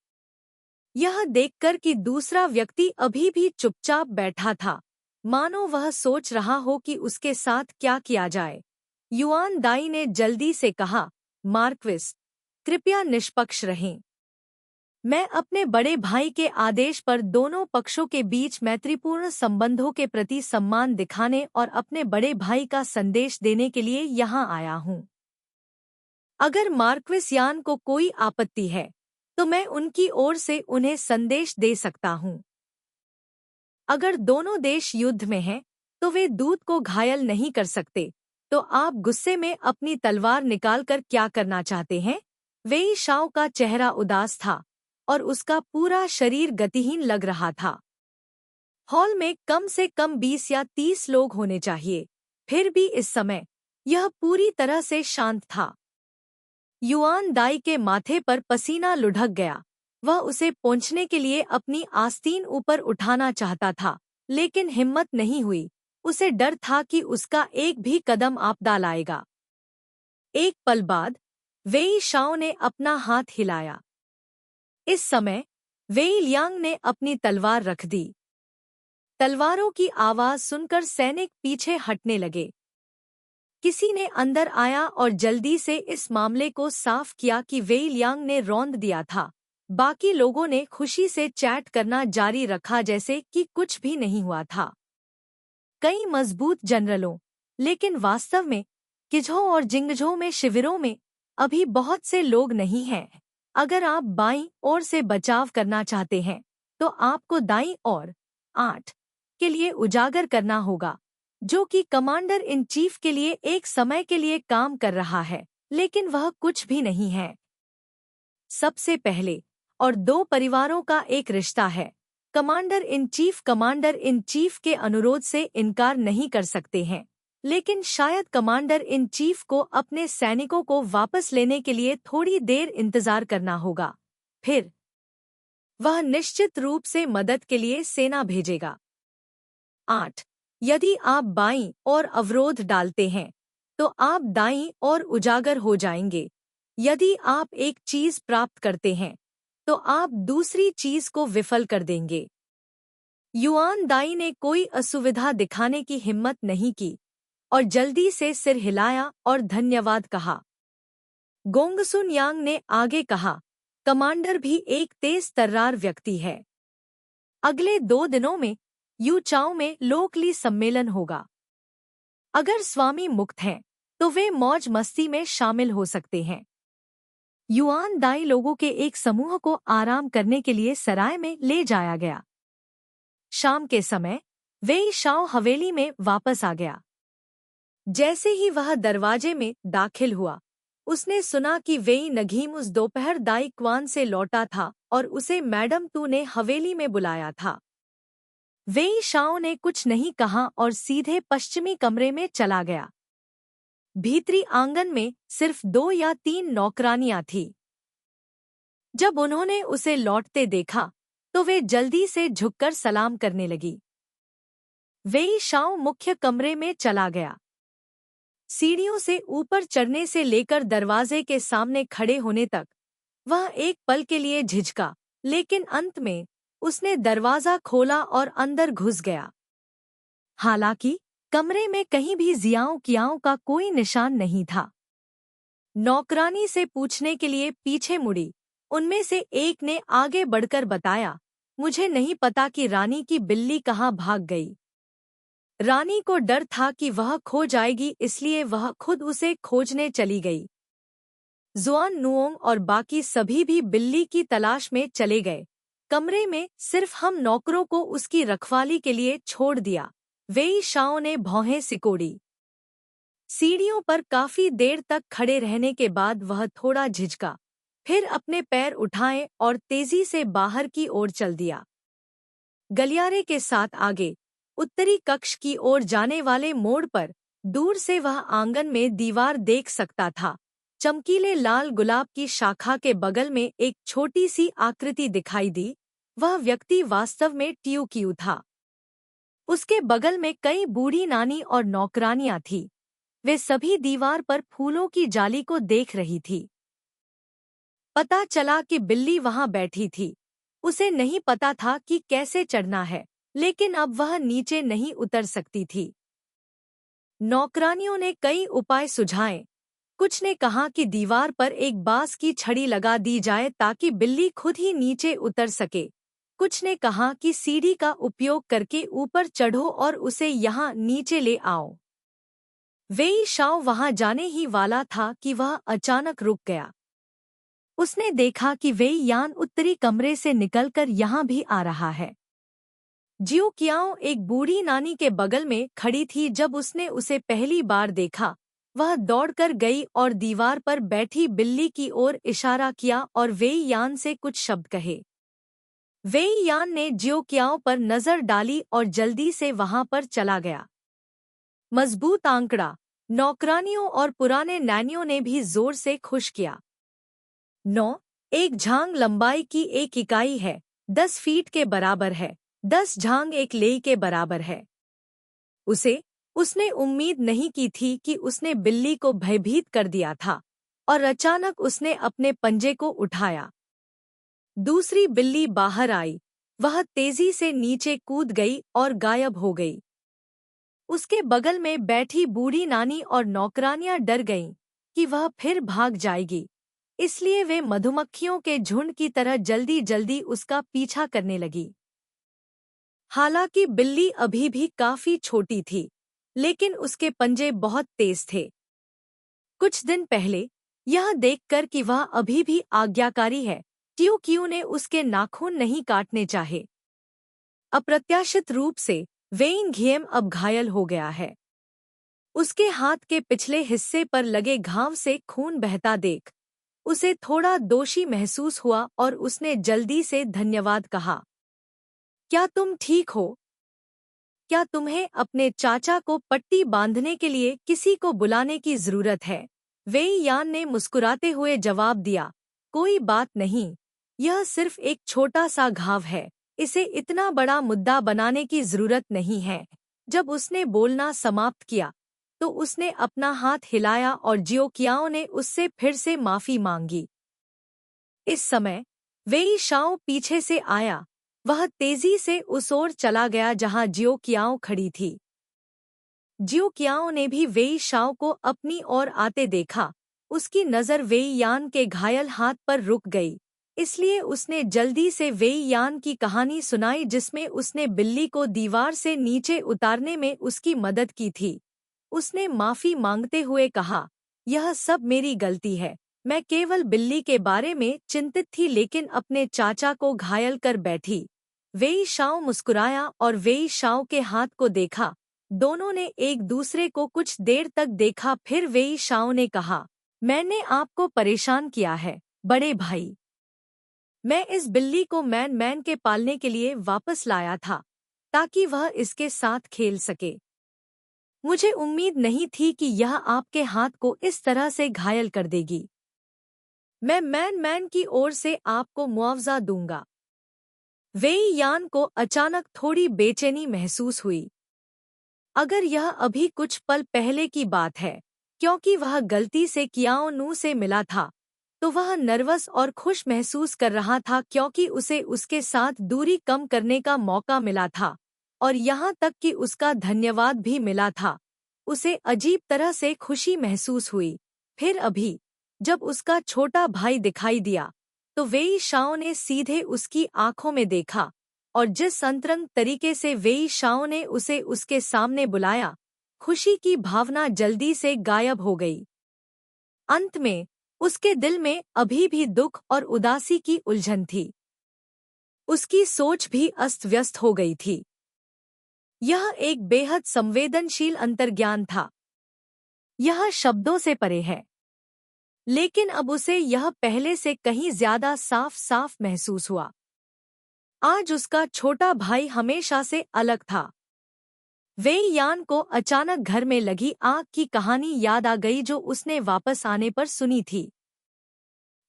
यह देखकर कि दूसरा व्यक्ति अभी भी चुपचाप बैठा था, मानो वह सोच रहा हो कि उसके साथ क्या किया जाए। युआन दाई ने जल्दी से कहा, मार्क्विस, कृपया निष्पक्ष रहें। मैं अपने बड़े भाई के आदेश पर दोनों पक्षों के बीच मैत्रीपूर्ण संबंधों के प्रति सम्मान दिखाने और अपने बड़े भाई का संदेश देने के लिए यहाँ आया हूँ। अगर मार्क्विस यान को कोई आपत्ति है, तो मैं उनकी ओर से उन्हें संदेश दे सकता हूँ। अगर दोनों देश युद्ध में हैं, तो वे दूत को घायल नहीं कर सकते, तो आप गुस्से में अपनी तलवार निकालकर क्या करना चाहते हैं? वेई शाओ का चेहरा उदास था और उसका पूरा शरीर गतिहीन लग रहा था। हॉल में कम से कम 20 या 30 लोग होने चाहिए, फिर भी इस समय यह पूरी तरह से शांत था। युआन दाई के माथे पर पसीना लुढ़क गया। वह उसे पोंछने के लिए अपनी आस्तीन ऊपर उठाना चाहता था, लेकिन हिम्मत नहीं हुई। उसे डर था कि उसका एक भी कदम आपदा लाएगा। एक पल बाद वेई शाओ ने अपना हाथ हिलाया। इस समय वेई लियांग ने अपनी तलवार रख दी। तलवारों की आवाज सुनकर सैनिक पीछे हटने लगे। किसी ने अंदर आया और जल्दी से इस मामले को साफ किया कि वेई लियांग ने रौंद दिया था। बाकी लोगों ने खुशी से चैट करना जारी रखा जैसे कि कुछ भी नहीं हुआ था। कई मजबूत जनरलों, लेकिन वास्तव में किझो और जिंगझो में शिविरों में अभी बहुत से लोग नहीं हैं। अगर आप बाईं ओर से बचाव करना चाहते हैं, तो आपको दाईं ओर 8 के लिए उजागर करना होगा, जो कि कमांडर इन चीफ के लिए एक समय के लिए काम कर रहा है, लेकिन वह कुछ भी नहीं है। सबसे पहले और 2 परिवारों का एक रिश्ता है। कमांडर इन चीफ के अनुरोध से इनकार नहीं कर सकते हैं, लेकिन शायद कमांडर इन चीफ को अपने सैनिकों को वापस लेने के लिए थोड़ी देर इंतजार करना होगा। फिर वह निश्चित रूप से मदद के लिए सेना भेजेगा। 8. यदि आप बाईं और अवरोध डालते हैं, तो आप दाईं और उजागर हो जाएंगे। यदि आप एक चीज प्राप्त करते हैं, तो आप दूसरी चीज को विफल कर देंगे। युआन दाई ने कोई असुविधा दिखाने की हिम्मत नहीं की और जल्दी से सिर हिलाया और धन्यवाद कहा। गोंगसुन यांग ने आगे कहा, कमांडर भी एक तेज तर्रार व्यक्ति है। अगले 2 दिनों में यू चाओ में लोकली सम्मेलन होगा। अगर स्वामी मुक्त हैं, तो वे मौज मस्ती में शामिल हो सकते हैं। युआन दाई लोगों के एक समूह को आराम करने के लिए सराय में ले जाया गया। शाम के समय वेई शाओ हवेली में वापस आ गया। जैसे ही वह दरवाजे में दाखिल हुआ, उसने सुना कि वेई नगीम उस दोपहर दाई क्वान से लौटा था और उसे मैडम तू ने हवेली में बुलाया था। वेई शाओ ने कुछ नहीं कहा और सीधे पश्चिमी कमरे में चला गया। भीतरी आंगन में सिर्फ 2 या 3 नौकरानियां थीं। जब उन्होंने उसे लौटते देखा, तो वे जल्दी से झुककर सलाम करने लगी। वेई शाओ मुख्य कमरे में चला गया। सीढ़ियों से ऊपर चढ़ने से लेकर दरवाजे के सामने खड़े होने तक वह एक पल के लिए झिझका, लेकिन अंत में उसने दरवाजा खोला और अंदर घुस गया। हालांकि कमरे में कहीं भी जियाओं कियाओं का कोई निशान नहीं था। नौकरानी से पूछने के लिए पीछे मुड़ी। उनमें से एक ने आगे बढ़कर बताया, मुझे नहीं पता कि रानी की बिल्ली कहाँ भाग गई। रानी को डर था कि वह खो जाएगी, इसलिए वह खुद उसे खोजने चली गई। जुआन नुओंग और बाकी सभी भी बिल्ली की तलाश में चले गए। कमरे में सिर्फ हम नौकरों को उसकी रखवाली के लिए छोड़ दिया। वेई शाओ ने भौहें सिकोड़ी। सीढ़ियों पर काफी देर तक खड़े रहने के बाद वह थोड़ा झिझका, फिर अपने पैर उठाए और तेजी से बाहर की ओर चल दिया। गलियारे के साथ आगे उत्तरी कक्ष की ओर जाने वाले मोड़ पर दूर से वह आंगन में दीवार देख सकता था। चमकीले लाल गुलाब की शाखा के बगल में एक छोटी सी आकृति दिखाई दी। वह व्यक्ति वास्तव में ट्यूक्यू था। उसके बगल में कई बूढ़ी नानी और नौकरानियां थीं। वे सभी दीवार पर फूलों की जाली को देख रही थी। पता चला कि बिल्ली वहां बैठी थी। उसे नहीं पता था कि कैसे चढ़ना है, लेकिन अब वह नीचे नहीं उतर सकती थी। नौकरानियों ने कई उपाय सुझाए। कुछ ने कहा कि दीवार पर एक बांस की छड़ी लगा दी जाए ताकि बिल्ली खुद ही नीचे उतर सके। कुछ ने कहा कि सीढ़ी का उपयोग करके ऊपर चढ़ो और उसे यहाँ नीचे ले आओ। वेई शाओ वहां जाने ही वाला था कि वह अचानक रुक गया। उसने देखा कि वेई यान उत्तरी कमरे से निकलकर यहाँ भी आ रहा है। जियो कियाओ एक बूढ़ी नानी के बगल में खड़ी थी। जब उसने उसे पहली बार देखा, वह दौड़कर गई और दीवार पर बैठी बिल्ली की ओर इशारा किया और वेई यान से कुछ शब्द कहे। वेई यान ने जियो कियाओ पर नजर डाली और जल्दी से वहां पर चला गया। मजबूत आंकड़ा, नौकरानियों और पुराने नैनियों ने भी जोर से खुश किया। 9 एक झांग लंबाई की एक इकाई है, 10 फीट के बराबर है। 10 झांग एक लेई के बराबर है। उसने उम्मीद नहीं की थी कि उसने बिल्ली को भयभीत कर दिया था, और अचानक उसने अपने पंजे को उठाया। दूसरी बिल्ली बाहर आई। वह तेजी से नीचे कूद गई और गायब हो गई। उसके बगल में बैठी बूढ़ी नानी और नौकरानियां डर गईं कि वह फिर भाग जाएगी, इसलिए वे मधुमक्खियों के झुंड की तरह जल्दी जल्दी उसका पीछा करने लगी। हालांकि बिल्ली अभी भी काफी छोटी थी, लेकिन उसके पंजे बहुत तेज थे। कुछ दिन पहले, यह देखकर कि वह अभी भी आज्ञाकारी है, क्यों क्यों ने उसके नाखून नहीं काटने चाहे। अप्रत्याशित रूप से वेइंग घिएम अब घायल हो गया है। उसके हाथ के पिछले हिस्से पर लगे घाव से खून बहता देख उसे थोड़ा दोषी महसूस हुआ और उसने जल्दी से धन्यवाद कहा। क्या तुम ठीक हो? क्या तुम्हें अपने चाचा को पट्टी बांधने के लिए किसी को बुलाने की जरूरत है? वेई यान ने मुस्कुराते हुए जवाब दिया, कोई बात नहीं, यह सिर्फ एक छोटा सा घाव है, इसे इतना बड़ा मुद्दा बनाने की जरूरत नहीं है। जब उसने बोलना समाप्त किया, तो उसने अपना हाथ हिलाया और जियो कियाओ ने उससे फिर से माफी मांगी। इस समय वेई शाओ पीछे से आया। वह तेजी से उस ओर चला गया जहां जियो कियाओ खड़ी थी। जियो कियाओ ने भी वेई शाओ को अपनी ओर आते देखा। उसकी नज़र वेई यान के घायल हाथ पर रुक गई, इसलिए उसने जल्दी से वेई यान की कहानी सुनाई जिसमें उसने बिल्ली को दीवार से नीचे उतारने में उसकी मदद की थी। उसने माफी मांगते हुए कहा, यह सब मेरी गलती है, मैं केवल बिल्ली के बारे में चिंतित थी लेकिन अपने चाचा को घायल कर बैठी। वेई शाओ मुस्कुराया और वेई शाओ के हाथ को देखा। दोनों ने एक दूसरे को कुछ देर तक देखा, फिर वेई शाओ ने कहा, मैंने आपको परेशान किया है, बड़े भाई। मैं इस बिल्ली को मैन के पालने के लिए वापस लाया था, ताकि वह इसके साथ खेल सके। मुझे उम्मीद नहीं थी कि यह आपके हाथ को इस तरह से घायल कर देगी। मैं मैन की ओर से आपको मुआवजा दूंगा। वेई यान को अचानक थोड़ी बेचैनी महसूस हुई। अगर यह अभी कुछ पल पहले की बात है, क्योंकि वह गलती से कियाओ नू से मिला था, तो वह नर्वस और खुश महसूस कर रहा था क्योंकि उसे उसके साथ दूरी कम करने का मौका मिला था, और यहाँ तक कि उसका धन्यवाद भी मिला था। उसे अजीब तरह से खुशी महसूस हुई। फिर अभी, जब उसका छोटा भाई दिखाई दिया, तो वेई शाओ ने सीधे उसकी आंखों में देखा, और जिस अंतरंग तरीके से वेई शाओ ने उसे उसके सामने बुलाया, खुशी की भावना जल्दी से गायब हो गई। अंत में, उसके दिल में अभी भी दुख और उदासी की उलझन थी। उसकी सोच भी अस्त व्यस्त हो गई थी। यह एक बेहद संवेदनशील अंतर्ज्ञान था। यह शब्दों से परे है, लेकिन अब उसे यह पहले से कहीं ज्यादा साफ साफ महसूस हुआ। आज उसका छोटा भाई हमेशा से अलग था। वेई यान को अचानक घर में लगी आग की कहानी याद आ गई जो उसने वापस आने पर सुनी थी।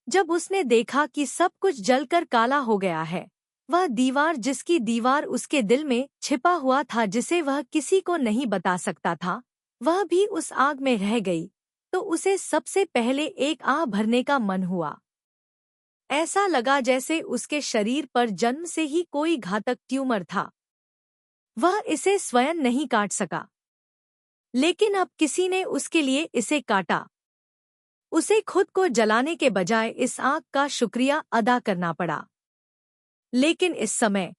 जब उसने देखा कि सब कुछ जलकर काला हो गया है, वह दीवार उसके दिल में छिपा हुआ था जिसे वह किसी को नहीं बता सकता था, वह भी उस आग में रह गई, तो उसे सबसे पहले एक आह भरने का मन हुआ। ऐसा लगा जैसे उसके शरीर पर जन्म से ही कोई घातक ट्यूमर था। वह इसे स्वयं नहीं काट सका, लेकिन अब किसी ने उसके लिए इसे काटा। उसे खुद को जलाने के बजाय इस आग का शुक्रिया अदा करना पड़ा। लेकिन इस समय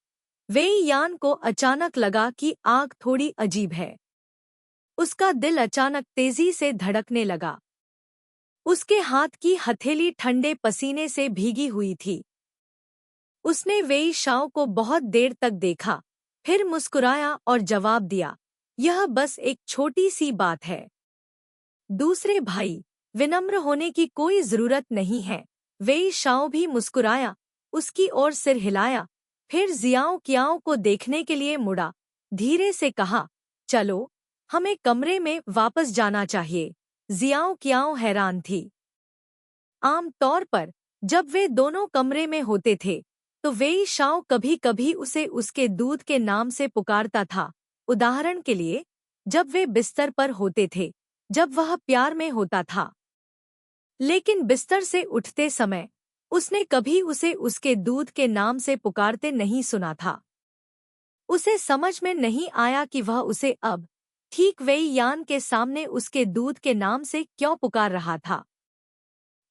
वेई यान को अचानक लगा कि आग थोड़ी अजीब है। उसका दिल अचानक तेजी से धड़कने लगा। उसके हाथ की हथेली ठंडे पसीने से भीगी हुई थी। उसने वेई शाओ को बहुत देर तक देखा, फिर मुस्कुराया और जवाब दिया, यह बस एक छोटी सी बात है। दूसरे भाई, विनम्र होने की कोई जरूरत नहीं है। वेई शाओ भी मुस्कुराया, उसकी ओर सिर हिलाया, फिर जियाओ कियाओ को देखने के लिए मुड़ा, धीरे से कहा, चलो, हमें कमरे में वापस जाना चाहिए। जियाओ कियाओ हैरान थी। आम तौर पर जब वे दोनों कमरे में होते थे, तो वेई शाओ कभी-कभी उसे उसके दूध के नाम से पुकारता था। उदाहरण के लिए, जब वे बिस्तर पर होते थे, जब वह प्यार में होता था। लेकिन बिस्तर से उठते समय उसने कभी उसे उसके दूध के नाम से पुकारते नहीं सुना था। उसे समझ में नहीं आया कि वह उसे अब ठीक वेई यान के सामने उसके दूध के नाम से क्यों पुकार रहा था।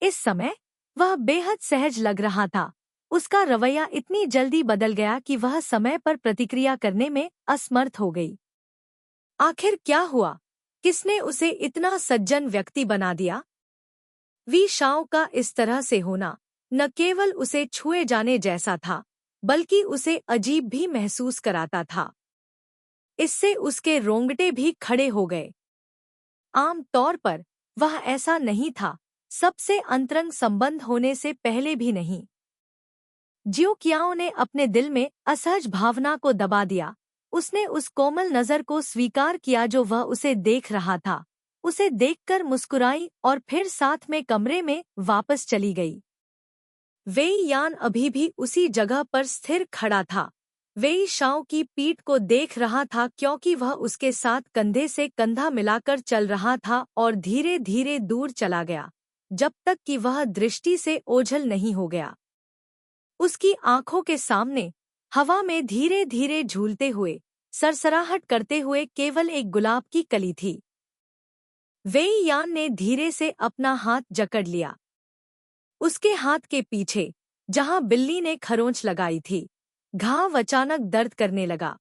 इस समय वह बेहद सहज लग रहा था। उसका रवैया इतनी जल्दी बदल गया कि वह समय पर प्रतिक्रिया करने में असमर्थ हो गई। आखिर क्या हुआ? किसने उसे इतना सज्जन व्यक्ति बना दिया? वी शाओ का इस तरह से होना न केवल उसे छुए जाने जैसा था, बल्कि उसे अजीब भी महसूस कराता था। इससे उसके रोंगटे भी खड़े हो गए। आम तौर पर वह ऐसा नहीं था, सबसे अंतरंग संबंध होने से पहले भी नहीं। जियो कियाओ ने अपने दिल में असहज भावना को दबा दिया। उसने उस कोमल नजर को स्वीकार किया जो वह उसे देख रहा था। उसे देखकर मुस्कुराई और फिर साथ में कमरे में वापस चली गई। वेई यान अभी भी उसी जगह पर स्थिर खड़ा था। वेई शाओ की पीठ को देख रहा था क्योंकि वह उसके साथ कंधे से कंधा मिलाकर चल रहा था और धीरे धीरे दूर चला गया, जब तक कि वह दृष्टि से ओझल नहीं हो गया। उसकी आंखों के सामने हवा में धीरे धीरे झूलते हुए, सरसराहट करते हुए केवल एक गुलाब की कली थी। वेई यान ने धीरे से अपना हाथ जकड़ लिया। उसके हाथ के पीछे, जहां बिल्ली ने खरोंच लगाई थी, घाव अचानक दर्द करने लगा।